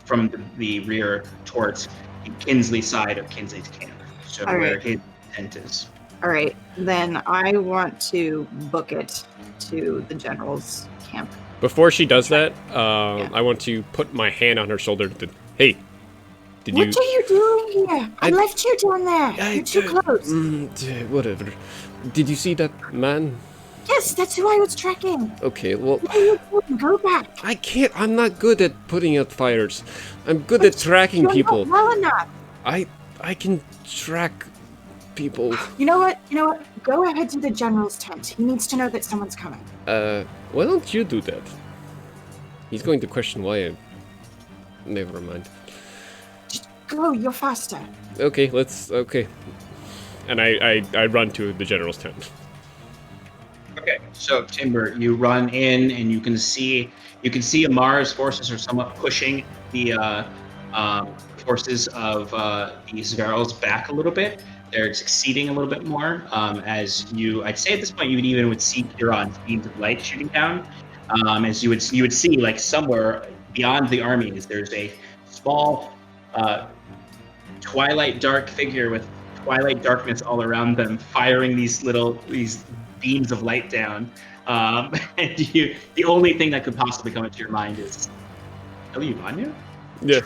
from the rear towards the Kinsley side of Kinsley's camp. So where his tent is. All right, then I want to book it to the general's camp. Before she does that, I want to put my hand on her shoulder. Hey, What are you doing here? I left you down there. You're too close. Whatever. Did you see that man? Yes, that's who I was tracking. Okay, well... What are you doing? Go back. I can't. I'm not good at putting out fires. I'm good at tracking people. You're not well enough. I can track people. You know what? Go ahead to the general's tent. He needs to know that someone's coming. Why don't you do that? He's going to question why I... Never mind. Just go. You're faster. Okay, okay. And I run to the general's tent. Okay, so Timber, you run in and you can see Amar's forces are somewhat pushing the Forces of these Zverals back a little bit. They're succeeding a little bit more I'd say at this point you would see Huron's beams of light shooting down. As you would see, like somewhere beyond the armies, there's a small twilight dark figure with twilight darkness all around them, firing these beams of light down. And the only thing that could possibly come into your mind is, "Oh, you Vanya?" Yeah.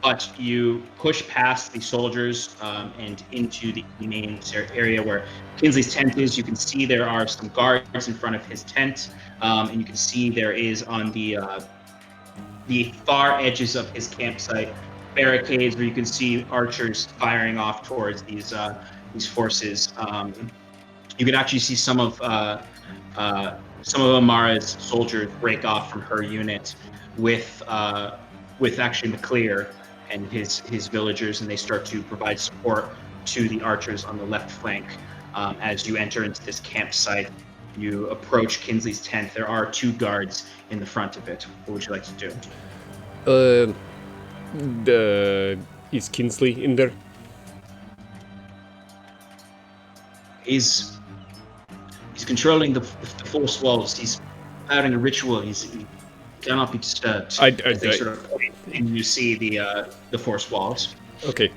But you push past the soldiers and into the main area where Kinsley's tent is. You can see there are some guards in front of his tent, and you can see there is on the far edges of his campsite barricades where you can see archers firing off towards these forces. You can actually see some of Amara's soldiers break off from her unit with actually McClear and his villagers, and they start to provide support to the archers on the left flank. As you enter into this campsite, you approach Kinsley's tent. There are 2 guards in the front of it. What would you like to do? Is Kinsley in there? He's controlling the force walls. He's having a ritual. He cannot be disturbed. They sort of point, and you see the force walls. Okay.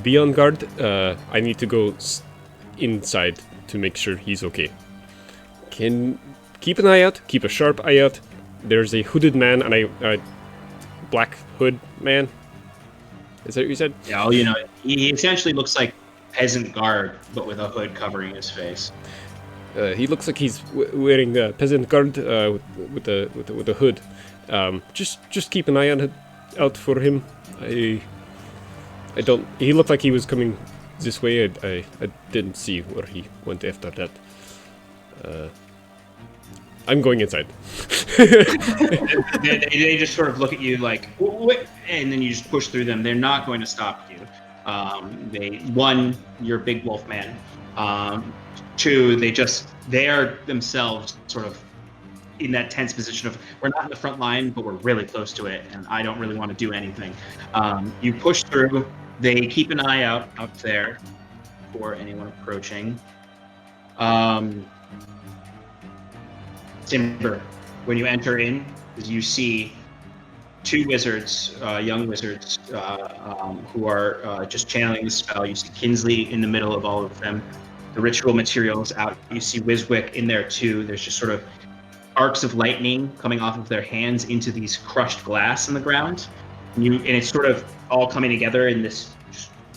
Be on guard. I need to go inside to make sure he's okay. Can keep an eye out. Keep a sharp eye out. There's a hooded man and a black hood man. Is that what you said? Yeah. Well, he essentially looks like peasant guard, but with a hood covering his face. He looks like he's wearing a peasant guard with a hood. Just keep an eye out for him. I don't. He looked like he was coming this way. I didn't see where he went after that. I'm going inside. they just sort of look at you like, "What?" And then you just push through them. They're not going to stop you. You're a big wolf man. 2, they are themselves sort of in that tense position of, we're not in the front line, but we're really close to it, and I don't really want to do anything. You push through. They keep an eye out there for anyone approaching. Timber, when you enter in, you see 2 wizards, young wizards, who are just channeling the spell. You see Kinsley in the middle of all of them. The ritual materials out. You see Wiswick in there too. There's just sort of arcs of lightning coming off of their hands into these crushed glass in the ground. And it's sort of all coming together in this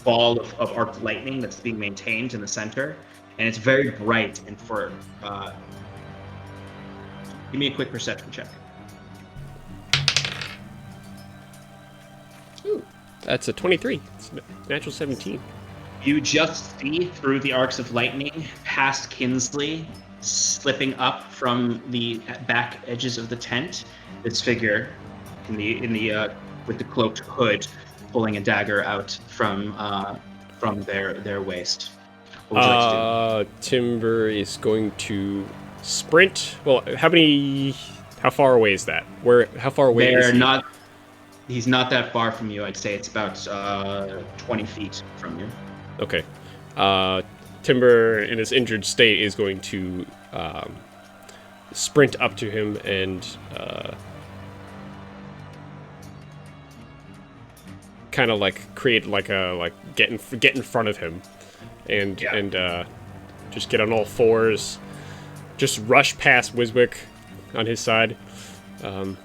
ball of arced lightning that's being maintained in the center. And it's very bright. And give me a quick perception check. Ooh, that's a 23. It's a natural 17. You just see through the arcs of lightning past Kinsley, slipping up from the back edges of the tent, this figure with the cloaked hood, pulling a dagger out from their waist. What would you like to do? Timber is going to sprint. Well, how far away is that? How far away is he? He's not that far from you. I'd say it's about 20 feet from you. Okay. Timber, in his injured state, is going to sprint up to him and kind of create get in front of him and just get on all fours, just rush past Wiswick on his side, and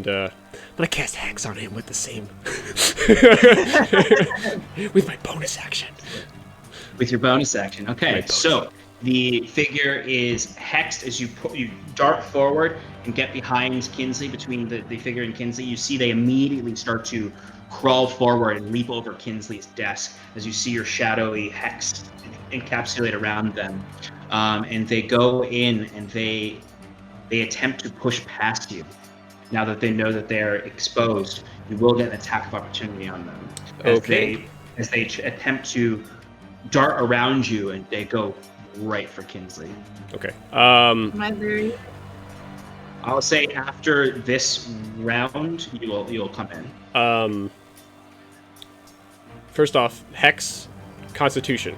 I'm gonna cast Hex on him with the same with my bonus action. With your bonus action, okay. So the figure is hexed as you dart forward and get behind Kinsley. Between the figure and Kinsley, you see they immediately start to crawl forward and leap over Kinsley's desk as you see your shadowy hex encapsulate around them, and they go in and they attempt to push past you. Now that they know that they're exposed, you will get an attack of opportunity on them as they attempt to dart around you, and they go right for Kinsley. Okay. Am I very? I'll say after this round, you'll come in. First off, Hex, Constitution.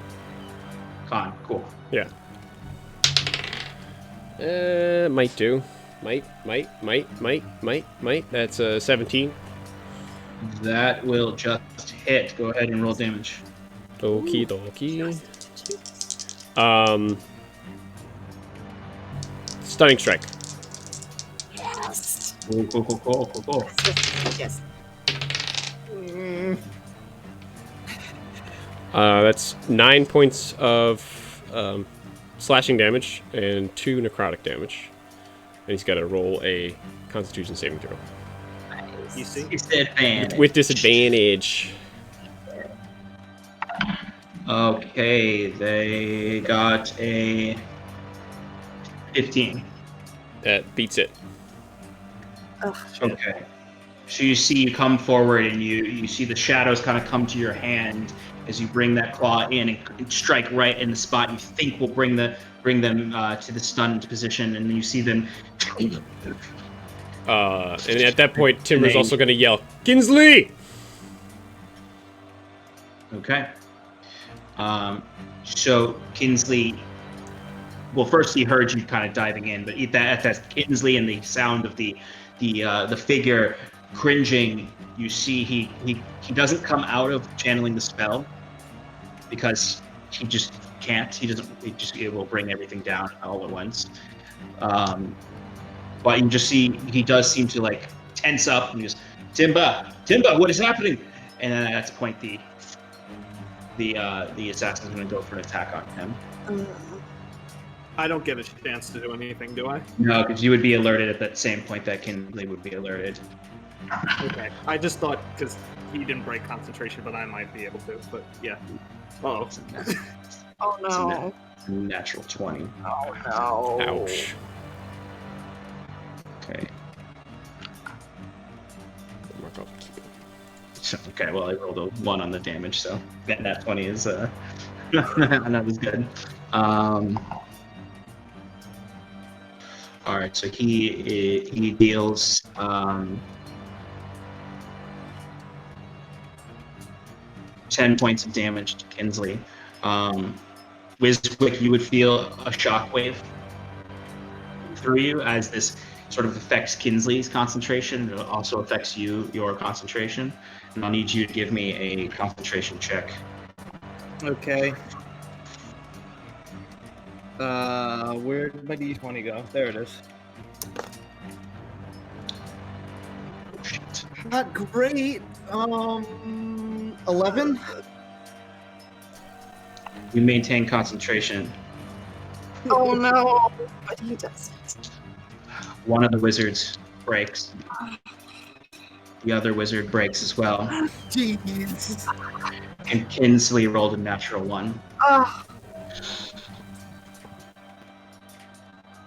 Con, cool. Yeah. Might do. Might. That's a 17. That will just hit. Go ahead and roll damage. Okie dokie. Stunning strike. Yes. Cool. Yes. That's 9 points of slashing damage and 2 necrotic damage. And he's got to roll a Constitution saving throw. You see? Disadvantage. With disadvantage. Okay, they got a 15. That beats it. Okay. So you see you come forward and you see the shadows kind of come to your hand as you bring that claw in and strike right in the spot you think will bring them to the stunned position, and then you see them. And at that point, Timber's also going to yell, Kinsley! Okay. So Kinsley. Well, first he heard you kind of diving in, but that's Kinsley and the sound of the figure cringing. You see he doesn't come out of channeling the spell because he just can't. It will bring everything down all at once. But you just see he does seem to like tense up and he goes, Timba, what is happening? And then at that point the assassin's going to go for an attack on him. I don't get a chance to do anything, do I? No, because you would be alerted at that same point that Kinsley would be alerted. Okay. I just thought because he didn't break concentration, but I might be able to. But yeah. Oh. Oh no. It's a natural 20. Oh no. Ouch. Okay. Okay, well I rolled a 1 on the damage, so that 20 is not as good. All right, so he deals 10 points of damage to Kinsley. Wiswick, you would feel a shockwave through you as this sort of affects Kinsley's concentration. It also affects your concentration. And I'll need you to give me a concentration check. Okay. Where did my D20 go? There it is. Shit. Not great. 11. You maintain concentration. Oh no. But he does. One of the wizards breaks. The other wizard breaks as well. Jeez. And Kinsley rolled a natural 1. Oh.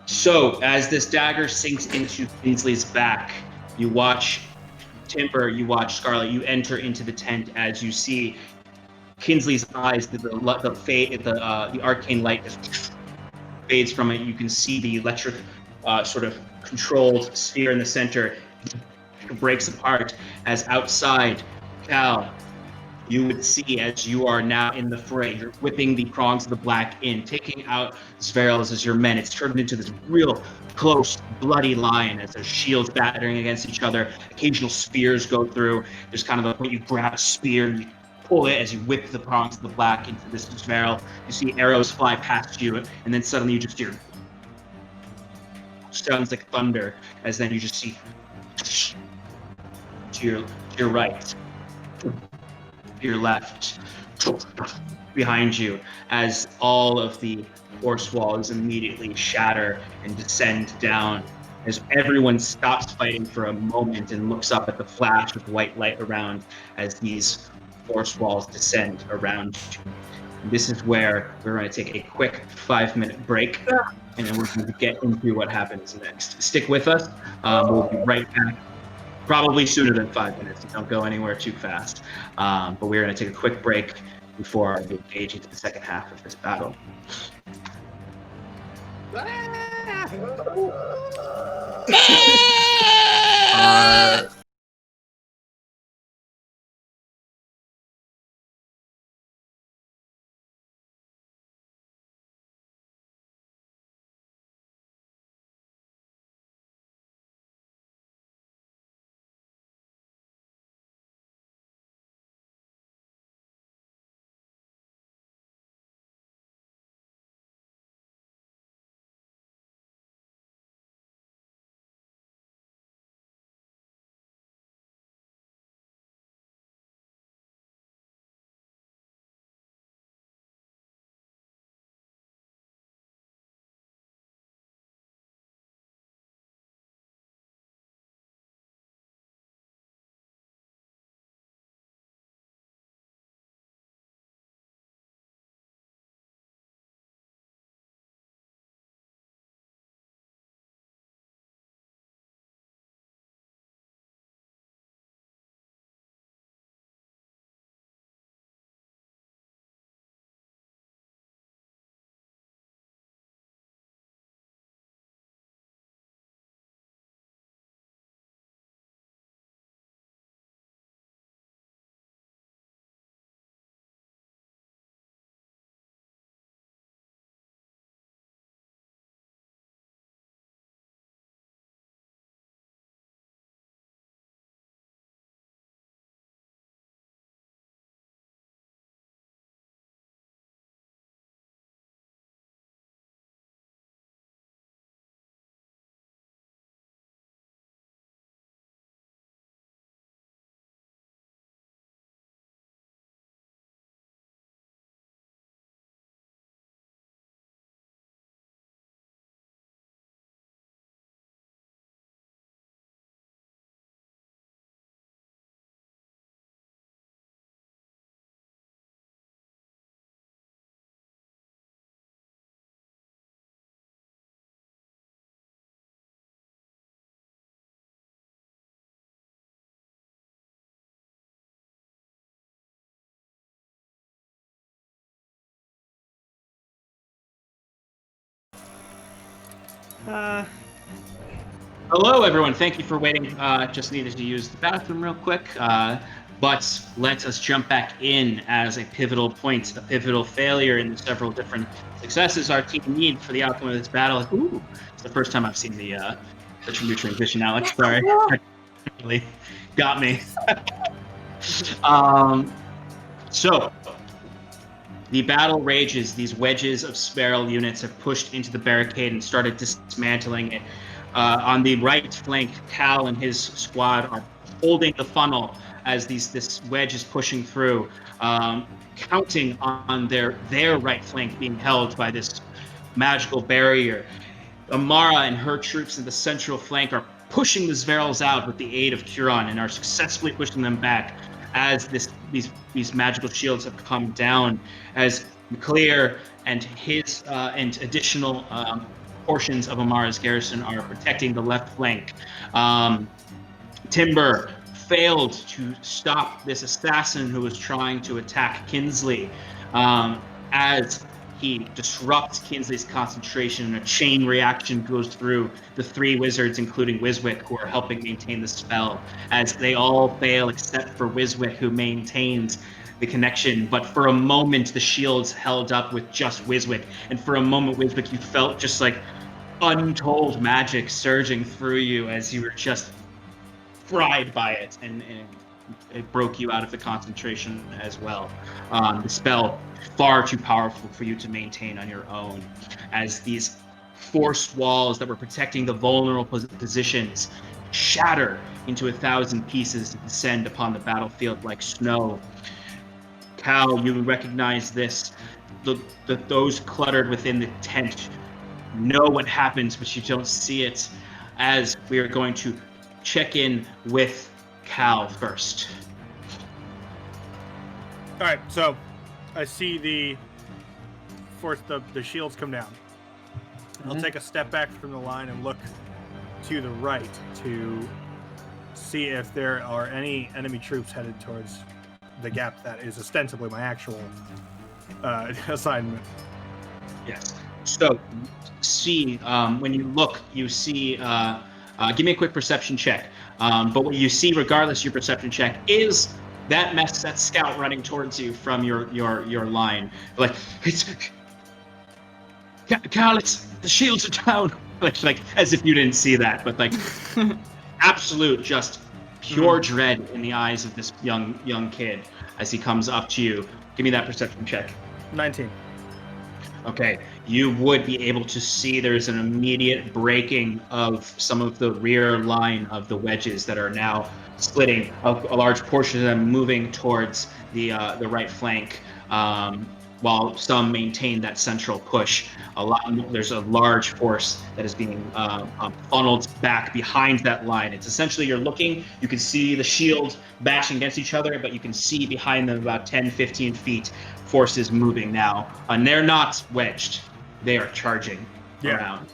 So, as this dagger sinks into Kinsley's back, you watch Timber, you watch Scarlet, you enter into the tent as you see Kinsley's eyes, the arcane light fades from it. You can see the electric sort of controlled sphere in the center breaks apart as outside, Cal, you would see as you are now in the fray, you're whipping the prongs of the black in, taking out Zverels as your men. It's turned into this real close, bloody line as there's shields battering against each other. Occasional spears go through. There's kind of a point you grab a spear and you pull it as you whip the prongs of the black into this Zverel. You see arrows fly past you, and then suddenly you just hear sounds like thunder, as then you just see to your right, to your left, behind you, as all of the force walls immediately shatter and descend down, as everyone stops fighting for a moment and looks up at the flash of white light around as these force walls descend around you. This is where we're going to take a quick 5-minute break, and then we're going to get into what happens next. Stick with us. We'll be right back, probably sooner than 5 minutes. Don't go anywhere too fast. But we're going to take a quick break before we engage into the second half of this battle. Ah! Hello, everyone. Thank you for waiting. Just needed to use the bathroom real quick. But let us jump back in as a pivotal point, a pivotal failure in the several different successes our team need for the outcome of this battle. Ooh, it's the first time I've seen the new transition, Alex. Sorry. Really got me. So, the battle rages. These wedges of spiral units have pushed into the barricade and started dismantling it. On the right flank, Cal and his squad are holding the funnel as this wedge is pushing through, counting on their right flank being held by this magical barrier. Amara and her troops in the central flank are pushing the Zverals out with the aid of Curon and are successfully pushing them back as these magical shields have come down, as McClear and his and additional portions of Amara's garrison are protecting the left flank. Timber failed to stop this assassin who was trying to attack Kinsley, as he disrupts Kinsley's concentration, and a chain reaction goes through the three wizards, including Wiswick, who are helping maintain the spell, as they all fail except for Wiswick, who maintains the connection. But for a moment, the shields held up with just Wiswick, and for a moment, Wiswick, you felt just like untold magic surging through you as you were just fried by it, and it broke you out of the concentration as well. The spell, far too powerful for you to maintain on your own, as these forced walls that were protecting the vulnerable positions shatter into 1,000 pieces and descend upon the battlefield like snow. Cal, you recognize this. Those cluttered within the tent know what happens, but you don't see it, as we are going to check in with Cal first. All right, so I see the shields come down. I'll take a step back from the line and look to the right to see if there are any enemy troops headed towards the gap that is ostensibly my actual assignment. Yes. So, see, when you look, you see. Give me a quick perception check. But what you see, regardless of your perception check, is that scout running towards you from your line. Like, it's Cal, the shields are down. like as if you didn't see that, but like absolute just pure dread in the eyes of this young kid as he comes up to you. Give me that perception check. 19. Okay, you would be able to see there's an immediate breaking of some of the rear line of the wedges that are now splitting. A large portion of them moving towards the right flank, while some maintain that central push. There's a large force that is being funneled back behind that line. It's essentially you're looking, you can see the shield bashing against each other, but you can see behind them about 10, 15 feet forces moving now, and they're not wedged; they are charging around.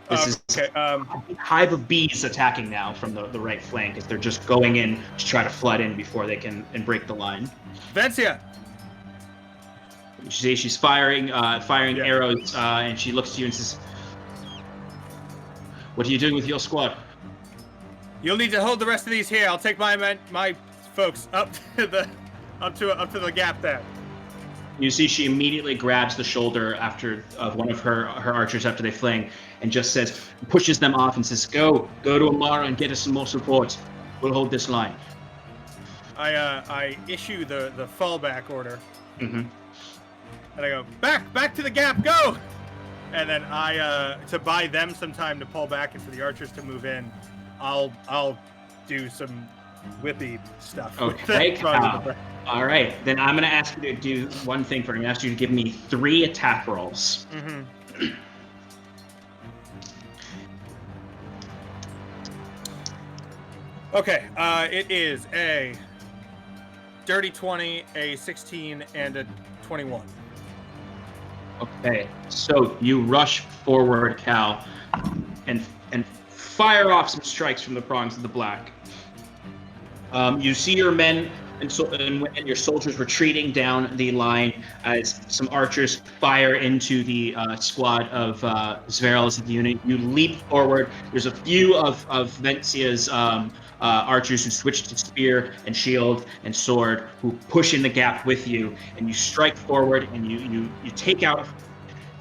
This is a hive of bees attacking now from the right flank as they're just going in to try to flood in before they can break the line. Vencia! You see she's firing arrows, and she looks to you and says, "What are you doing with your squad?" You'll need to hold the rest of these here. I'll take my folks up to the gap there. You see she immediately grabs the shoulder of one of her archers after they fling and just pushes them off and says, Go to Amara and get us some more support. We'll hold this line. I issue the fallback order. Mm-hmm. And I go, back to the gap, go! And then to buy them some time to pull back and for the archers to move in, I'll do some whippy stuff. Okay, all right. Then I'm going to ask you to do one thing for me. I'm going to ask you to give me 3 attack rolls. Mm-hmm. Okay, it is a dirty 20, a 16, and a 21. Okay, so you rush forward, Cal, and fire off some strikes from the prongs of the black. You see your men and your soldiers retreating down the line as some archers fire into the squad of Zverel's unit. You leap forward. There's a few of Vencia's archers who switch to spear and shield and sword, who push in the gap with you, and you strike forward and you take out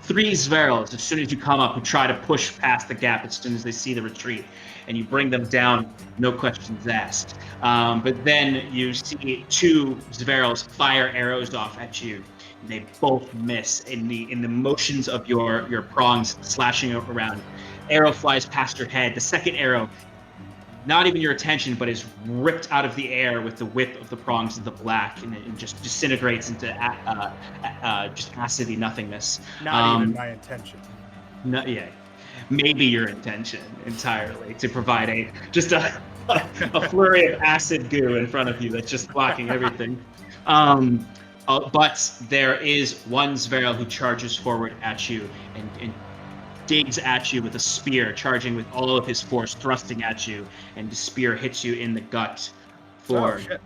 3 Zverels as soon as you come up, who try to push past the gap as soon as they see the retreat, and you bring them down, no questions asked. But then you see 2 Zverels fire arrows off at you, and they both miss in the motions of your prongs slashing around. Arrow flies past your head. The second arrow, not even your attention, but is ripped out of the air with the whip of the prongs of the black, and it just disintegrates into just acidy nothingness. Not even my intention. No, yeah, maybe your intention entirely to provide a flurry of acid goo in front of you that's just blocking everything. But there is one Zverel who charges forward at you and digs at you with a spear, charging with all of his force, thrusting at you, and the spear hits you in the gut. Oh, shit.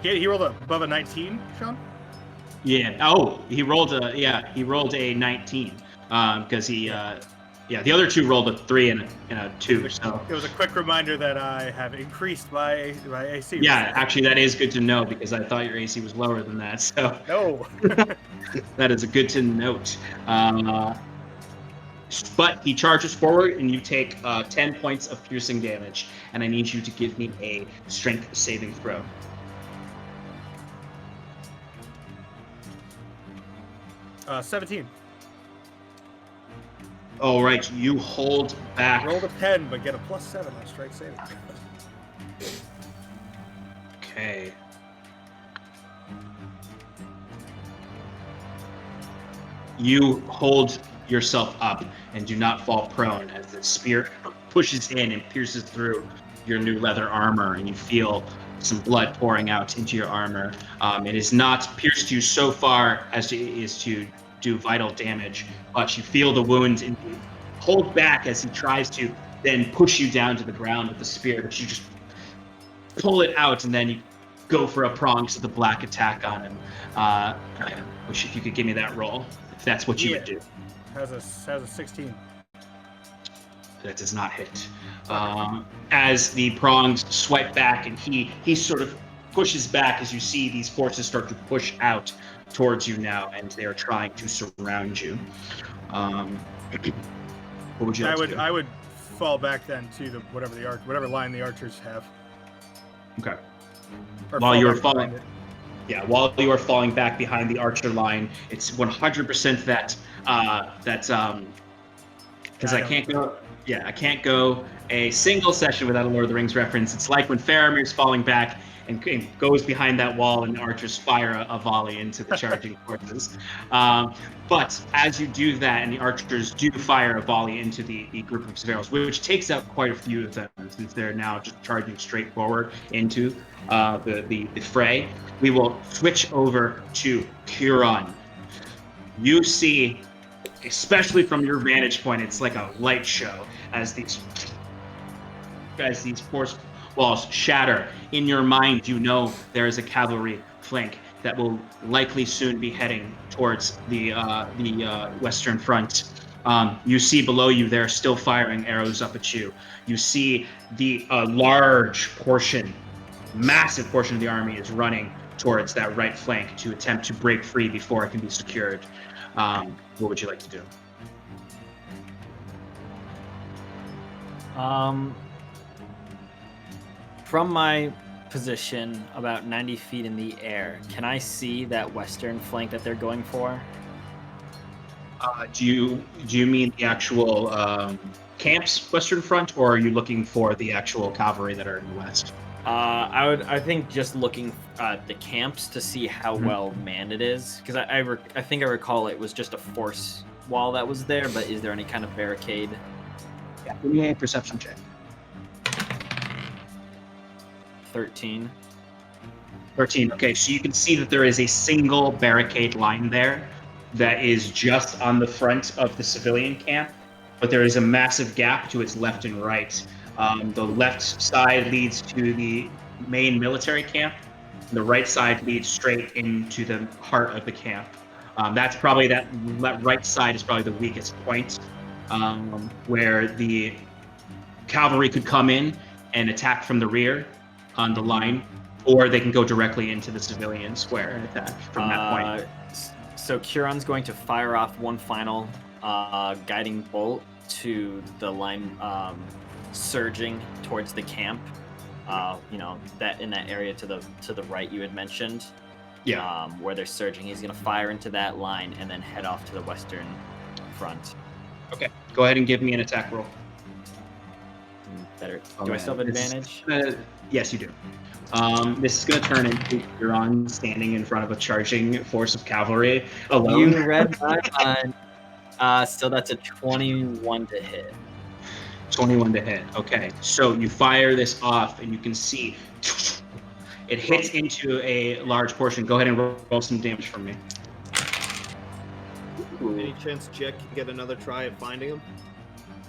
He rolled above a 19, Sean? Yeah. Oh, he rolled a 19. Because the other 2 rolled a 3 and a 2. So it was a quick reminder that I have increased my AC. Yeah, actually, that is good to know because I thought your AC was lower than that. So no, that is a good to note. But he charges forward, and you take 10 points of piercing damage, and I need you to give me a strength saving throw. Uh, 17. All right, you hold back. Rolled a 10, but get a +7 on strike saving. Okay. You hold yourself up and do not fall prone as the spear pushes in and pierces through your new leather armor, and you feel some blood pouring out into your armor. It has not pierced you so far as to do vital damage, but you feel the wound and you hold back as he tries to then push you down to the ground with the spear, but you just pull it out, and then you go for a prongs of the black attack on him. Wish if you could give me that roll. if that's what you would do. Has a 16. That does not hit. As the prongs swipe back, and he sort of pushes back as you see these forces start to push out towards you now, and they are trying to surround you. What would you like to do? I would fall back then to the whatever line the archers have. Okay. Or While you're back falling, behind it. while you are falling back behind the archer line, it's 100% that because I can't go. Yeah, I can't go a single session without a Lord of the Rings reference. It's like when Faramir's falling back and goes behind that wall, and the archers fire a volley into the charging forces. But as you do that, and the archers do fire a volley into the group of Severos, which takes out quite a few of them, since they're now just charging straight forward into the fray, we will switch over to Huron. You see, especially from your vantage point, it's like a light show as these force walls shatter. In your mind, you know there is a cavalry flank that will likely soon be heading towards the western front. You see below you, they're still firing arrows up at you. You see the large portion, massive portion of the army is running towards that right flank to attempt to break free before it can be secured. What would you like to do? From my position, about 90 feet in the air, can I see that western flank that they're going for? Do you mean the actual camp's western front, or are you looking for the actual cavalry that are in the west? I think just looking at the camps to see how well manned it is, because I think I recall it was just a force wall that was there, but is there any kind of barricade? Yeah, give me a perception check. 13. 13. Okay, so you can see that there is a single barricade line there that is just on the front of the civilian camp, but there is a massive gap to its left and right. The left side leads to the main military camp. The right side leads straight into the heart of the camp. That's probably that right side is probably the weakest point, where the cavalry could come in and attack from the rear on the line, or they can go directly into the civilian square and attack from that point. So Curon's going to fire off one final guiding bolt to the line surging towards the camp. That in that area to the right you had mentioned. Yeah. Where they're surging, he's going to fire into that line and then head off to the western front. Okay, go ahead and give me an attack roll. Better. Do I still have advantage? Yes, you do. This is going to turn into Huron standing in front of a charging force of cavalry alone. You read my mind. So that's a 21 to hit. 21 to hit. Okay, so you fire this off, and you can see it hits into a large portion. Go ahead and roll some damage for me. Any chance Jack can get another try at finding him?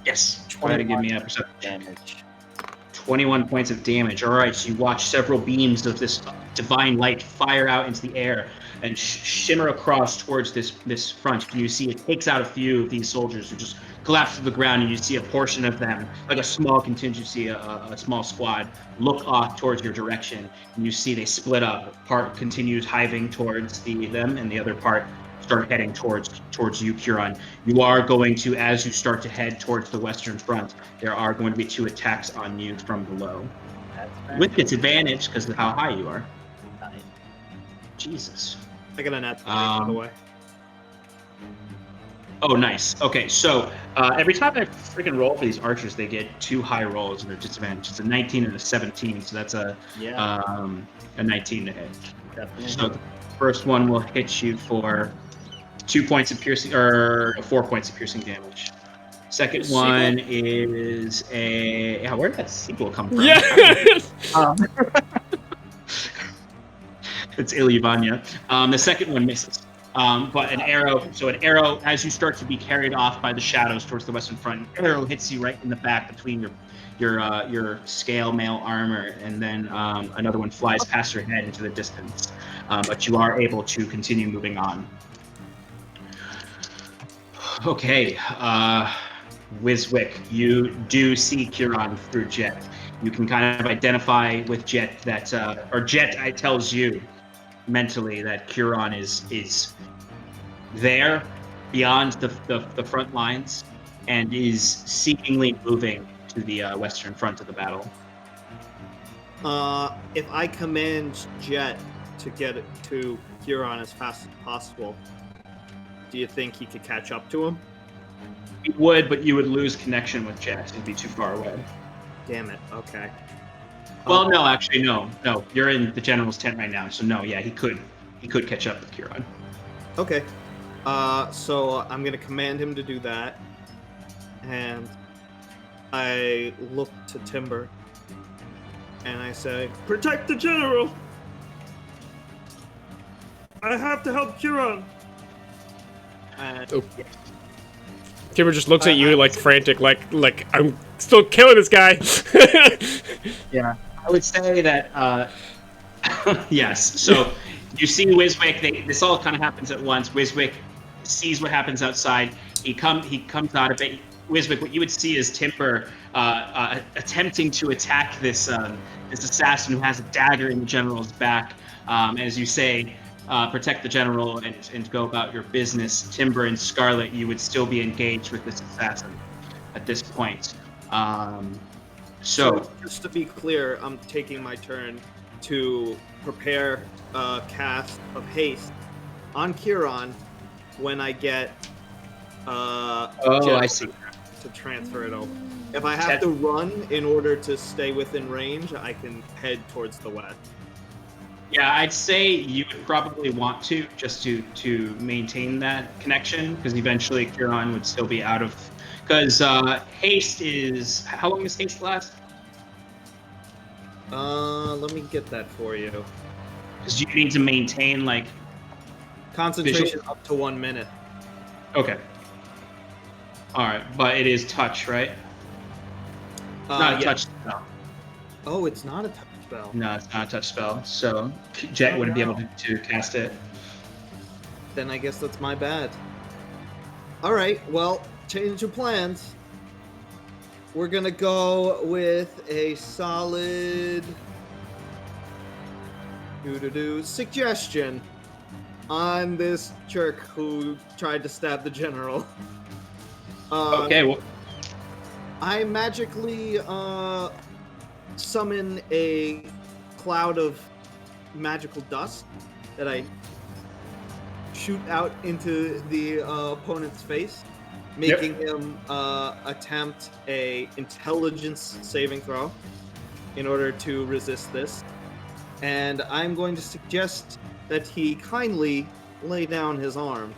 Yes. Go ahead and give me a perception. Damage. 21 points of damage. All right, so you watch several beams of this divine light fire out into the air and shimmer across towards this front. And you see it takes out a few of these soldiers who just collapse to the ground, and you see a portion of them, like a small contingency, a small squad, look off towards your direction, and you see they split up. Part continues hiving towards them, and the other part start heading towards you, Huron. You are going to, as you start to head towards the western front, there are going to be 2 attacks on you from below. With its advantage, because of how high you are. Jesus. I got a nat 20, by the way. Oh, nice. Okay, so every time I freaking roll for these archers, they get 2 high rolls and they're disadvantaged. It's a 19 and a 17, so that's a 19 to hit. Definitely. So the first one will hit you for 2 points of piercing, or 4 points of piercing damage. Second one is a... Yeah, where did that sequel come from? Yes! It's Ilyvania. The second one misses. But an arrow, as you start to be carried off by the shadows towards the western front, an arrow hits you right in the back between your scale mail armor, and then another one flies past your head into the distance. But you are able to continue moving on. Okay, Wiswick, you do see Kieran through Jet. You can kind of identify with Jet that, or Jet tells you mentally that Kieran is there beyond the front lines and is seemingly moving to the western front of the battle. If I command Jet to get to Huron as fast as possible, do you think he could catch up to him? You would, but you would lose connection with Jet. It'd be too far away. Damn it. Okay. Well, no, actually, no. You're in the general's tent right now, so no. Yeah, he could catch up with Kieran. Okay. So I'm gonna command him to do that, and I look to Timber, and I say, Protect the general! I have to help Huron. and Oh. Timber just looks at you like frantic, like I'm still killing this guy. Yeah, I would say that. Yes. So you see Wiswick. This all kind of happens at once. Wiswick sees what happens outside. He comes out of it. Wiswick, what you would see is Timber attempting to attack this assassin who has a dagger in the general's back. As you say, protect the general and go about your business. Timber and Scarlet, you would still be engaged with this assassin at this point. So just to be clear, I'm taking my turn to prepare a cast of haste on Kieran when I get I see. to transfer it over. If I have to run in order to stay within range, I can head towards the west. Yeah, I'd say you would probably want to just to maintain that connection because eventually Kieran would still be out of. Because haste is how long does haste last? Let me get that for you. Because you need to maintain like Concentration visual? up to 1 minute. Okay. All right, but it is touch, right? Not a touch spell. Oh, it's not a touch spell. No, it's not a touch spell. So Jet wouldn't be able to cast it. Then I guess that's my bad. All right, well, change of plans. We're gonna go with a solid suggestion on this jerk who tried to stab the general. Okay, well, I magically summon a cloud of magical dust that I shoot out into the opponent's face, making him attempt a intelligence saving throw in order to resist this. And I'm going to suggest that he kindly lay down his arm.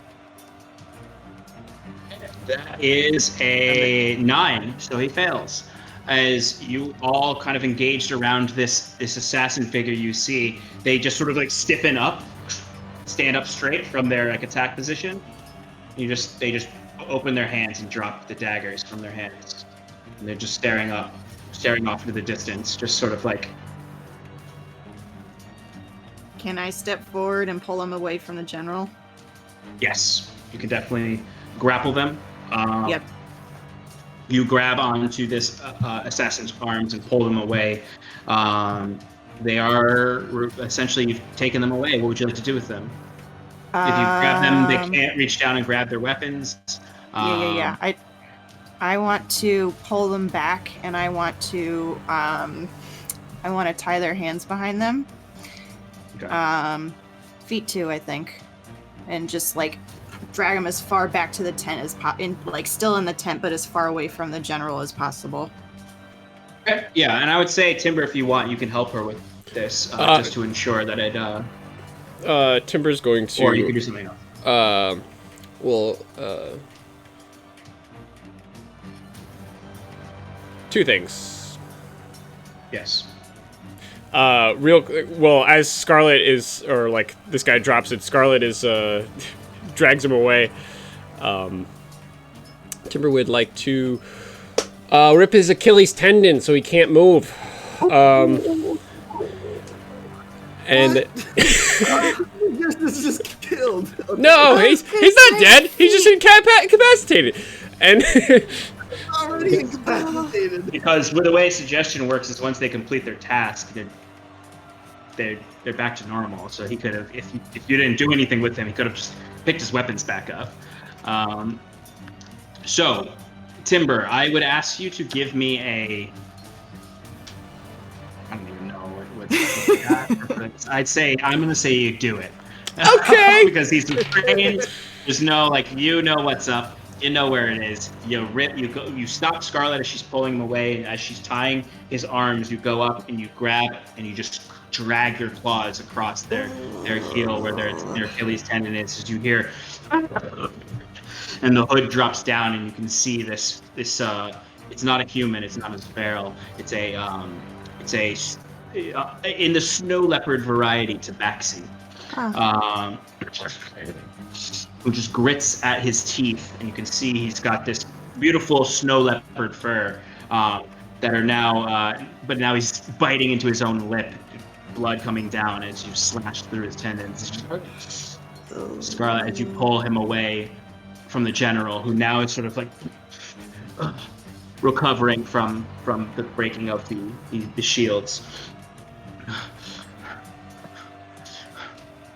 that is a 9, so he fails. As you all kind of engaged around this assassin figure you see, they just sort of like stiffen up, stand up straight from their like attack position. They just open their hands and drop the daggers from their hands. And they're just staring off into the distance, just sort of like. Can I step forward and pull him away from the general? Yes, you can definitely grapple them. Yep. You grab onto this assassin's arms and pull them away. They are essentially, you've taken them away. What would you like to do with them? If you grab them, they can't reach down and grab their weapons. Yeah. I want to pull them back, and I want to tie their hands behind them. Okay. Feet too, I think, and just like drag them as far back to the tent as still in the tent, but as far away from the general as possible. Okay. Yeah, and I would say Timber, if you want, you can help her with this, just to ensure that it. Timber's going to. Or you can do something else. Two things. Yes. As Scarlet is, or like this guy drops it, Scarlet is drags him away. Timber would like to rip his Achilles tendon so he can't move. And This just killed. Okay. no, he's not dead. He's just incapacitated. And Already incapacitated. Because the way suggestion works is once they complete their task, they're back to normal. So he could have, if you didn't do anything with him, he could have just picked his weapons back up. So, Timber, I would ask you to give me a. I don't even know what I'd say. I'm gonna say you do it. Okay. Because he's trained. There's no you know what's up. You know where it is. You stop Scarlet as she's pulling him away, and as she's tying his arms, you go up and you grab and you just drag your claws across their heel where their Achilles tendon is. As you hear, and the hood drops down, and you can see this. It's not a human. It's not a sparrow. It's a in the snow leopard variety tabaxi. Who just grits at his teeth, and you can see he's got this beautiful snow leopard fur that are now, but now he's biting into his own lip, blood coming down as you slash through his tendons. Scarlet, as you pull him away from the general, who now is sort of like recovering from the breaking of the shields.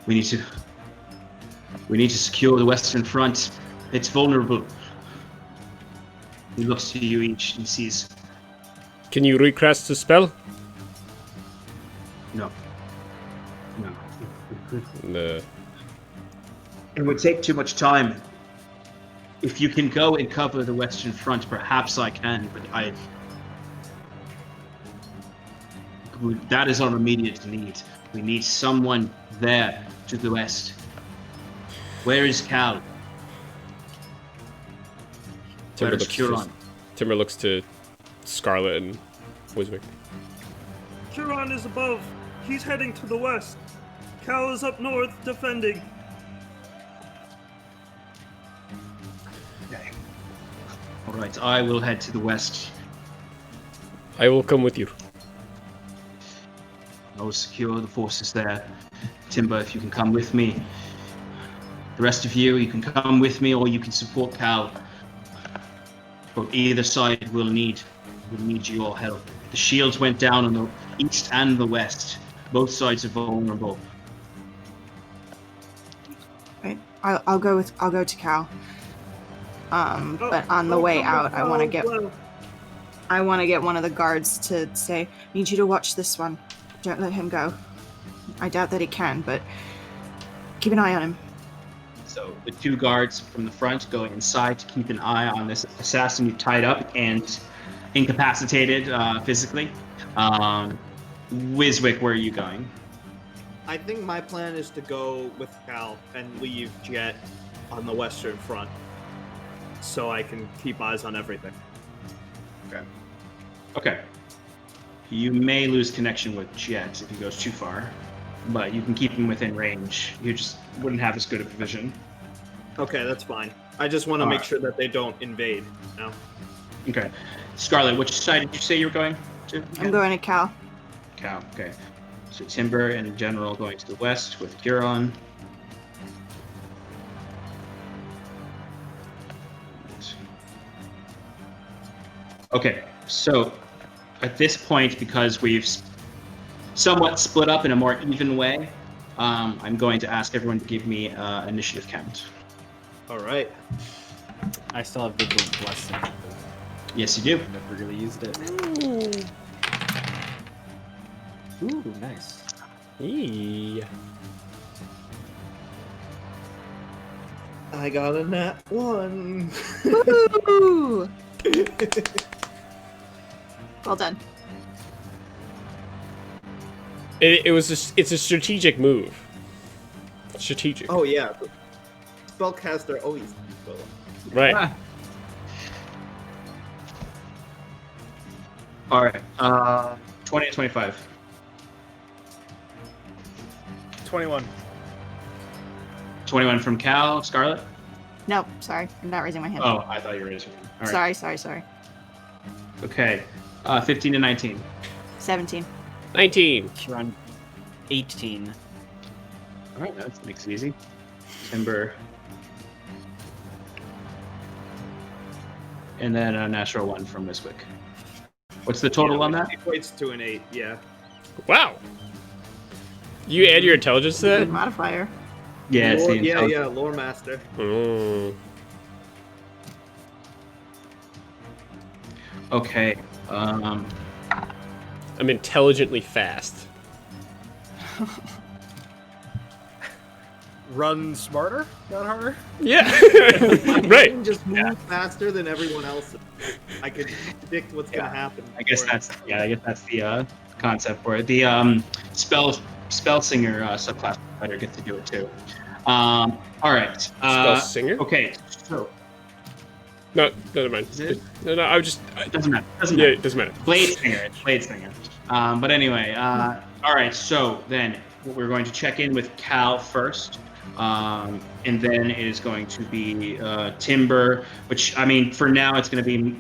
We need to secure the Western Front. It's vulnerable. He looks to you each and sees. can you recast the spell? No. No. It would take too much time. If you can go and cover the Western Front, perhaps I can, but that is our immediate need. We need someone there to the west. Where is Cal? Where is Curon? Timber looks to Scarlet and Wiswick. Huron is above. He's heading to the west. Cal is up north defending. All right, I will head to the west. I will come with you. I will secure the forces there. Timber, if you can come with me. The rest of you can come with me, or you can support Cal. But either side will need your help. The shields went down on the east and the west. Both sides are vulnerable. Right. I'll go to Cal. But on the way out, I want to get one of the guards to say, "Need you to watch this one. Don't let him go." I doubt that he can, but keep an eye on him. So the two guards from the front go inside to keep an eye on this assassin you tied up and incapacitated physically. Wiswick, where are you going? I think my plan is to go with Cal and leave Jet on the Western Front, so I can keep eyes on everything. Okay. You may lose connection with Jet if he goes too far, but you can keep him within range. You just wouldn't have as good of a vision. Okay, that's fine. I just want to make sure that they don't invade. No. Okay. Scarlet, which side did you say you were going to? I'm going to Cal. Cal, okay. So Timber and General going to the west with Huron. Okay, so at this point, because we've somewhat split up in a more even way, I'm going to ask everyone to give me initiative count. All right. I still have Vigil's Blessing. Yes, you do. I've never really used it. Ooh, nice. Eee. I got a nat 1. Woo! Well done. It's a strategic move. Strategic. Oh yeah. Spellcaster always. Right. All right. 20 and 25. 21. 21 from Cal. Scarlet? No, sorry. I'm not raising my hand. Oh, I thought you were raising. All right. Sorry. Okay. 15 and 19. 17. 19. 18. All right, that makes it easy. Timber. And then a natural 1 from Wiswick. What's the total on that? Equates to an 8, yeah. Wow. You add your intelligence to Good that? modifier. Yeah, it's the yeah, lore master. Mm. Okay. I'm intelligently fast. Run smarter, not harder. Yeah. I Right. can just move faster than everyone else. I could predict what's gonna happen. I guess that's the concept for it. The spell singer subclass fighter gets to do it too. All right. Spell singer? Okay. So No, never mind. Is it? No, I was just. it doesn't matter. Doesn't Yeah, matter. it doesn't matter. Blade singer. It's blade singer. But anyway. All right. So then we're going to check in with Cal first. And then it is going to be Timber, which, I mean, for now it's going to be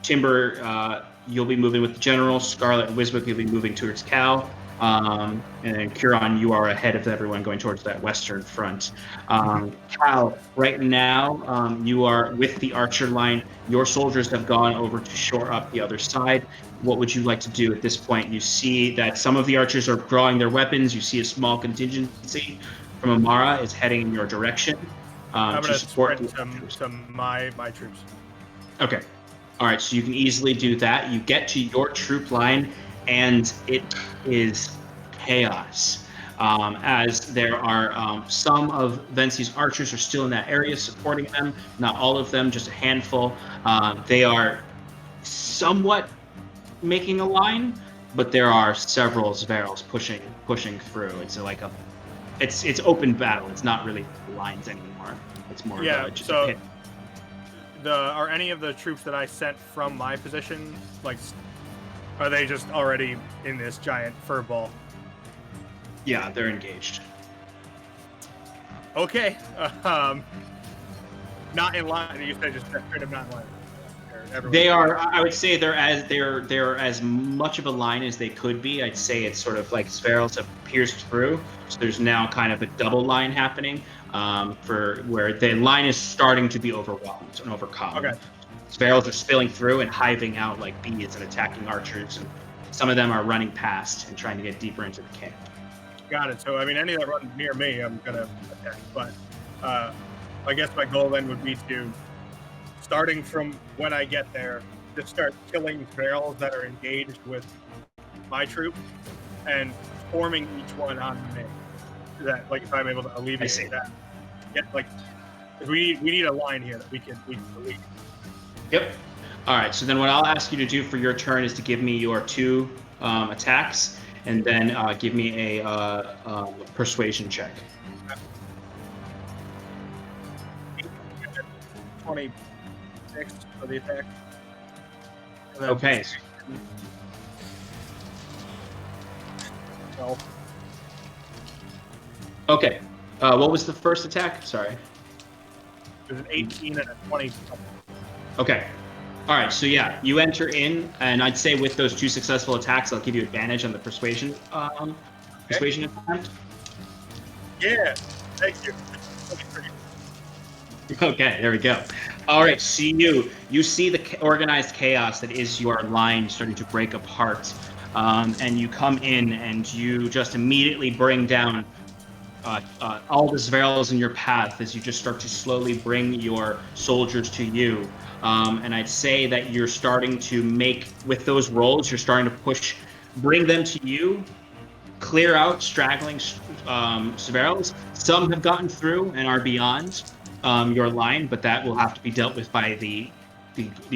Timber. You'll be moving with the General. Scarlet and Wiswick, you'll be moving towards Cal. And then Curon, you are ahead of everyone going towards that western front. Cal, right now, you are with the archer line. Your soldiers have gone over to shore up the other side. What would you like to do at this point? You see that some of the archers are drawing their weapons. You see a small contingency from Amara is heading in your direction. I'm to gonna support sprint to my troops. Okay. All right, so you can easily do that. You get to your troop line, and it is chaos. As there are some of Vency's archers are still in that area supporting them. Not all of them, just a handful. They are somewhat making a line, but there are several Zverals pushing through. It's like it's open battle. It's not really lines anymore. It's more Yeah, just so a hit. Are any of the troops that I sent from my position, like, are they just already in this giant fur ball? Yeah, they're engaged. Okay. Not in line. You said just straight up not in line. They are. I would say they're as much of a line as they could be. I'd say it's sort of like Sverals have pierced through, so there's now kind of a double line happening. For where the line is starting to be overwhelmed and overcome. Okay. Sverals are spilling through and hiving out like bees and attacking archers, and some of them are running past and trying to get deeper into the camp. Got it. So, I mean, any that run near me, I'm going to attack. But I guess my goal then would be to, starting from when I get there, just start killing barrels that are engaged with my troop and forming each one on me. That, like, if I'm able to alleviate that. Get, like, we need a line here that we can delete. Yep. All right. So then what I'll ask you to do for your turn is to give me your 2 attacks, and then give me a persuasion check. 26 for the attack. And then Okay. 12. Okay. What was the first attack? Sorry. There's an 18 and a 20. Okay. All right. So yeah, you enter in, and I'd say with those 2 successful attacks, I'll give you advantage on the persuasion attempt. Yeah, thank you. Okay, there we go. All right, so you see the organized chaos that is your line starting to break apart, and you come in and you just immediately bring down all the Zverals in your path as you just start to slowly bring your soldiers to you. And I'd say that you're starting to make, with those rolls, you're starting to bring them to you, clear out straggling Zverals. Some have gotten through and are beyond your line, but that will have to be dealt with by the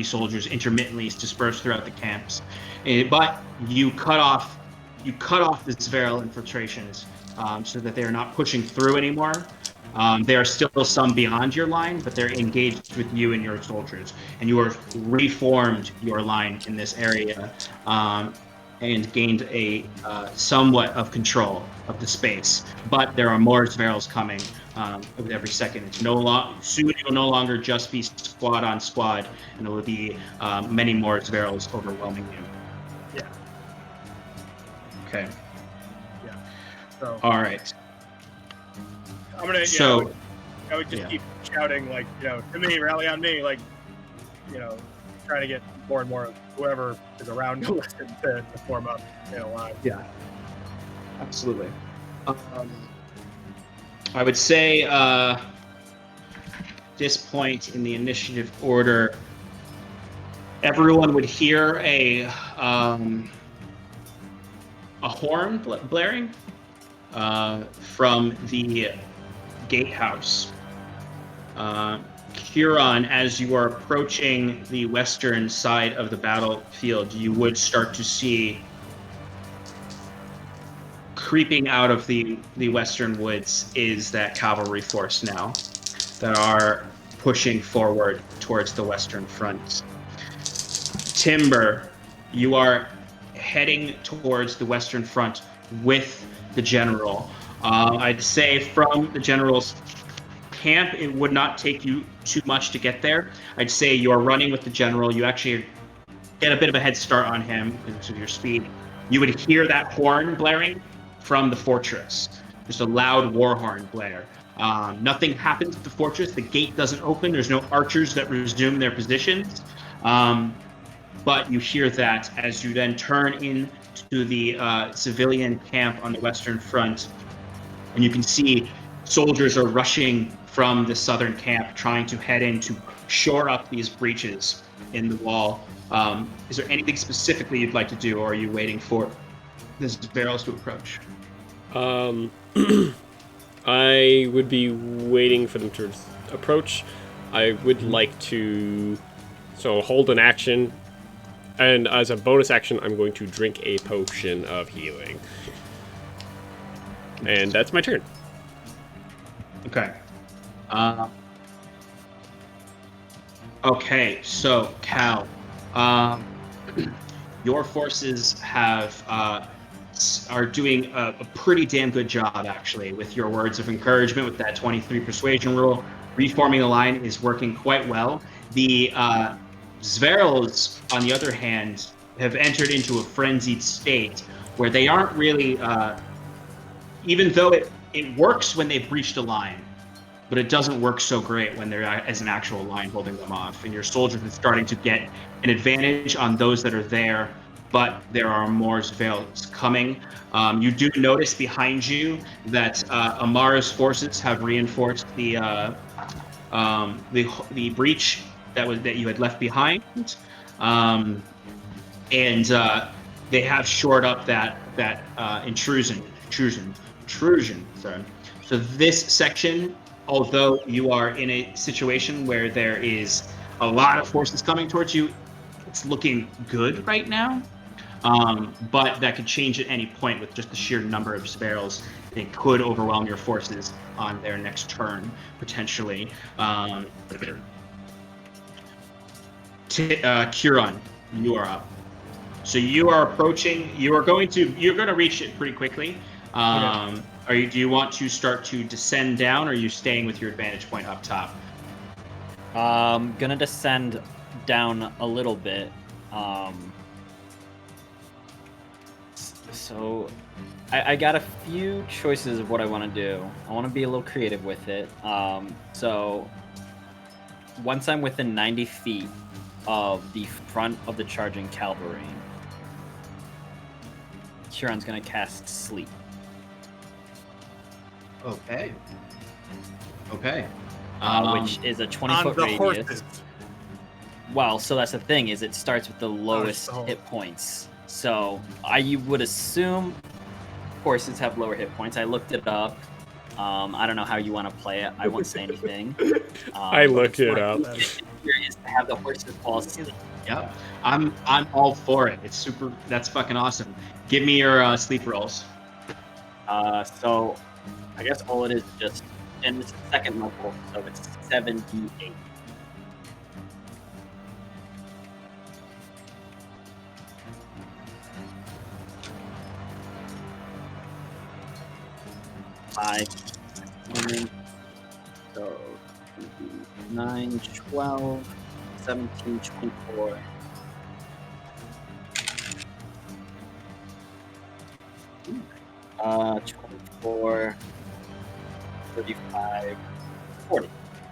soldiers intermittently dispersed throughout the camps. But you cut off the Zveral infiltrations so that they are not pushing through anymore. There are still some beyond your line, but they're engaged with you and your soldiers, and you have reformed your line in this area and gained a somewhat of control of the space. But there are more Zverals coming with every second. It's soon it will no longer just be squad on squad, and it will be many more Zverals overwhelming you. Yeah. Okay. Yeah. So All right. I'm gonna. So, I would just yeah. keep shouting like, to me, rally on me, like, trying to get more and more of whoever is around to listen to form up in a line. Yeah. Absolutely. I would say this point in the initiative order, everyone would hear a horn blaring from the gatehouse. Huron, as you are approaching the western side of the battlefield, you would start to see creeping out of the western woods is that cavalry force now that are pushing forward towards the western front. Timber, you are heading towards the western front with the general. I'd say from the general's camp, it would not take you too much to get there. I'd say you are running with the general. You actually get a bit of a head start on him because of your speed. You would hear that horn blaring from the fortress. Just a loud war horn blare. Nothing happens at the fortress. The gate doesn't open. There's no archers that resume their positions. But you hear that as you then turn into the civilian camp on the western front, and you can see soldiers are rushing from the southern camp, trying to head in to shore up these breaches in the wall. Is there anything specifically you'd like to do, or are you waiting for this barrels to approach? I would be waiting for them to approach. I would like to hold an action, and as a bonus action, I'm going to drink a potion of healing. And that's my turn. Okay. Okay, so Cal, your forces are doing a pretty damn good job, actually, with your words of encouragement, with that 23 persuasion rule. Reforming the line is working quite well. The Zverls, on the other hand, have entered into a frenzied state where they aren't really, even though it works when they've breached a line, but it doesn't work so great when they're as an actual line holding them off. And your soldiers are starting to get an advantage on those that are there, but there are more Zverls coming. You do notice behind you that Amara's forces have reinforced the breach that you had left behind, and they have shored up that intrusion. Sorry. So this section, although you are in a situation where there is a lot of forces coming towards you, it's looking good right now. But that could change at any point with just the sheer number of Zverls. They could overwhelm your forces on their next turn, potentially. Huron, you are up. So you are approaching. You're going to reach it pretty quickly. Okay. Do you want to start to descend down, or are you staying with your advantage point up top? Gonna descend down a little bit. So I got a few choices of what I want to do. I want to be a little creative with it. So once I'm within 90 feet of the front of the charging cavalry, Huron's gonna cast Sleep. Okay. Which is a 20-foot On the radius. horses. Well, so that's the thing, is it starts with the lowest so- hit points. So I would assume horses have lower hit points. I looked it up. I don't know how you want to play it. I won't say anything. I looked it up. Curious to have the horses fall asleep. Yep. I'm all for it. It's super. That's fucking awesome. Give me your sleep rolls. So I guess all it is just, and it's the second level, so it's 7d8. Five, 7, so 9, 12, 17, 24. for 35,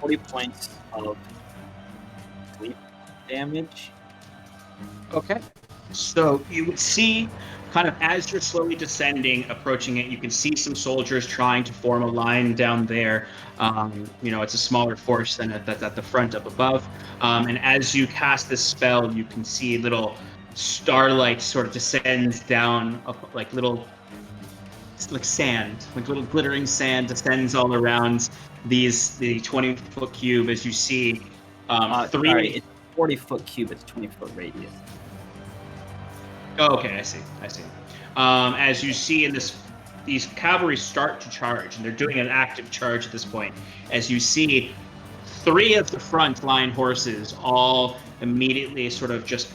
40 points of sleep damage. Okay. So you would see, kind of as you're slowly descending, approaching it, you can see some soldiers trying to form a line down there. It's a smaller force than that's at the front up above. And as you cast this spell, you can see little starlight sort of descends down, like little, like sand, like little glittering sand descends all around the 20-foot cube as you see three. Sorry, it's 40-foot cube. It's 20-foot radius. Oh, okay, I see. As you see in these cavalry start to charge, and they're doing an active charge at this point. As you see, 3 of the front line horses all immediately sort of just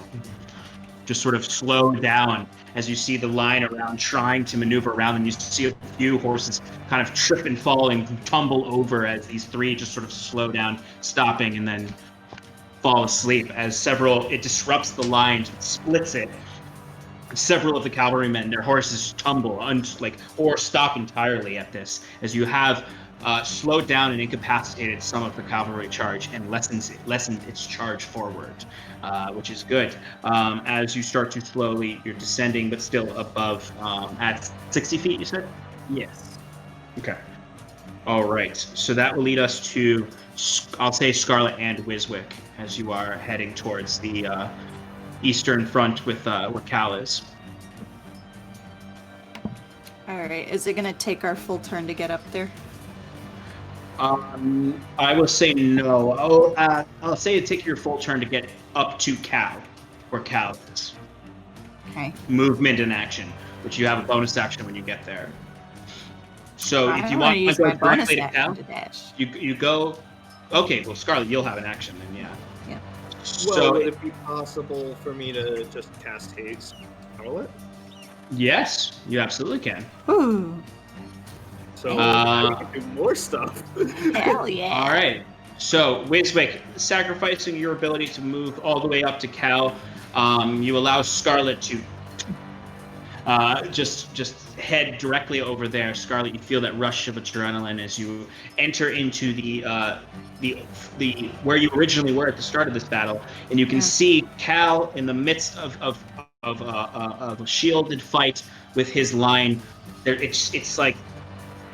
sort of slow down as you see the line around trying to maneuver around, and you see a few horses kind of trip and fall and tumble over as these 3 just sort of slow down, stopping, and then fall asleep as it disrupts the line, splits it. Several of the cavalrymen, their horses tumble or stop entirely at this, as you have slowed down and incapacitated some of the cavalry charge and lessened its charge forward, which is good. As you start to you're descending, but still above at 60 feet, you said? Yes. Okay. All right. So that will lead us to, I'll say, Scarlet and Wiswick, as you are heading towards the eastern front with where Cal is. All right. Is it going to take our full turn to get up there? I will say no. I'll say it take your full turn to get up to Cal, where Cal is. Okay. Movement and action, which you have a bonus action when you get there. So I if you wanna want to use go my bonus directly to action Cal, to dash. you go. Okay, well, Scarlet, you'll have an action then, yeah. Yeah. Well, So would it be possible for me to just cast haste, Scarlet? yes, you absolutely can. Ooh. So now we can do more stuff. Hell yeah. All right. So, Wiswick, sacrificing your ability to move all the way up to Cal, you allow Scarlet to just head directly over there. Scarlet, you feel that rush of adrenaline as you enter into the where you originally were at the start of this battle, and you can see Cal in the midst of a shielded fight with his line. It's like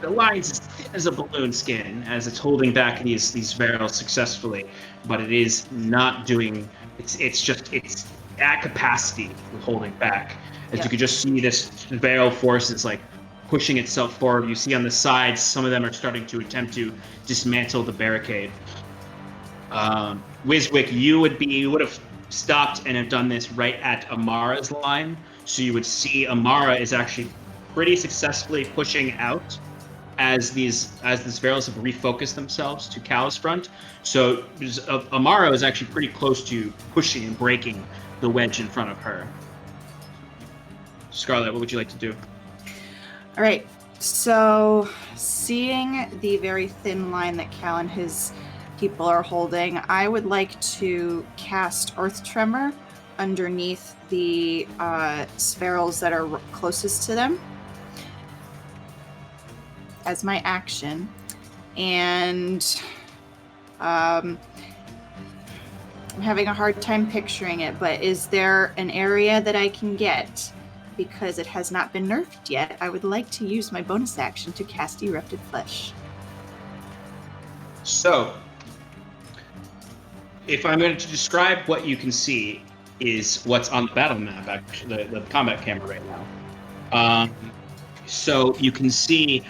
the line's as thin as a balloon skin as it's holding back these barrels successfully, but it is not doing. It's at capacity with holding back. As you can just see this barrel force is like pushing itself forward. You see on the sides, some of them are starting to attempt to dismantle the barricade. Wiswick, you would have stopped and have done this right at Amara's line. So you would see Amara is actually pretty successfully pushing out as these barrels have refocused themselves to Cal's front. So Amara is actually pretty close to pushing and breaking the wedge in front of her. Scarlet, what would you like to do? All right. So, seeing the very thin line that Cal and his people are holding, I would like to cast Earth Tremor underneath the spherals that are closest to them as my action. And I'm having a hard time picturing it, but is there an area that I can get? Because it has not been nerfed yet, I would like to use my bonus action to cast Erupted Flesh. So, if I'm going to describe what you can see is what's on the battle map, actually, the combat camera right now. So you can see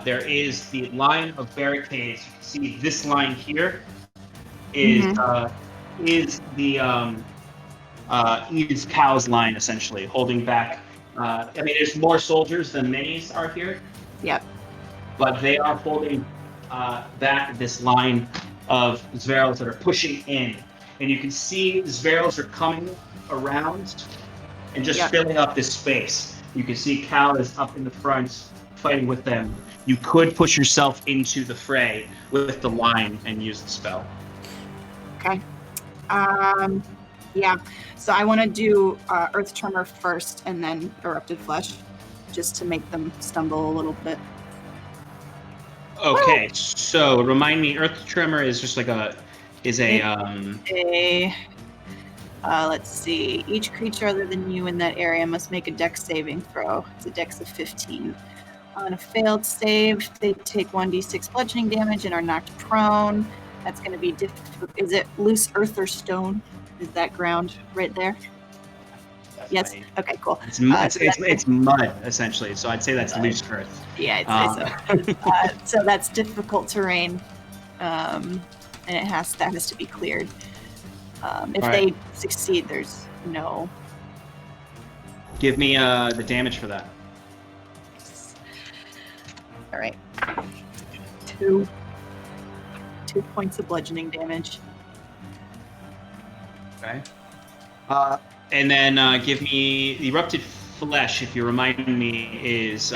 there is the line of barricades. You can see this line here is is Cal's line, essentially, holding back. There's more soldiers than minis are here. Yep. But they are holding back this line of Zverals that are pushing in. And you can see Zverals are coming around and just filling up this space. You can see Cal is up in the front fighting with them. You could push yourself into the fray with the line and use the spell. Okay. Yeah. So I want to do Earth Tremor first and then Erupted Flesh, just to make them stumble a little bit. Okay, so remind me, Earth Tremor is just like Let's see. Each creature other than you in that area must make a dex saving throw. It's a dex of 15. On a failed save, they take 1d6 bludgeoning damage and are knocked prone. That's going to be is it loose earth or stone? Is that ground right there? Yes. Okay, cool. It's mud, essentially, so I'd say that's loose earth. Yeah, I'd say so. So that's difficult terrain, and that has to be cleared. If they succeed, there's no. Give me the damage for that. All right. 2 points of bludgeoning damage. Okay. And then give me the erupted flesh. If you remind me, is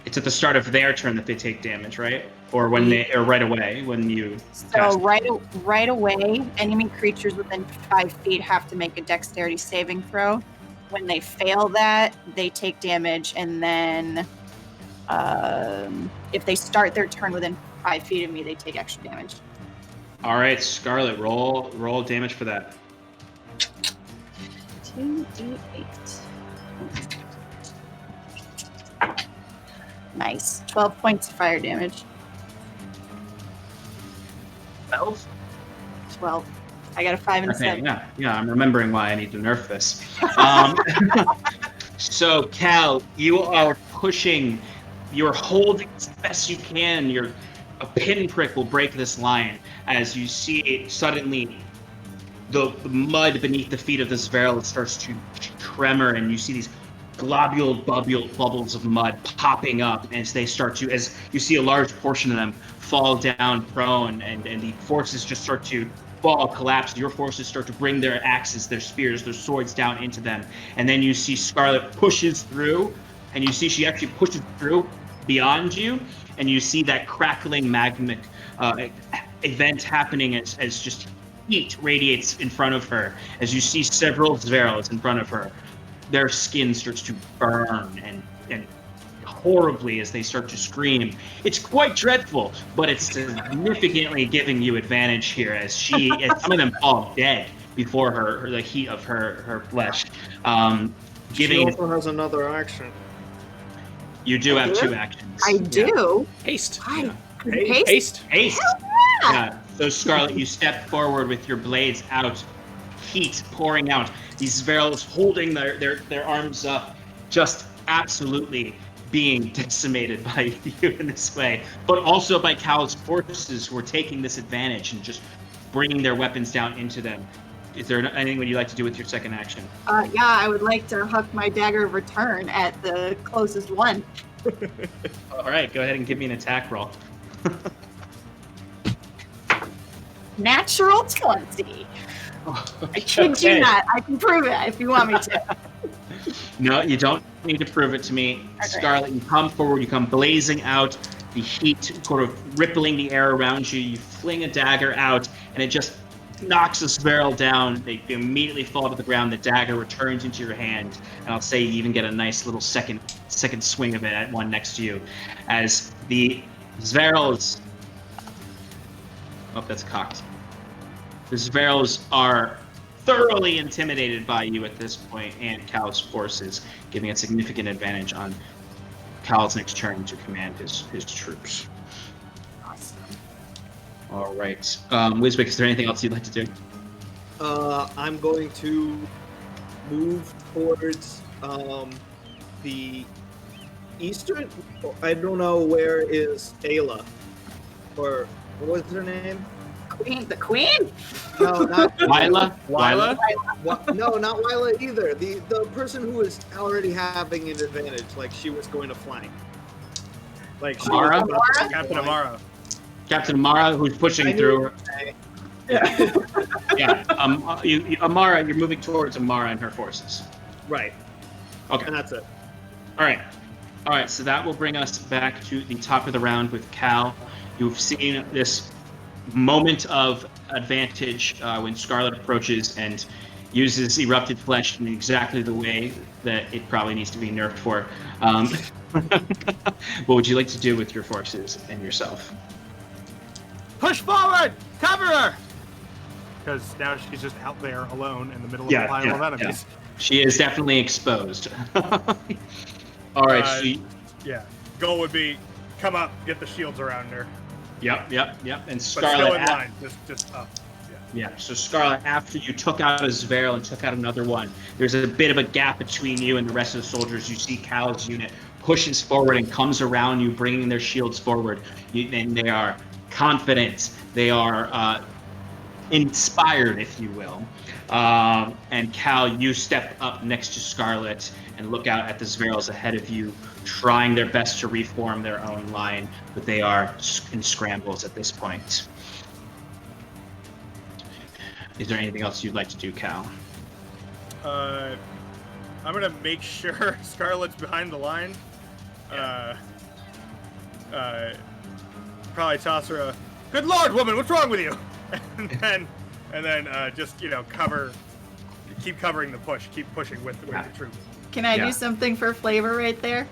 it's at the start of their turn that they take damage, right? Or right away when you. So right away, enemy creatures within 5 feet have to make a dexterity saving throw. When they fail that, they take damage, and then if they start their turn within 5 feet of me, they take extra damage. All right, Scarlet, roll damage for that. 2d8. Nice. 12 points of fire damage. 12? 12. I got a 5 and a 7. Yeah. I'm remembering why I need to nerf this. So, Cal, you are pushing. You're holding as best you can. A pinprick will break this line as you see suddenly the mud beneath the feet of this Zveril starts to tremor, and you see these globule bubbles of mud popping up as they start to, as you see a large portion of them fall down prone, and the forces just start to collapse. Your forces start to bring their axes, their spears, their swords down into them, and then you see Scarlet pushes through, and you see she actually pushes through beyond you, and you see that crackling magmic event happening as just heat radiates in front of her, as you see several Zverils in front of her. Their skin starts to burn and horribly as they start to scream. It's quite dreadful, but it's significantly giving you advantage here as some of them fall dead before her the heat of her flesh. She also has another action. You do have 2 actions. I do. Haste. Haste. Yeah. So Scarlet, you step forward with your blades out, heat pouring out. These Zverils holding their arms up, just absolutely being decimated by you in this way, but also by Cal's forces who are taking this advantage and just bringing their weapons down into them. Is there anything would you like to do with your second action? Yeah, I would like to huck my dagger of return at the closest one. All right, go ahead and give me an attack roll. Natural 20. I kid you not. I can prove it if you want me to. No, you don't need to prove it to me. Okay. Scarlet, you come forward, you come blazing out, the heat sort of rippling the air around you. You fling a dagger out, and it just knocks this barrel down. They immediately fall to the ground. The dagger returns into your hand, and I'll say you even get a nice little second swing of it at one next to you. As the Zverils... Oh, that's cocked. The Zverils are thoroughly intimidated by you at this point and Cal's forces, giving a significant advantage on Cal's next turn to command his troops. Awesome. All right. Wiswick, is there anything else you'd like to do? I'm going to move towards the eastern. I don't know where is Ayla, or what was her name? The queen? No, not Wyla. No, not Wyla either. The person who is already having an advantage, like she was going to flank. Like she Amara? was Captain Amara. Captain Amara, who's pushing through. Yeah. Yeah. Amara, you're moving towards Amara and her forces. Right. Okay. And that's it. All right. So that will bring us back to the top of the round with Cal. You've seen this moment of advantage when Scarlet approaches and uses erupted flesh in exactly the way that it probably needs to be nerfed for. What would you like to do with your forces and yourself? Push forward! Cover her! Because now she's just out there alone in the middle of a pile of enemies. She is definitely exposed. All right. Yeah. Goal would be come up, get the shields around her. Yep. And But Scarlet. still in line, just up. Yeah. So Scarlet, after you took out a Zveral and took out another one, there's a bit of a gap between you and the rest of the soldiers. You see Cal's unit pushes forward and comes around you, bringing their shields forward. And they are confident. They are inspired, if you will. And Cal, you step up next to Scarlet and look out at the Zverals ahead of you, trying their best to reform their own line, but they are in scrambles at this point. Is there anything else you'd like to do, Cal? I'm gonna make sure Scarlet's behind the line. Probably toss her a "Good Lord, woman, what's wrong with you?" and then just keep covering the push, keep pushing with the troops. Can I do something for flavor right there?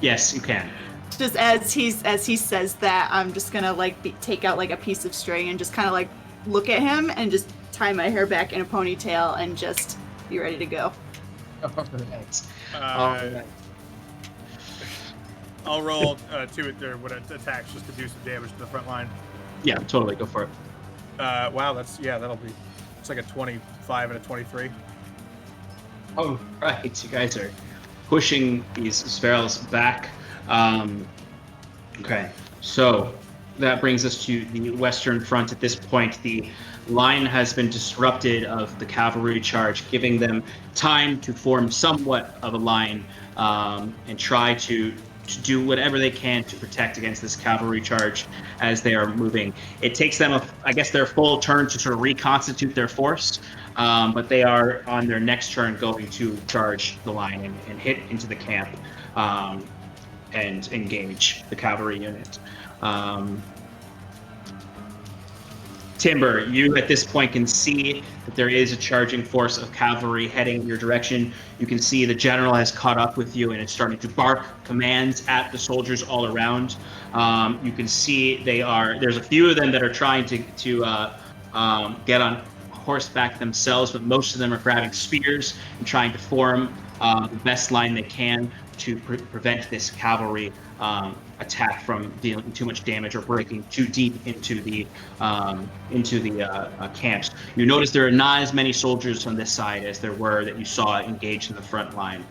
Yes, you can. Just as he says that, I'm just gonna take out like a piece of string and just kind of like look at him and just tie my hair back in a ponytail and just be ready to go. All right. I'll roll two attacks just to do some damage to the front line. Yeah, totally. Go for it. Wow, it's like a 25 and a 23. Oh, right. You guys are pushing these Zverals back. Okay, so that brings us to the Western Front. At this point, the line has been disrupted of the cavalry charge, giving them time to form somewhat of a line and try to do whatever they can to protect against this cavalry charge as they are moving. It takes them, their full turn to sort of reconstitute their force, but they are on their next turn going to charge the line and hit into the camp and engage the cavalry unit. Timber, you at this point can see that there is a charging force of cavalry heading your direction. You can see the general has caught up with you and it's starting to bark commands at the soldiers all around. You can see there's a few of them that are trying to get on horseback themselves, but most of them are grabbing spears and trying to form the best line they can to prevent this cavalry attack from dealing too much damage or breaking too deep into the camps. You notice there are not as many soldiers on this side as there were that you saw engaged in the front line.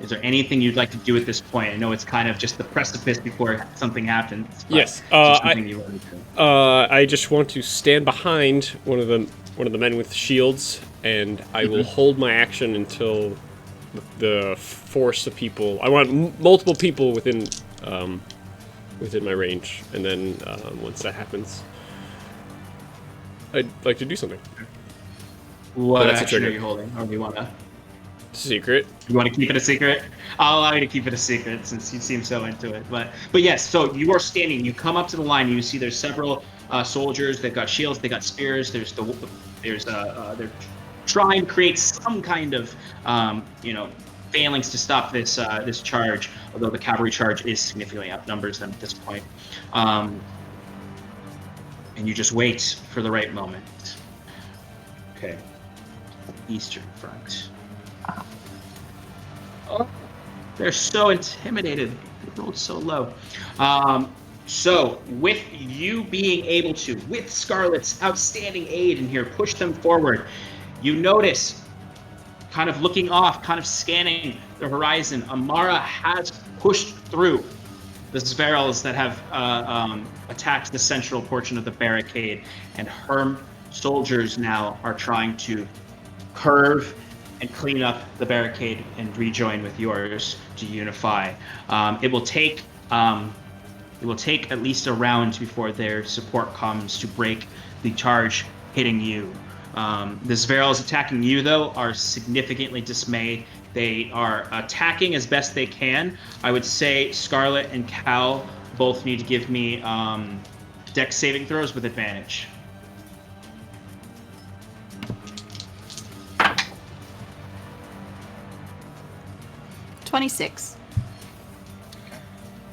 Is there anything you'd like to do at this point? I know it's kind of just the precipice before something happens. Yes, I just want to stand behind one of the men with shields, and I will hold my action until the force of people. I want multiple people within my range, and then once that happens, I'd like to do something. What action are you holding, or do you want to? Secret. You want to keep it a secret? I'll allow you to keep it a secret since you seem so into it. But yes, so you are standing. You come up to the line. And you see there's several soldiers. They've got shields. They got spears. They're trying to create some kind of phalanx to stop this charge. Although the cavalry charge is significantly outnumbers them at this point. And you just wait for the right moment. Okay. Eastern Front. Oh, they're so intimidated. They rolled so low. So with you being able to, with Scarlet's outstanding aid in here, push them forward, you notice, kind of looking off, kind of scanning the horizon, Amara has pushed through the Zverals that have attacked the central portion of the barricade, and her soldiers now are trying to curve and clean up the barricade and rejoin with yours to unify. It will take at least a round before their support comes to break the charge hitting you. The Zverals attacking you, though, are significantly dismayed. They are attacking as best they can. I would say Scarlet and Cal both need to give me dex saving throws with advantage.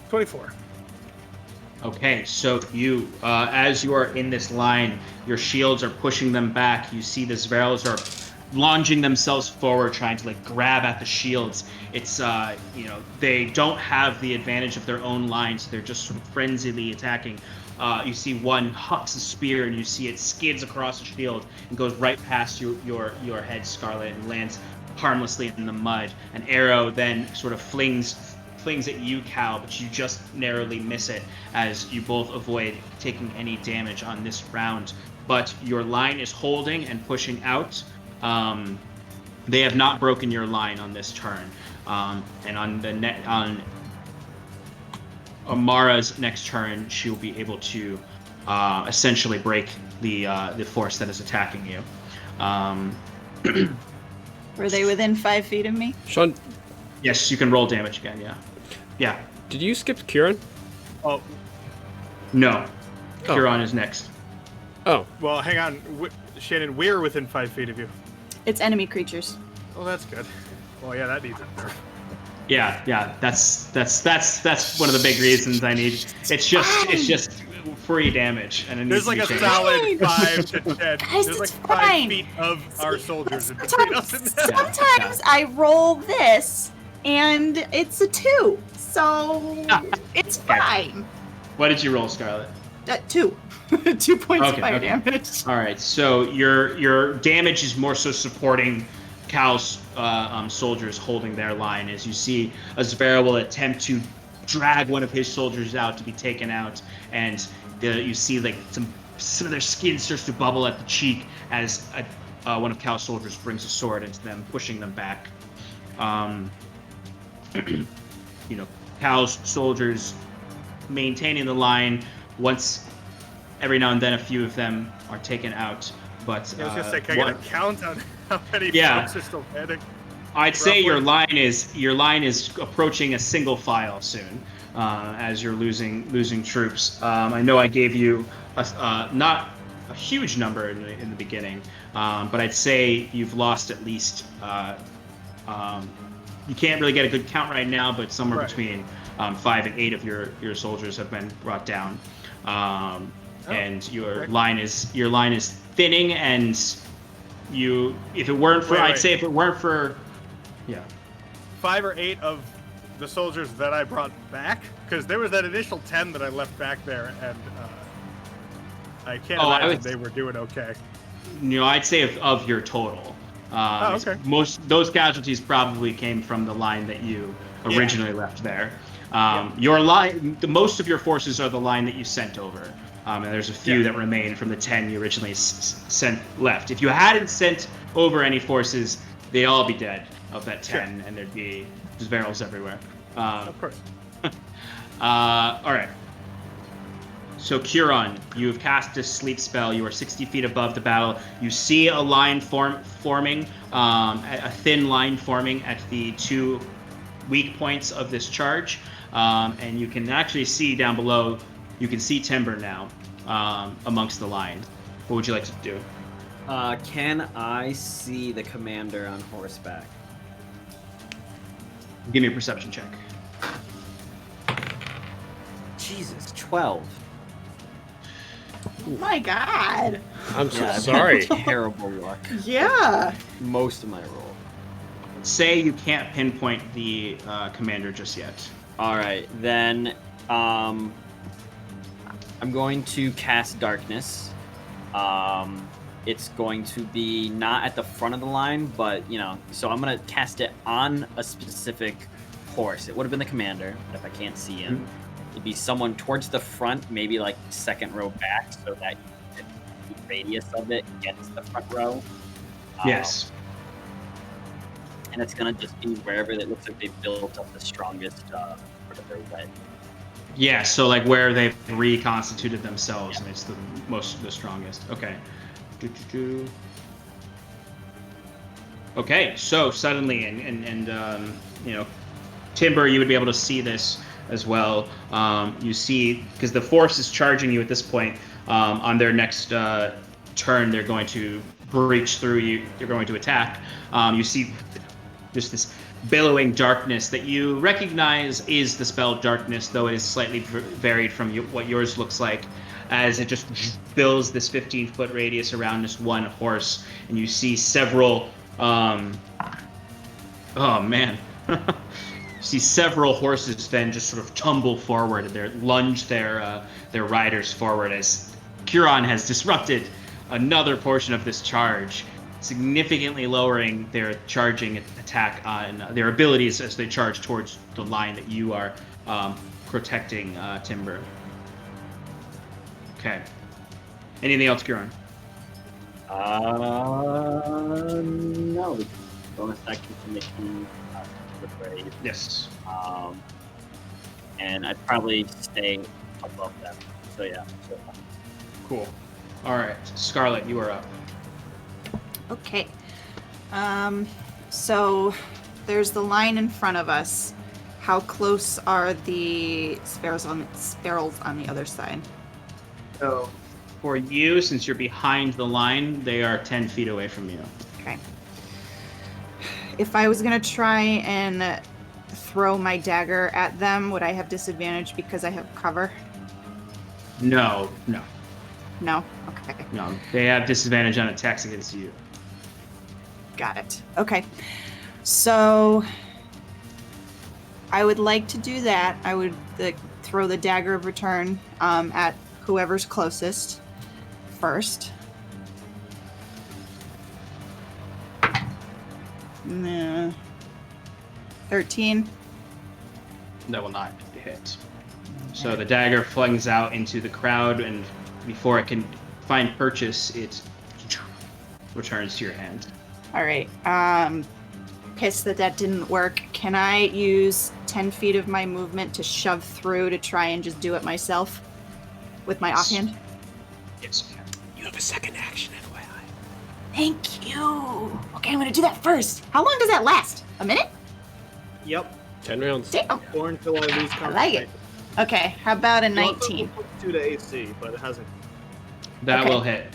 24. Okay, so you, as you are in this line, your shields are pushing them back. You see the Zverals are launching themselves forward, trying to like grab at the shields. It's they don't have the advantage of their own line, so they're just sort of frenziedly attacking. You see one hucks a spear, and you see it skids across the shield and goes right past your head, Scarlet, and lands harmlessly in the mud. An arrow then sort of flings at you, Cal, but you just narrowly miss it as you both avoid taking any damage on this round. But your line is holding and pushing out. They have not broken your line on this turn. And on Amara's next turn, she'll be able to essentially break the force that is attacking you. Were they within 5 feet of me? Sean, Yes, you can roll damage again. Yeah. did you skip Kieran? Oh, No. Oh. Huron is next. Oh, well, hang on. Shannon, we're within 5 feet of you. It's enemy creatures. Oh, that's good. Well, yeah, that needs a nerf. Yeah. That's one of the big reasons I need. It's just free damage, and it There's needs like to a be changed. solid 5 to 10. Guys, There's like it's 5 fine. feet of our soldiers in between us and them. Sometimes I roll this, and it's a 2, so it's fine. What did you roll, Scarlet? 2. 2 points of Okay, fire okay. damage. All right, so your damage is more so supporting Cal's soldiers holding their line. As you see, Azvera will attempt to drag one of his soldiers out to be taken out, and you see like some of their skin starts to bubble at the cheek as one of Cal's soldiers brings a sword into them, pushing them back. Cal's soldiers maintaining the line. Once every now and then a few of them are taken out, but I was gonna say, can I get a count on how many folks are still heading? I'd say roughly? your line is approaching a single file soon, as you're losing troops. I know I gave you not a huge number in the beginning, but I'd say you've lost at least. You can't really get a good count right now, but somewhere Right. between 5 and 8 of your soldiers have been brought down, and your line is thinning. And if it weren't for, I'd say if it weren't for, yeah. 5 or 8 of the soldiers that I brought back, because there was that initial 10 that I left back there, and I can't imagine they were doing okay. I'd say of your total. Okay. Those casualties probably came from the line that you originally left there. Yeah. Your line, most of your forces are the line that you sent over, and there's a few that remain from the 10 you originally sent left. If you hadn't sent over any forces, they'd all be dead of that 10, and there'd be just barrels everywhere. Of course. All right. So Curon, you have cast a sleep spell. You are 60 feet above the battle. You see a line forming, a thin line forming at the 2 weak points of this charge, and you can actually see down below. You can see Timber now amongst the line. What would you like to do? Can I see the commander on horseback? Give me a perception check. Jesus, 12. Oh my god. I'm so Yeah, I've sorry. had terrible luck. Yeah. Most of my roll. Say you can't pinpoint the commander just yet. All right, then I'm going to cast Darkness. It's going to be not at the front of the line, but so I'm gonna cast it on a specific horse. It would have been the commander, but if I can't see him, it'd be someone towards the front, maybe like second row back, so that you can the radius of it against the front row. Yes. And it's gonna just be wherever it looks like they've built up the strongest part of their wedge. Yeah, so like where they've reconstituted themselves, and it's the strongest. Okay. Okay, so suddenly, and Timber, you would be able to see this as well. You see, because the force is charging you at this point. On their next turn, they're going to breach through you. They're going to attack. You see just this billowing darkness that you recognize is the spell darkness, though it is slightly varied from what yours looks like, as it just fills this 15-foot radius around this one horse, and you see several oh man you see several horses then just sort of tumble forward and they lunge their riders forward as Curon has disrupted another portion of this charge, significantly lowering their charging attack on their abilities as they charge towards the line that you are protecting, Timber. Okay. Anything else, Curon? No. Bonus action to make the brave. Yes. And I'd probably stay above them. So yeah. So Cool. All right, Scarlet, you are up. Okay. So there's the line in front of us. How close are the sparrows on the other side? So for you, since you're behind the line, they are 10 feet away from you. Okay. If I was gonna try and throw my dagger at them, would I have disadvantage because I have cover? No. No? Okay. No, they have disadvantage on attacks against you. Got it. Okay. So I would like to do that. I would throw the dagger of return at whoever's closest first. Nah. 13. That will not hit. So the dagger flings out into the crowd, and before it can find purchase, it returns to your hand. All right. Pissed that didn't work. Can I use 10 feet of my movement to shove through to try and just do it myself with my offhand? Yes, you can. You have a second action, FYI. Thank you. Okay, I'm gonna do that first. How long does that last? A minute? Yep. 10 rounds. Damn. Or until I lose I like concentration. it. Okay, how about a Well, it 19? does +2 to AC, but it hasn't. That Okay. will hit.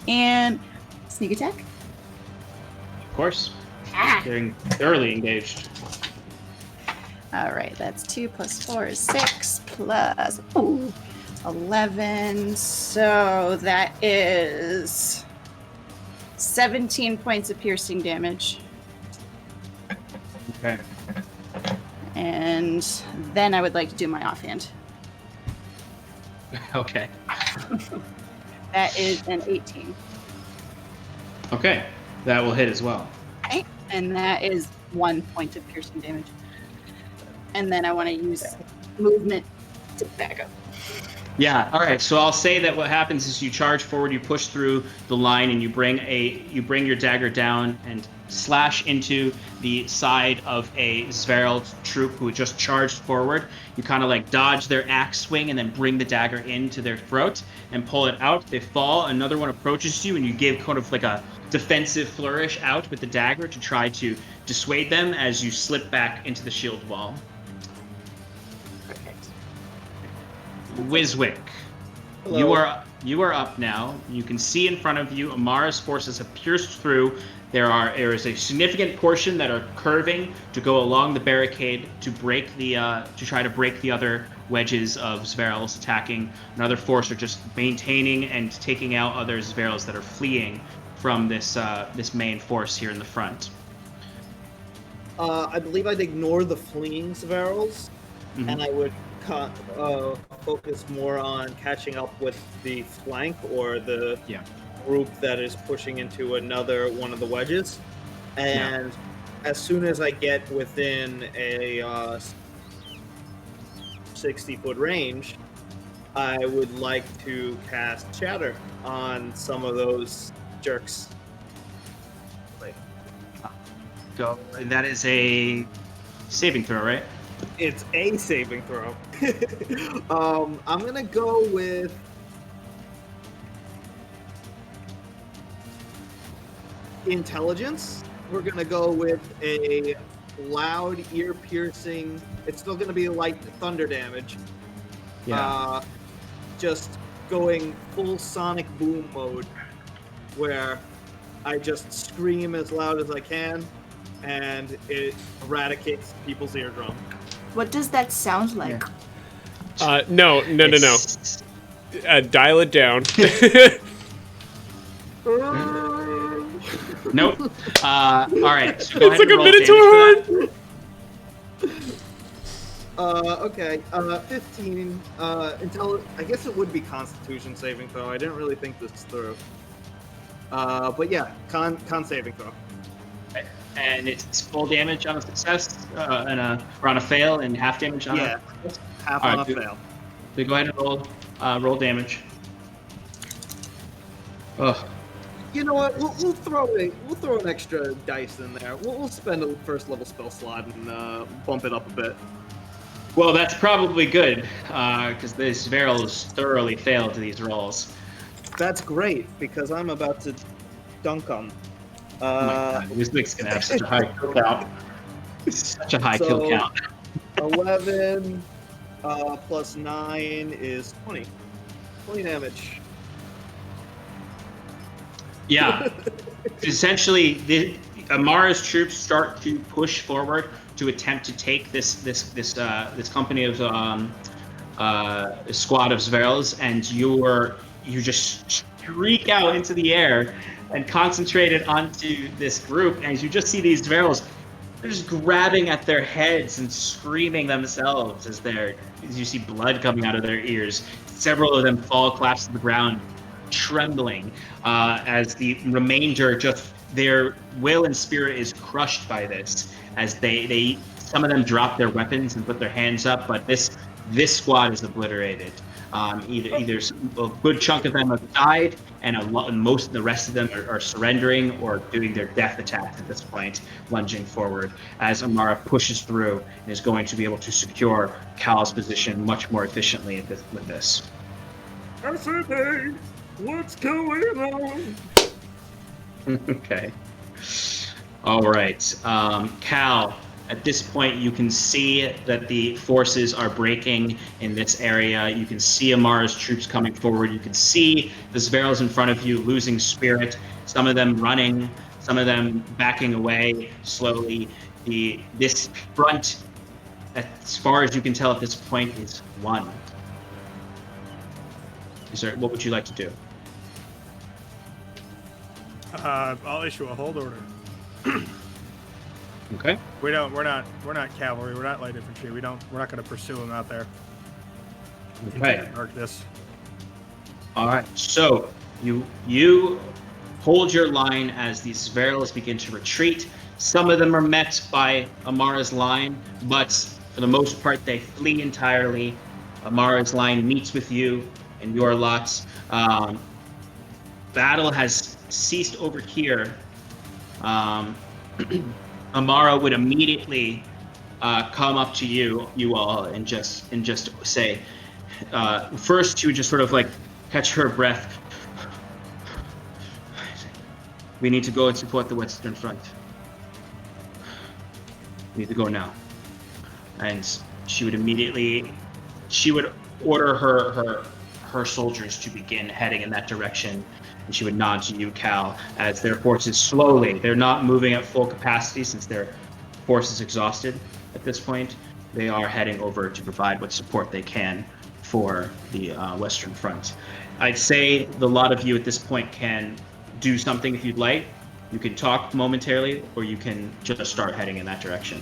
And sneak attack? Of course. Ah! Getting thoroughly engaged. All right, that's 2 plus 4 is 6 plus 11. So that is 17 points of piercing damage. Okay. And then I would like to do my offhand. Okay. That is an 18. Okay. That will hit as well. Okay. And that is 1 point of piercing damage. And then I want to use movement to back up. Yeah. All right. So I'll say that what happens is you charge forward, you push through the line, and you bring your dagger down and slash into the side of a Zverel troop who had just charged forward. You kind of like dodge their axe swing and then bring the dagger into their throat and pull it out. They fall. Another one approaches you, and you give kind of like a defensive flourish out with the dagger to try to dissuade them as you slip back into the shield wall. Wiswick, Hello. you are up now. You can see in front of you Amara's forces have pierced through. There is a significant portion that are curving to go along the barricade to try to break the other wedges of Zverels attacking. Another force are just maintaining and taking out other Zverels that are fleeing from this main force here in the front. I believe I'd ignore the fleeing Zverels, Mhm. and I would focus more on catching up with the flank or the group that is pushing into another one of the wedges. And as soon as I get within a 60-foot range, I would like to cast Shatter on some of those jerks. Go. That is a saving throw, right? It's a saving throw. I'm gonna go with intelligence. We're gonna go with a loud, ear-piercing. It's still gonna be light thunder damage. Just going full sonic boom mode, where I just scream as loud as I can, and it eradicates people's eardrum. What does that sound like? No. It's- Dial it down. Nope. All right. So go It's ahead like and a roll minotaur damage horn. Okay. 15. I guess it would be Constitution saving throw. I didn't really think this through. But yeah, con saving throw. for that. And it's full damage on a success, or on a fail, and half damage on Yeah. a success. Half All on right, a good. fail. So go ahead and roll damage. Oh, You know what? We'll throw an extra dice in there. We'll spend a first level spell slot and bump it up a bit. well, that's probably good, because this Veryl's thoroughly failed these rolls. That's great because I'm about to dunk on. Oh my God, this thing's gonna have such a high kill count. Such a high kill So- count. 11 plus 9 is 20. 20 damage. Yeah. Essentially, Amara's troops start to push forward to attempt to take this company of squad of Zverils, and you just shriek out into the air and concentrate it onto this group, and you just see these Zverils. They're just grabbing at their heads and screaming themselves as you see blood coming out of their ears. Several of them fall, collapse to the ground, trembling, as the remainder their will and spirit is crushed by this. As some of them drop their weapons and put their hands up, but this squad is obliterated. Either a good chunk of them have died, and most of the rest of them are surrendering or doing their death attacks at this point, lunging forward as Amara pushes through and is going to be able to secure Cal's position much more efficiently with this. SAP, what's going on? Okay. All right. Cal, at this point, you can see that the forces are breaking in this area. You can see Amara's troops coming forward. You can see the Zverils in front of you losing spirit, some of them running, some of them backing away slowly. This front, as far as you can tell at this point, is won. What would you like to do? I'll issue a hold order. Okay. We're not cavalry. We're not light infantry. We're not going to pursue them out there. Okay. Into darkness. All right. So you hold your line as these Zverils begin to retreat. Some of them are met by Amara's line, but for the most part, they flee entirely. Amara's line meets with you and your lots. Battle has ceased over here. Amara would immediately come up to you all, and just say, first she would just sort of like catch her breath. We need to go and support the Western Front. We need to go now. And she would order her soldiers to begin heading in that direction. And she would nod to you, Cal, as their forces they're not moving at full capacity since their force is exhausted at this point. They are heading over to provide what support they can for the Western Front. I'd say the lot of you at this point can do something if you'd like. You can talk momentarily, or you can just start heading in that direction.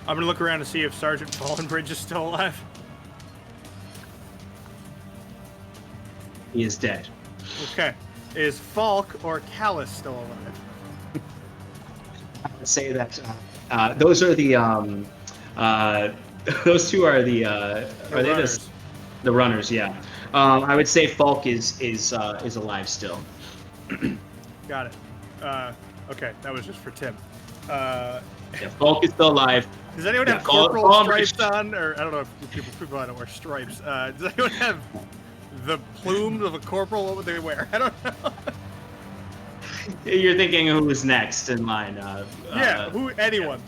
I'm going to look around to see if Sergeant Fallenbridge is still alive. He is dead. Okay. Is Falk or Callus still alive? I would say that those are the those two are the are they runners. the runners? Yeah. I would say Falk is alive still. Got it. Okay, that was just for Tim. Yeah, Falk is still alive. Does anyone have call corporal him stripes Rich. on? Or I don't know if people don't wear stripes. Does anyone have the plume of a corporal? What would they wear? I don't know. You're thinking who was next in line? Yeah, anyone.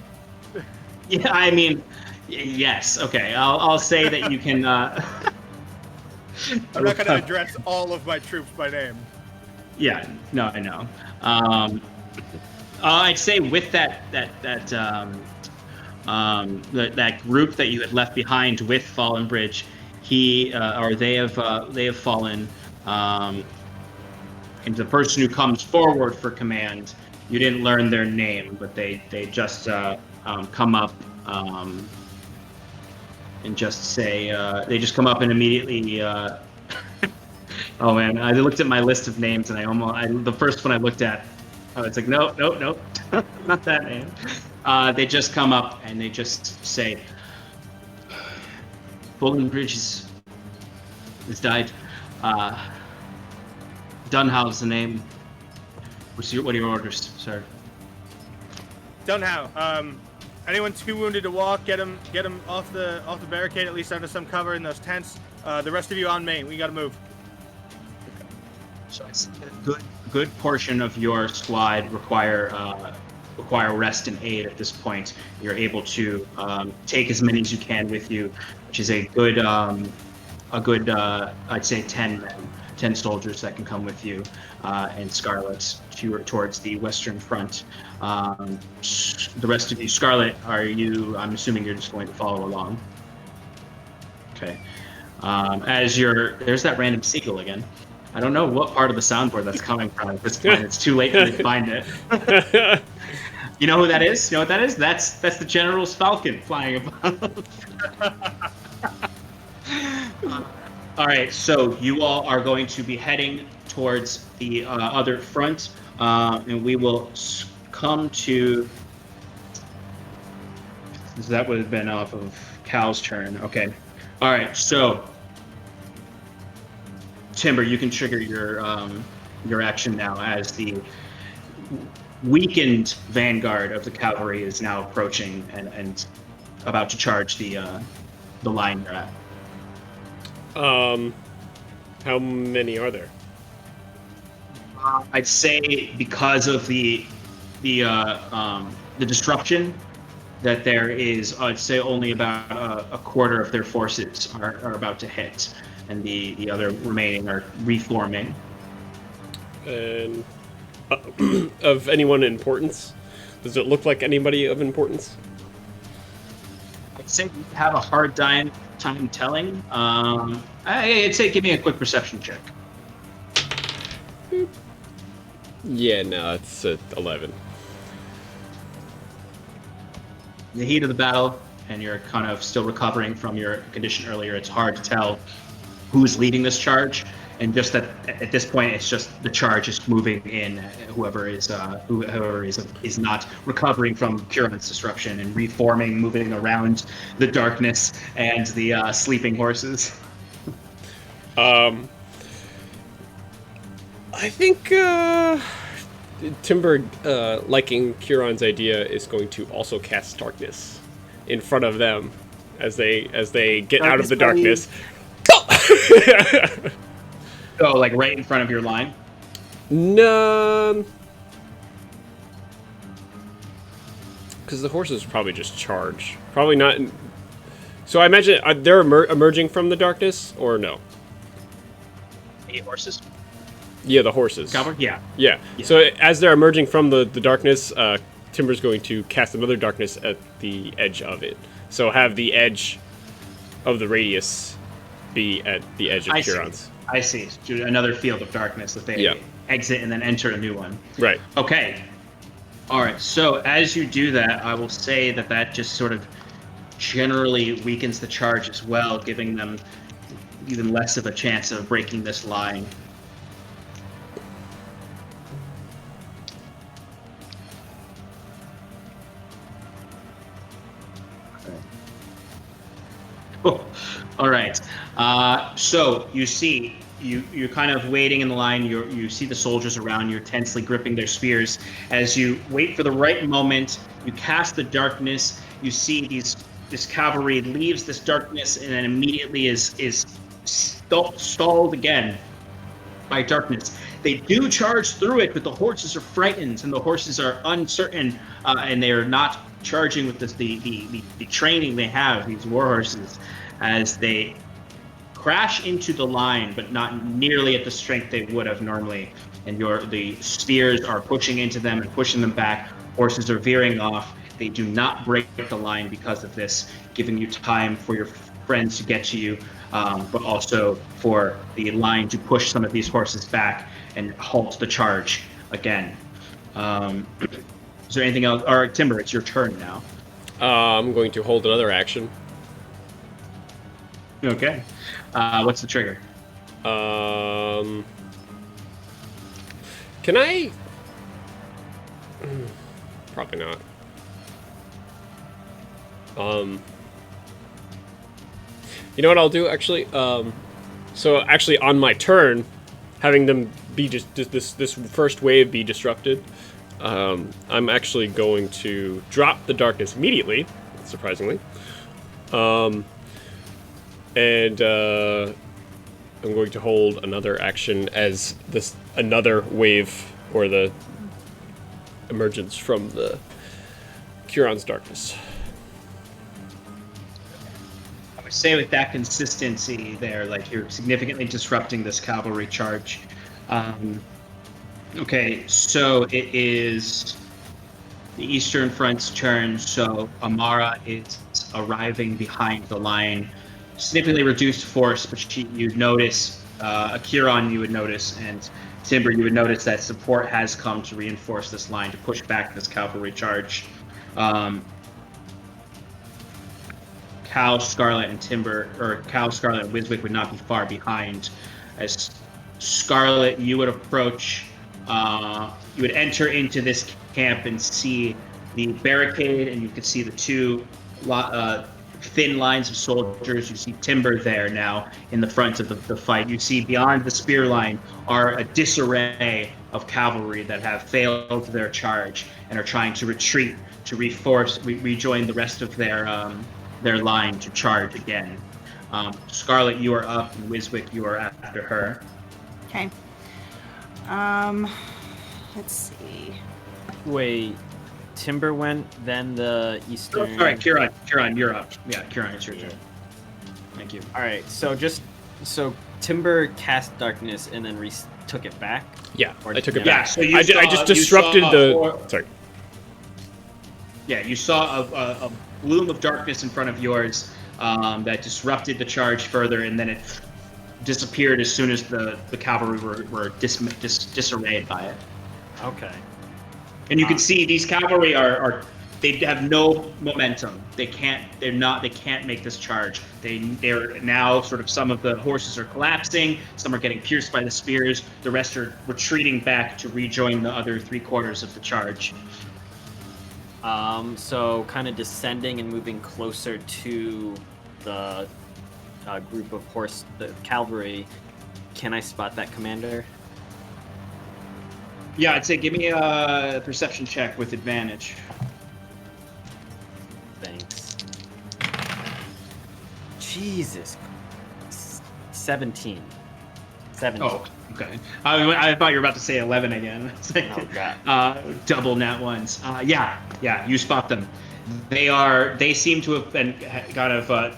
Yeah, I mean, yes. Okay, I'll say that you can. I'm not going to address all of my troops by name. Yeah, no, I know. I'd say with that group that you had left behind with Fallen Bridge, they have fallen. And the person who comes forward for command, you didn't learn their name, but they just come up and just say they just come up and immediately. Oh man, I looked at my list of names and the first one I looked at, it's like nope, not that name. They just come up and they just say, Fallen Bridge has died. Dunhow's the name. What are your orders, sir? Dunhow, anyone too wounded to walk, get him off the barricade, at least under some cover in those tents. The rest of you on main. We gotta move. So I see a good portion of your squad require rest and aid at this point. You're able to take as many as you can with you, which is a good I'd say 10 soldiers that can come with you, and Scarlet towards the western front. The rest of you, Scarlet, I'm assuming you're just going to follow along. Okay. There's that random seagull again. I don't know what part of the soundboard that's coming from at this point. It's too late for me to find it. You know who that is? You know what that is? That's the General's Falcon flying above. All right, so you all are going to be heading towards the other front, and we will come to. That would have been off of Cal's turn. Okay. All right, so Timber, you can trigger your action now as the weakened vanguard of the cavalry is now approaching and about to charge the line you're at. How many are there? I'd say because of the disruption, that there is, I'd say only about a quarter of their forces are about to hit, and the other remaining are reforming. And of anyone of importance? Does it look like anybody of importance? I'd say we have a hard time telling. I'd say give me a quick perception check. Yeah, no, it's 11. In the heat of the battle, and you're kind of still recovering from your condition earlier, it's hard to tell who's leading this charge. And just that at this point, it's just the charge is moving in. Whoever is not recovering from Curon's disruption and reforming, moving around the darkness and the sleeping horses. I think Timber, liking Curon's idea, is going to also cast darkness in front of them as they get out of the darkness. So, like right in front of your line? No, because the horses probably just charge. Probably not. So I imagine they're emerging from the darkness, or no? The horses? Yeah, the horses. Cover? Yeah. So as they're emerging from the darkness, Timber's going to cast another darkness at the edge of it. So have the edge of the radius be at the edge of Curon's. I see. Another field of darkness that they exit and then enter a new one. Right. Okay. All right. So as you do that, I will say that just sort of generally weakens the charge as well, giving them even less of a chance of breaking this line. Oh, all right. So you see, you're kind of waiting in the line. You see the soldiers around you tensely gripping their spears. As you wait for the right moment, you cast the darkness. You see this cavalry leaves this darkness and then immediately is stalled again by darkness. They do charge through it, but the horses are frightened and the horses are uncertain, and they are not charging with the training they have, these war horses, as they crash into the line, but not nearly at the strength they would have normally. and the spears are pushing into them and pushing them back. Horses are veering off. They do not break the line because of this, giving you time for your friends to get to you, but also for the line to push some of these horses back and halt the charge again. Is there anything else? Or Timber, it's your turn now. I'm going to hold another action. Okay. What's the trigger? Can I? Probably not. You know what I'll do actually? So actually on my turn, having them be just this first wave be disrupted, I'm actually going to drop the darkness immediately, surprisingly. And I'm going to hold another action as another wave or the emergence from the Curon's darkness. I would say with that consistency there, like you're significantly disrupting this cavalry charge. Okay, so it is the Eastern Front's turn, so Amara is arriving behind the line. Significantly reduced force, but you'd notice, Akiron you would notice, and Timber you would notice that support has come to reinforce this line, to push back this cavalry charge. Cal, Scarlet, and Timber, or Cal, Scarlet, and Wiswick would not be far behind. As Scarlet, you would approach, you would enter into this camp and see the barricade, and you could see the two thin lines of soldiers. You see Timber there now in the front of the fight. You see beyond the spear line are a disarray of cavalry that have failed their charge and are trying to retreat to rejoin the rest of their line to charge again. Scarlet, you are up, and Wiswick, you are after her. Okay. Let's see. Wait, Timber went, then the Eastern. Oh, sorry, Curon, you're up. Yeah, Curon, it's your turn. Thank you. All right, so Timber cast darkness and then took it back. Yeah, Or I took it Yeah, back. so I just disrupted Sorry. Yeah, you saw a bloom of darkness in front of yours that disrupted the charge further, and then it disappeared as soon as the cavalry were disarrayed by it. Okay. And you can see these cavalry they have no momentum. They can't make this charge. They're now sort of, some of the horses are collapsing, some are getting pierced by the spears, the rest are retreating back to rejoin the other 3/4 of the charge. So kind of descending and moving closer to the group of the cavalry. Can I spot that commander? Yeah, I'd say give me a perception check with advantage. Thanks. Jesus. 17. Oh, okay. I thought you were about to say 11 again. Oh, God. Double nat ones. Yeah, you spot them. They seem to have been kind of,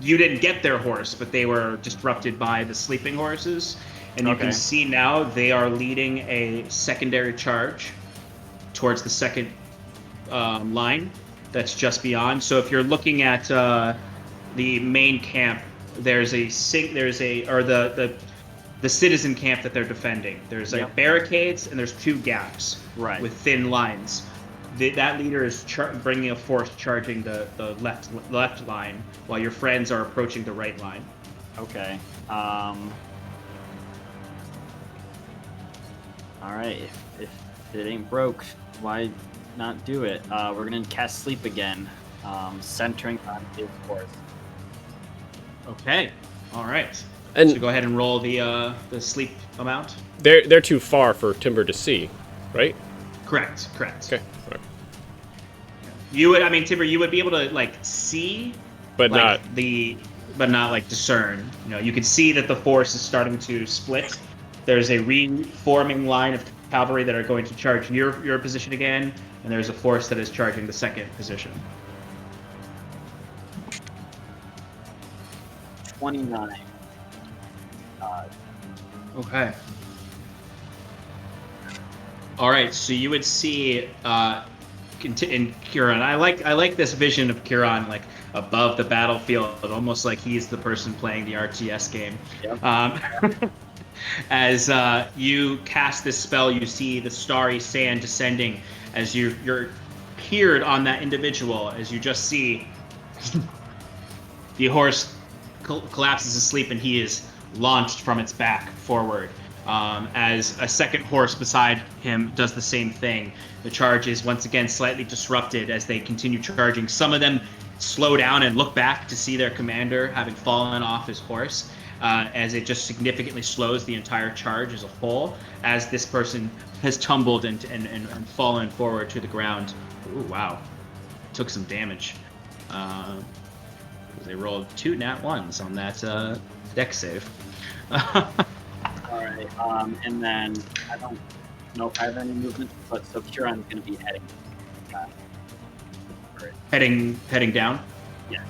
you didn't get their horse, but they were disrupted by the sleeping horses. And you can see now they are leading a secondary charge towards the second line that's just beyond. So if you're looking at the main camp, there's the citizen camp that they're defending. There's barricades and there's 2 gaps with thin lines. That leader is bringing a force charging the left line, while your friends are approaching the right line. Okay. All right. If it ain't broke, why not do it? We're gonna cast Sleep again, centering on his force. Okay. All right. And so go ahead and roll the sleep amount. They're too far for Timber to see, right? Correct. Okay. All right. Timber, you would be able to see, but not discern. You can see that the force is starting to split. There's a reforming line of cavalry that are going to charge your position again, and there's a force that is charging the second position. 29. Okay. All right, so you would see in Kieran. I like this vision of Kieran like above the battlefield, almost like he's the person playing the RTS game. Yep. As you cast this spell, you see the starry sand descending as you're peered on that individual. As you just see the horse collapses asleep, and he is launched from its back forward. As a second horse beside him does the same thing. The charge is once again slightly disrupted as they continue charging. Some of them slow down and look back to see their commander having fallen off his horse, as it just significantly slows the entire charge as a whole, as this person has tumbled and fallen forward to the ground. Ooh, wow. Took some damage. They rolled 2 nat 1s on that deck save. All right. And then I don't know if I have any movement, but so Kieran's going to be heading. Heading down. Yes.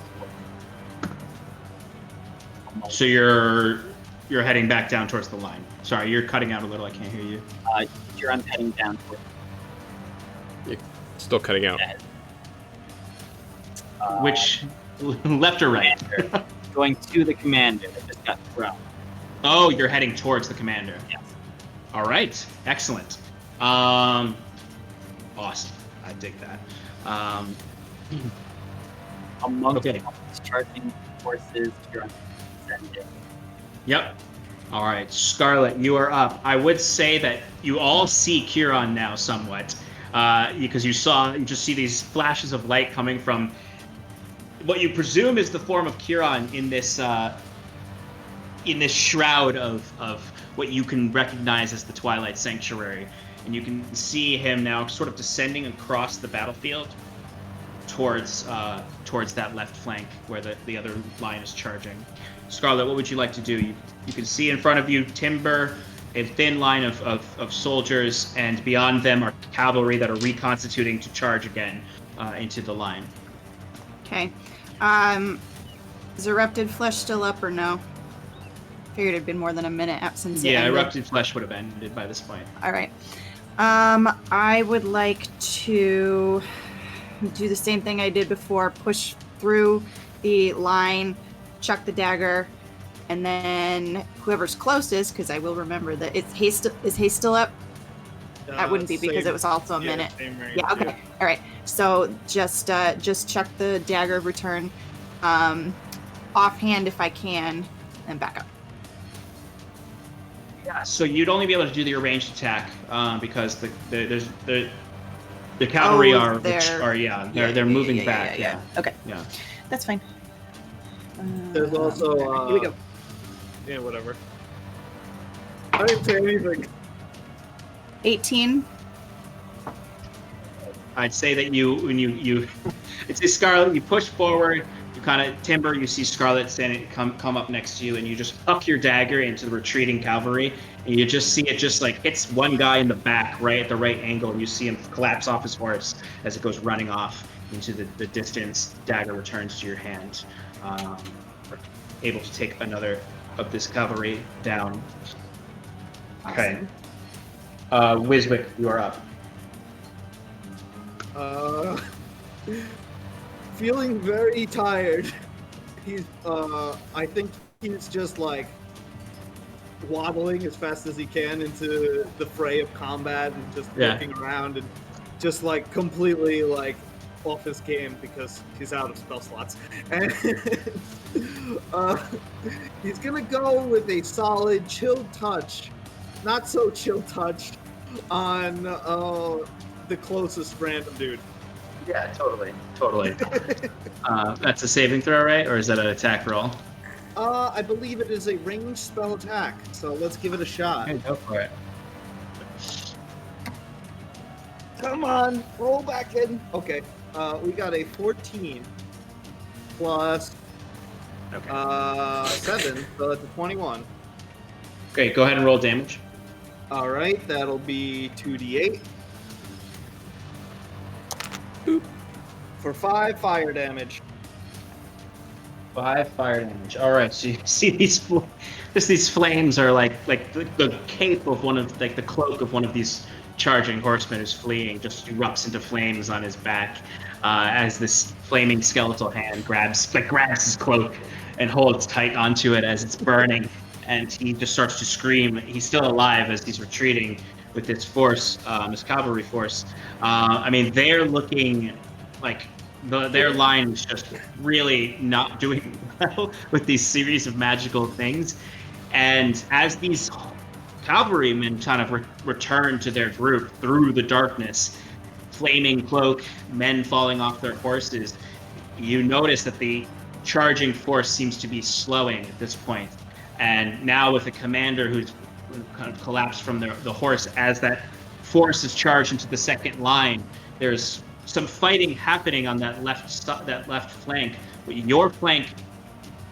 So you're heading back down towards the line. Sorry, you're cutting out a little. I can't hear you. Kieran's heading down towards. Still cutting out. Which left or right? Going to the commander that just got thrown. Oh, you're heading towards the commander. Yes. All right, excellent. Awesome. I dig that. Among Okay. charging forces, Kieran's descending. Yep. All right, Scarlet, you are up. I would say that you all see Kieran now somewhat, because you just see these flashes of light coming from what you presume is the form of Kieran in this shroud of what you can recognize as the Twilight Sanctuary, and you can see him now sort of descending across the battlefield towards that left flank where the other line is charging. Scarlet, what would you like to do? You can see in front of you Timber, a thin line of soldiers, and beyond them are cavalry that are reconstituting to charge again into the line. Okay. Is Erupted Flesh still up or no? Figured it'd been more than a minute since it ended. Erupted Flesh would have ended by this point. All right. I would like to do the same thing I did before. Push through the line, chuck the dagger, and then whoever's closest, because I will remember that is haste still up? That wouldn't be because it was also a minute. Yeah, okay. All right. So just chuck the dagger of return offhand if I can, and back up. Yeah, so you'd only be able to do your ranged attack because the cavalry they're moving back. Yeah. Okay. Yeah. That's fine. There's also here we go. Yeah, whatever. I didn't say anything. 18. I'd say that when you it's a Scarlet, you push forward, you kind of Timber, you see Scarlet standing come up next to you, and you just huck your dagger into the retreating cavalry, and you just see it just like hits one guy in the back right at the right angle, and you see him collapse off his horse as it goes running off into the distance. Dagger returns to your hand. Able to take another of this cavalry down. Okay. Wiswick, you are up. Feeling very tired. He's I think he's just like waddling as fast as he can into the fray of combat and just looking around and just like completely like off his game because he's out of spell slots. And he's gonna go with a solid chill touch, not so chill touch on the closest random dude. Yeah, totally. That's a saving throw, right? Or is that an attack roll? I believe it is a ranged spell attack, so let's give it a shot. Okay, go for it. Come on, roll back in. Okay, we got a 14 plus 7, so that's a 21. Great, go ahead and roll damage. All right, that'll be 2d8. For 5 fire damage. 5 fire damage. All right, so you see these flames are like the cape of one of the cloak of one of these charging horseman who's fleeing just erupts into flames on his back as this flaming skeletal hand grabs his cloak and holds tight onto it as it's burning, and he just starts to scream. He's still alive as he's retreating with this force, this cavalry force. I mean, they're looking like their line is just really not doing well with these series of magical things. And as these cavalrymen kind of return to their group through the darkness, flaming cloak, men falling off their horses, you notice that the charging force seems to be slowing at this point. And now with the commander who's kind of collapsed from the horse, as that force is charged into the second line, there's some fighting happening on that left flank. But your flank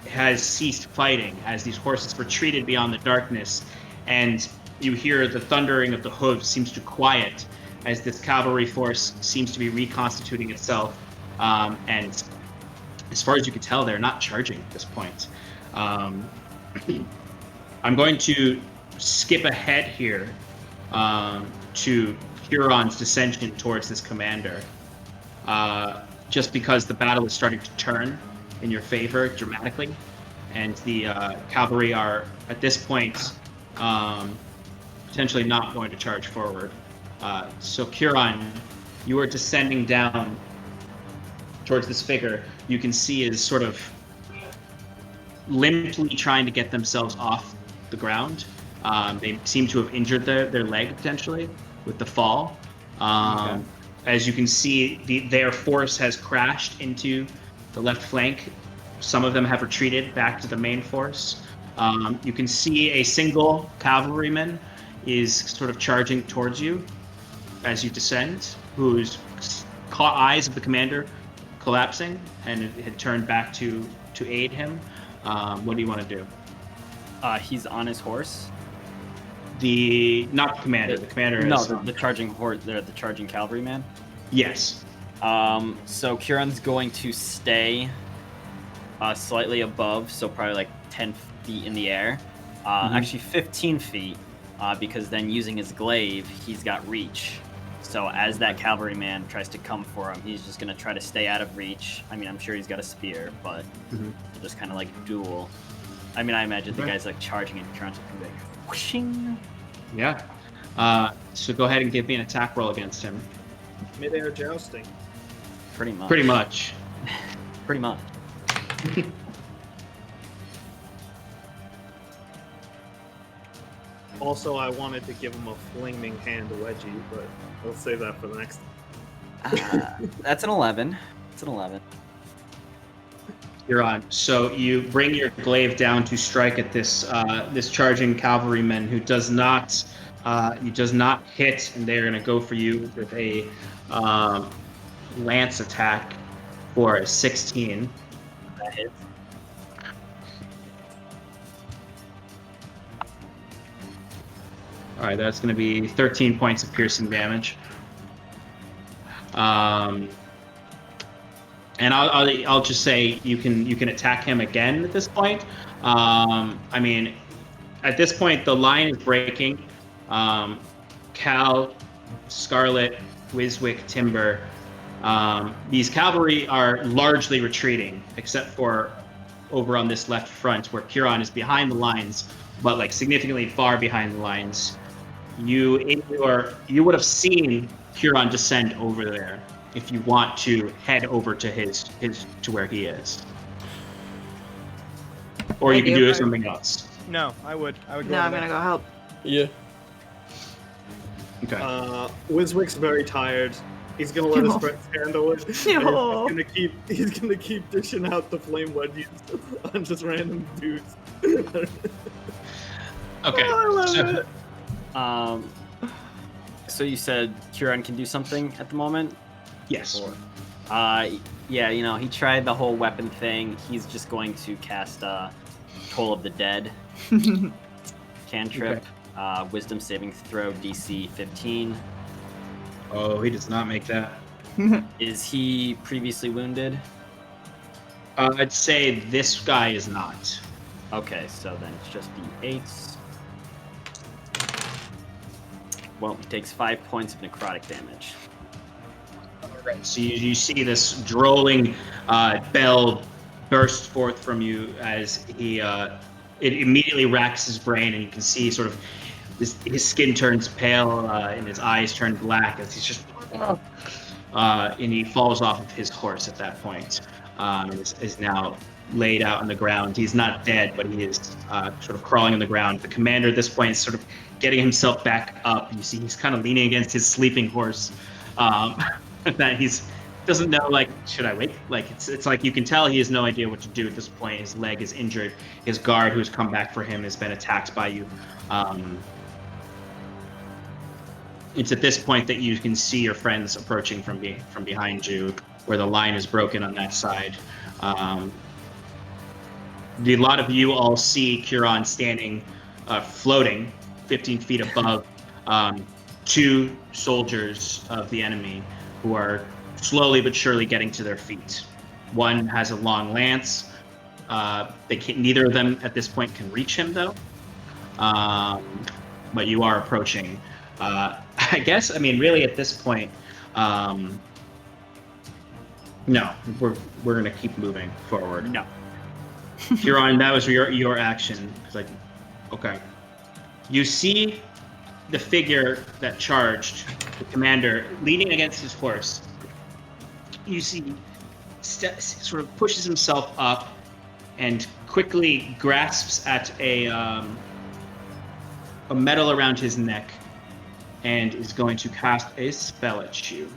has ceased fighting as these horses retreated beyond the darkness, and you hear the thundering of the hooves seems to quiet as this cavalry force seems to be reconstituting itself. And as far as you can tell, they're not charging at this point. I'm going to skip ahead here to Huron's dissension towards this commander, just because the battle is starting to turn in your favor dramatically, and the cavalry are at this point potentially not going to charge forward. So Huron, you are descending down towards this figure. You can see is sort of limply trying to get themselves off the ground. They seem to have injured their leg potentially with the fall. Okay. As you can see, their force has crashed into the left flank. Some of them have retreated back to the main force. You can see a single cavalryman is sort of charging towards you as you descend, who's caught eyes of the commander collapsing and had turned back to aid him. What do you want to do? He's on his horse. Not the commander. The commander is the charging horse. The charging cavalryman. Yes. So Huron's going to stay slightly above, so probably like 10 feet in the air. Actually 15 feet, because then using his glaive, he's got reach. So as that cavalryman tries to come for him, he's just going to try to stay out of reach. I mean, I'm sure he's got a spear, but he'll just kind of like duel. I mean, I imagine the guy's like charging and trying to be like whooshing. Yeah. So go ahead and give me an attack roll against him. Mid-air jousting. Pretty much. Pretty much. Pretty much. Also, I wanted to give him a flaming hand wedgie, but we'll save that for the next. That's an 11. It's an 11. You're on. So you bring your glaive down to strike at this this charging cavalryman who does not hit, and they're going to go for you with a lance attack for a 16. That hits. All right, that's going to be 13 points of piercing damage. And I'll just say you can attack him again at this point. I mean, at this point the line is breaking. Cal, Scarlet, Wiswick, Timber. These cavalry are largely retreating, except for over on this left front where Huron is behind the lines, but like significantly far behind the lines. You would have seen Huron descend over there if you want to head over to his to where he is, or you can do something else. No, I would go. No, I'm gonna go help. Yeah. Okay. Wiswick's very tired. He's gonna let his friends handle it. No. He's gonna keep dishing out the flame wedgies on just random dudes. Okay. Oh, I love it. So you said Huron can do something at the moment? Yes. Yeah, he tried the whole weapon thing. He's just going to cast Toll of the Dead. Cantrip. Okay. Wisdom saving throw DC 15. Oh, he does not make that. Is he previously wounded? I'd say this guy is not. Okay, so then it's just D8s. Well, he takes 5 points of necrotic damage. Alright, so you see this drolling bell burst forth from you as it immediately racks his brain, and you can see sort of his skin turns pale and his eyes turn black as he's just and he falls off of his horse at that point, and is now laid out on the ground. He's not dead, but he is sort of crawling on the ground. The commander at this point is sort of getting himself back up. You see he's kind of leaning against his sleeping horse. That doesn't know, like, should I wait? Like, it's like you can tell he has no idea what to do at this point. His leg is injured. His guard, who's come back for him, has been attacked by you. It's at this point that you can see your friends approaching from behind you, where the line is broken on that side. A lot of you all see Curon standing, floating 15 feet above 2 soldiers of the enemy who are slowly but surely getting to their feet. One has a long lance. Neither of them at this point can reach him, though. But you are approaching. I guess, I mean, really at this point, no, we're gonna keep moving forward. No. Huron, that was your action. It's like, okay. You see the figure that charged the commander leaning against his horse. You see, sort of pushes himself up and quickly grasps at a medal around his neck and is going to cast a spell at you.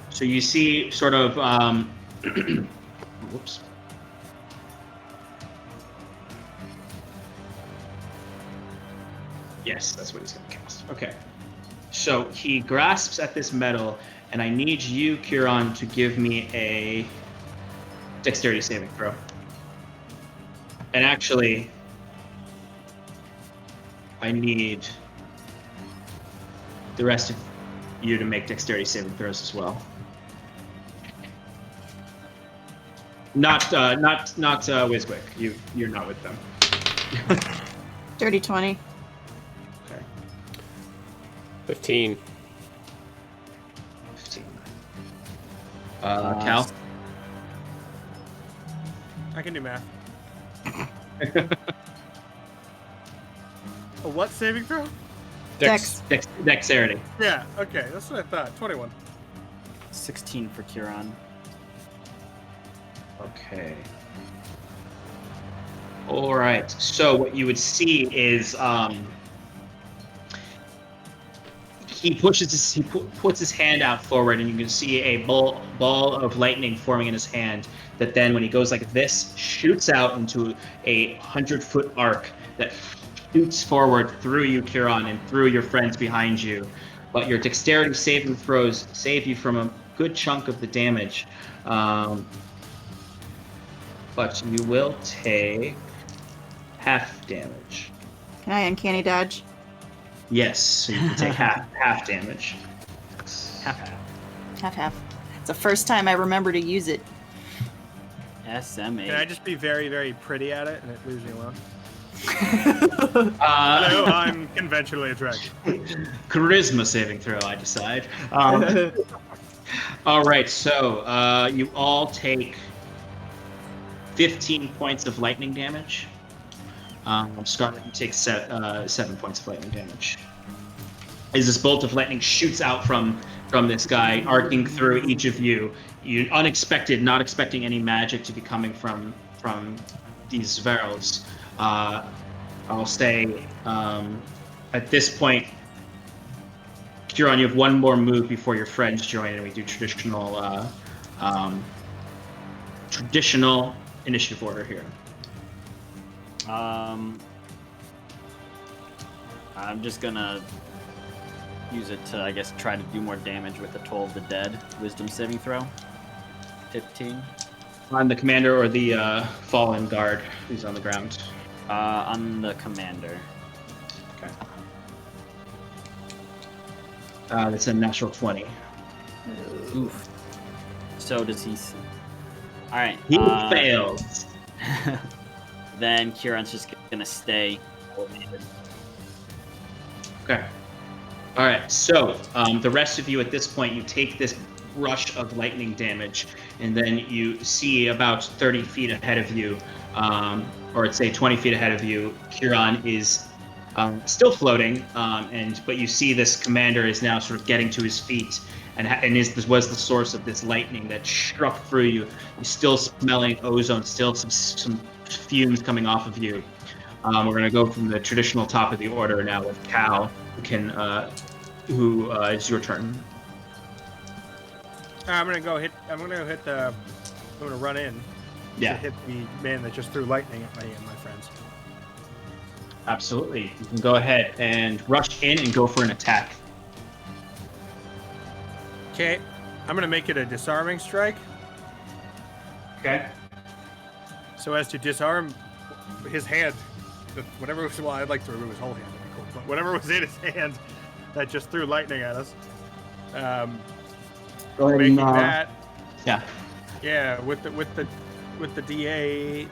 So you see sort of, whoops. Yes, that's what he's going to cast. Okay. So he grasps at this medal, and I need you, Curon, to give me a dexterity saving throw. And actually, I need the rest of you to make dexterity saving throws as well. Not Wizwick. You're not with them. Dirty 20. Okay. 15. 15. Cal? I can do math. A what saving throw? Dex. Dexterity. Yeah, okay, that's what I thought. 21. 16 for Curon. Okay. All right. So what you would see is he puts his hand out forward, and you can see a ball of lightning forming in his hand. That then, when he goes like this, shoots out into a 100-foot arc that shoots forward through you, Curon, and through your friends behind you. But your dexterity saving throws save you from a good chunk of the damage. But you will take half damage. Can I uncanny dodge? Yes, so you can take half damage. Half. It's the first time I remember to use it. SMA. Can I just be very, very pretty at it and it leaves me alone? Uh, No, I'm conventionally attractive. Charisma saving throw, I decide. All right, so you all take 15 points of lightning damage. Scarlet, you take 7 points of lightning damage. As this bolt of lightning shoots out from this guy, arcing through each of you. You unexpected, not expecting any magic to be coming from these Zverals. I'll say at this point, Curon, you have one more move before your friends join, and we do traditional initiative order here. I'm just gonna use it to, I guess, try to do more damage with the Toll of the Dead Wisdom saving throw. 15. On the commander or the fallen guard who's on the ground? On the commander. Okay. That's a natural 20. Oof. So does he? All right. He fails. Then Kieran's just gonna gonna stay elevated. Okay. All right. So the rest of you at this point, you take this rush of lightning damage, and then you see about 30 feet ahead of you, or I'd say 20 feet ahead of you, Huron is still floating, but you see this commander is now sort of getting to his feet, and this was the source of this lightning that struck through you. You're still smelling ozone, still some fumes coming off of you. We're going to go from the traditional top of the order now with Cal, who it's your turn. I'm gonna run in. Yeah. To hit the man that just threw lightning at me and my friends. Absolutely. You can go ahead and rush in and go for an attack. Okay. I'm gonna make it a disarming strike, Okay. so as to disarm his hand. Whatever was, well, I'd like to remove his whole hand. That'd be cool. But whatever was in his hand that just threw lightning at us. Go ahead Making and, that. Yeah. Yeah, with the D8.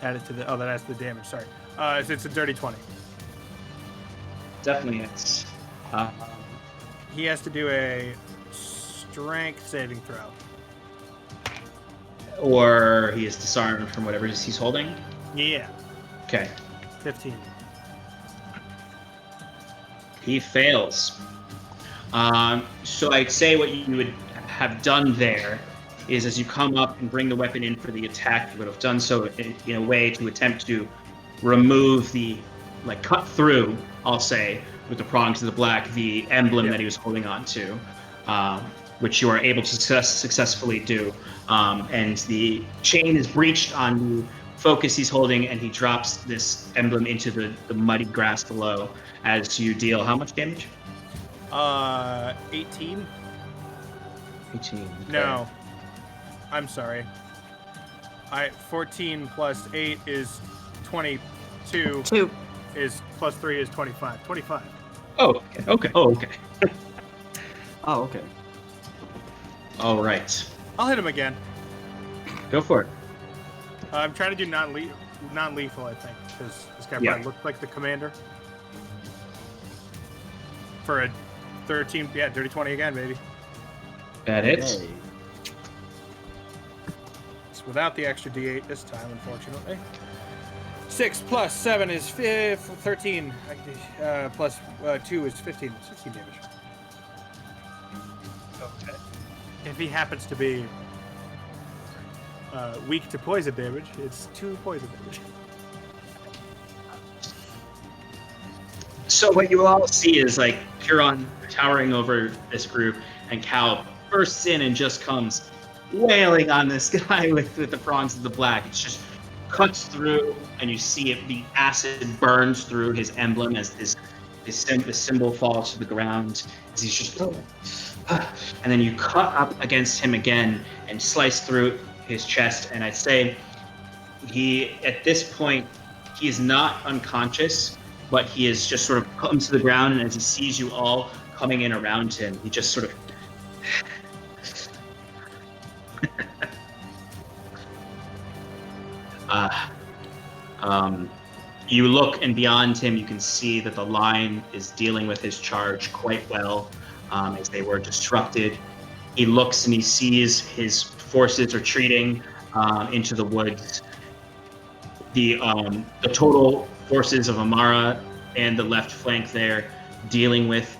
Add it to the. Oh, that adds to the damage. Sorry. It's a dirty 20. Definitely hits. He has to do a strength saving throw. Or he is disarmed from whatever he's holding. Yeah. Okay. 15. He fails. So I'd say what you would have done there is, as you come up and bring the weapon in for the attack, you would have done so in a way to attempt to remove cut through, I'll say, with the prongs of the black, the emblem that he was holding on to, which you are able to successfully do. And the chain is breached on the focus he's holding, and he drops this emblem into the muddy grass below as you deal how much damage? 18? 18. Okay. No. I'm sorry. 14 plus 8 is 22. 2. Is plus 3 is 25. 25. Oh, okay. Okay. Oh, okay. Oh, okay. All right. I'll hit him again. Go for it. I'm trying to do non-lethal, I think, because this guy probably looked like the commander. For a 13, dirty 20 again, baby. That hits. Hey. It's without the extra D8 this time, unfortunately. 6 plus 7 is 13. Plus 2 is 15. 16 damage. Okay. If he happens to be weak to poison damage, it's 2 poison damage. So what you all see is Huron towering over this group, and Cal bursts in and just comes wailing on this guy with the prongs of the black. It's just cuts through, and you see it. The acid burns through his emblem as the symbol falls to the ground. As he's just, and then you cut up against him again and slice through his chest. And I'd say at this point, he is not unconscious, but he is just sort of comes to the ground, and as he sees you all coming in around him, he just sort of you look, and beyond him, you can see that the line is dealing with his charge quite well, as they were disrupted. He looks and he sees his forces retreating into the woods. The total forces of Amara and the left flank there, dealing with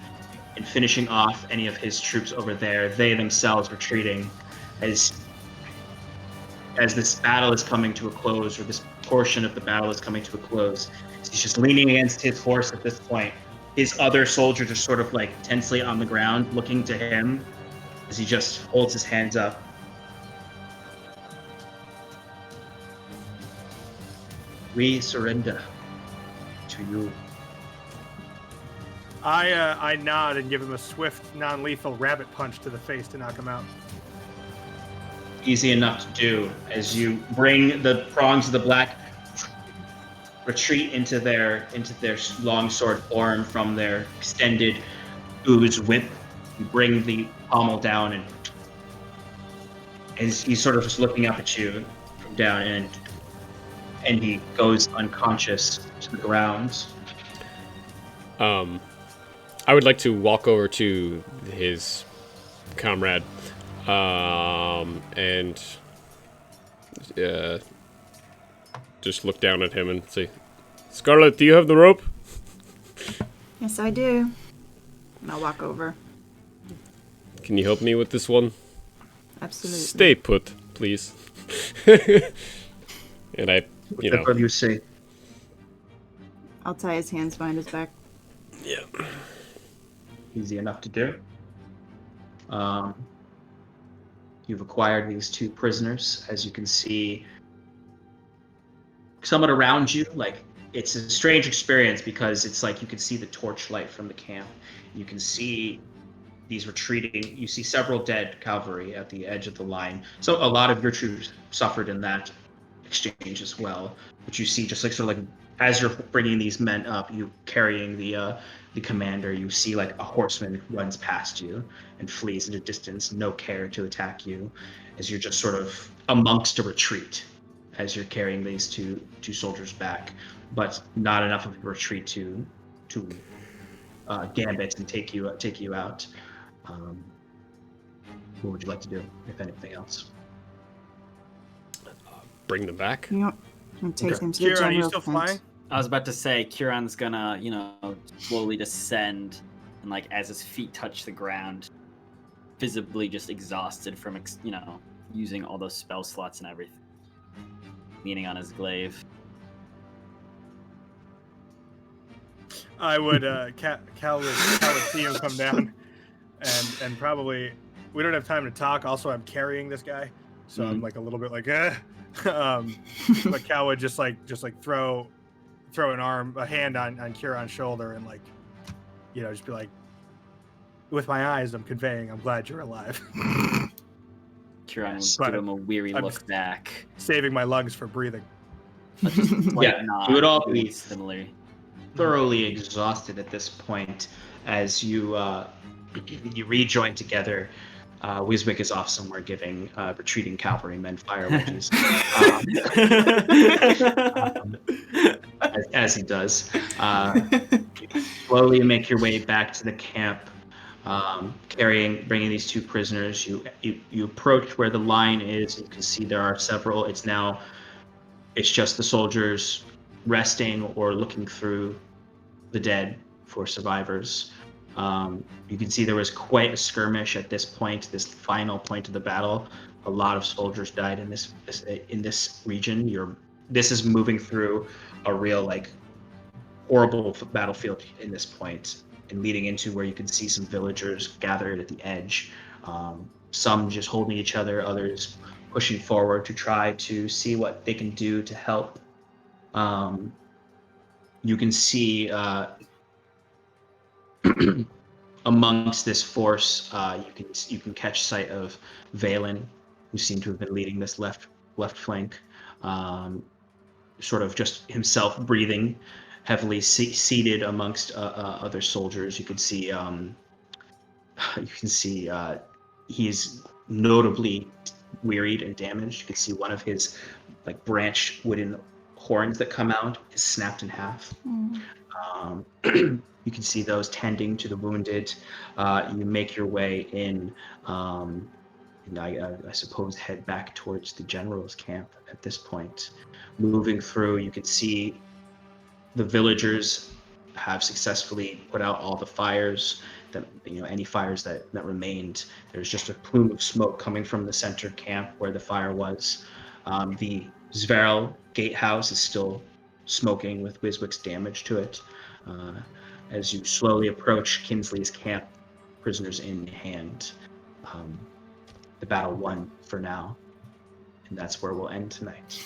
and finishing off any of his troops over there. They themselves retreating as this battle is coming to a close, or this portion of the battle is coming to a close. He's just leaning against his horse at this point. His other soldiers are sort of tensely on the ground, looking to him as he just holds his hands up. We surrender to you. I nod and give him a swift, non-lethal rabbit punch to the face to knock him out. Easy enough to do as you bring the prongs of the black retreat into their long sword form from their extended ooze whip. You bring the pommel down, and as he's sort of just looking up at you from down, and he goes unconscious to the ground. I would like to walk over to his comrade, and just look down at him and say, "Scarlet, do you have the rope?" Yes, I do. And I'll walk over. Can you help me with this one? Absolutely. Stay put, please. And I, you know. What do you say? I'll tie his hands behind his back. Yeah. Easy enough to do. You've acquired these 2 prisoners. As you can see, somewhat around you, like, it's a strange experience because it's like you can see the torchlight from the camp. You can see these retreating. You see several dead cavalry at the edge of the line. So a lot of your troops suffered in that exchange as well. But you see, just like sort of like as you're bringing these men up, you carrying the commander, you see like a horseman runs past you and flees into distance, no care to attack you, as you're just sort of amongst a retreat as you're carrying these two soldiers back, but not enough of a retreat to gambit and take you out. What would you like to do, if anything else? Bring them back. You know, and take Okay. them to the Kira, are general you still tent. flying? I was about to say, Kieran's gonna, slowly descend, and like as his feet touch the ground, visibly just exhausted from, using all those spell slots and everything, leaning on his glaive. I would, Cal would see him come down, and probably, we don't have time to talk. Also, I'm carrying this guy, so I'm like a little bit like, but Cal would just throw a hand on Kieran's shoulder and just be like, with my eyes, I'm conveying, I'm glad you're alive. Kieran would But give him a weary I'm look back. Saving my lungs for breathing. Yeah, Nod, you would all doing be similarly. thoroughly exhausted at this point as you rejoin together. Wiswick is off somewhere giving retreating cavalrymen fire wedges, as he does. Slowly make your way back to the camp, bringing these 2 prisoners. You approach where the line is. You can see there are several. It's just the soldiers resting or looking through the dead for survivors. You can see there was quite a skirmish at this point, this final point of the battle. A lot of soldiers died in this region. This is moving through a real horrible battlefield in this point, and leading into where you can see some villagers gathered at the edge. Some just holding each other, others pushing forward to try to see what they can do to help. You can see amongst this force, you can catch sight of Valen, who seemed to have been leading this left flank, sort of just himself breathing heavily, seated amongst other soldiers. You can see he's notably wearied and damaged. You can see one of his branch wooden horns that come out is snapped in half. You can see those tending to the wounded. You make your way in, and I suppose head back towards the general's camp at this point. Moving through, you can see the villagers have successfully put out all the fires, that any fires that remained. There's just a plume of smoke coming from the center camp where the fire was. The Zverl gatehouse is still smoking with Wiswick's damage to it. As you slowly approach Kinsley's camp, prisoners in hand. The battle won for now, and that's where we'll end tonight.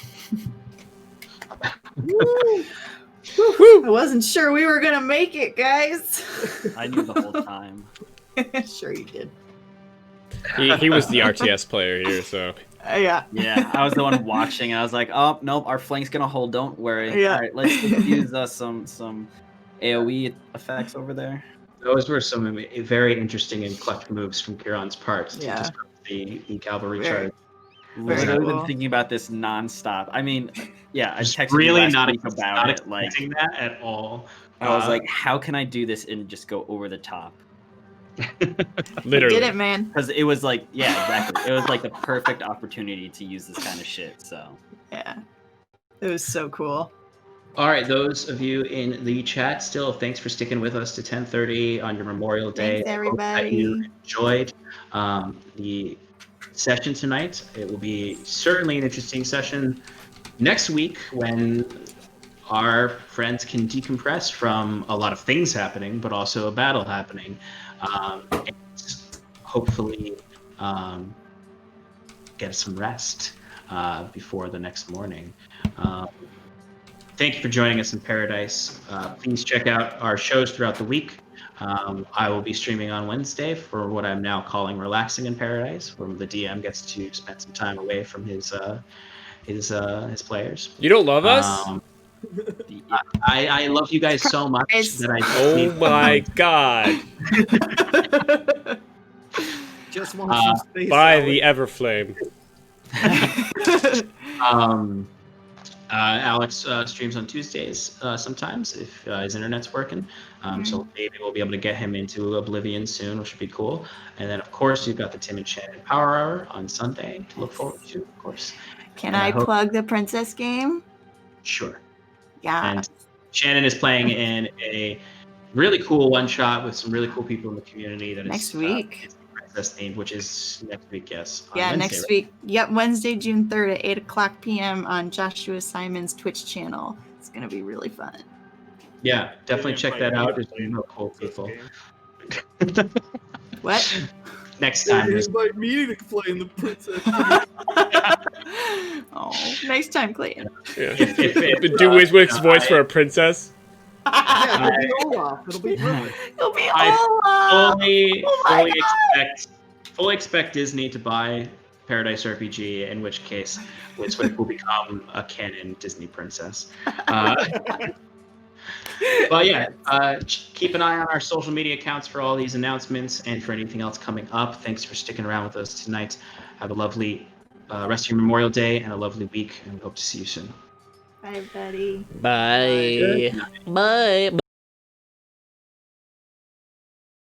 I wasn't sure we were gonna make it, guys. I knew the whole time. Sure you did. He was the RTS player here, so. Yeah. Yeah, I was the one watching, and I was like, "Oh nope, our flank's gonna hold. Don't worry. Yeah. All right, let's just use some AOE effects over there." Those were some very interesting and clutch moves from Kieran's part to Yeah. disrupt the cavalry Very. charge. Literally cool. been thinking about this nonstop. I mean, yeah, I Just texted you really last not, week about it. Like, expecting that at all. I was like, how can I do this and just go over the top? Literally. Did it, man. Because it was like, yeah, exactly. It was like the perfect opportunity to use this kind of shit. So Yeah. It was so cool. All right, those of you in the chat still, thanks for sticking with us to 10:30 on your Memorial Day. Thanks, I hope that you everybody. enjoyed the session tonight. It will be certainly an interesting session next week when our friends can decompress from a lot of things happening, but also a battle happening. And hopefully get some rest before the next morning. Thank you for joining us in Paradise. Please check out our shows throughout the week. I will be streaming on Wednesday for what I'm now calling Relaxing in Paradise, where the DM gets to spend some time away from his players. You don't love us? I love you guys so much that I just Oh need my god. Just want some space. By Alex. the Everflame. Alex streams on Tuesdays sometimes if his internet's working. So maybe we'll be able to get him into Oblivion soon, which would be cool. And then, of course, you've got the Tim and Shannon Power Hour on Sunday to look forward to, of course. Can And I hope- plug the princess game? Sure. Yeah. And Shannon is playing in a really cool one-shot with some really cool people in the community that Next is week. it's princess themed, which is next week, yes. On Yeah, Wednesday, next right? week. Yep, Wednesday, June 3rd at 8 o'clock p.m. on Joshua Simon's Twitch channel. It's going to be really fun. Yeah, definitely Didn't check invite that me out. to There's play some in real the cool princess people. game. What? Next They time, didn't there's invite me to play in the princess game. Oh, next time, Clayton. Yeah. if, Do Wiswick's I- voice for a princess? Yeah, it'll be Olaf. It'll be perfect. You'll be I Olaf. fully, Oh my fully expect Disney to buy Paradise RPG, in which case Wiswick will become a canon Disney princess. But yeah, keep an eye on our social media accounts for all these announcements and for anything else coming up. Thanks for sticking around with us tonight. Have a lovely rest of your Memorial Day and a lovely week, and we hope to see you soon. Bye, buddy. Bye. Bye.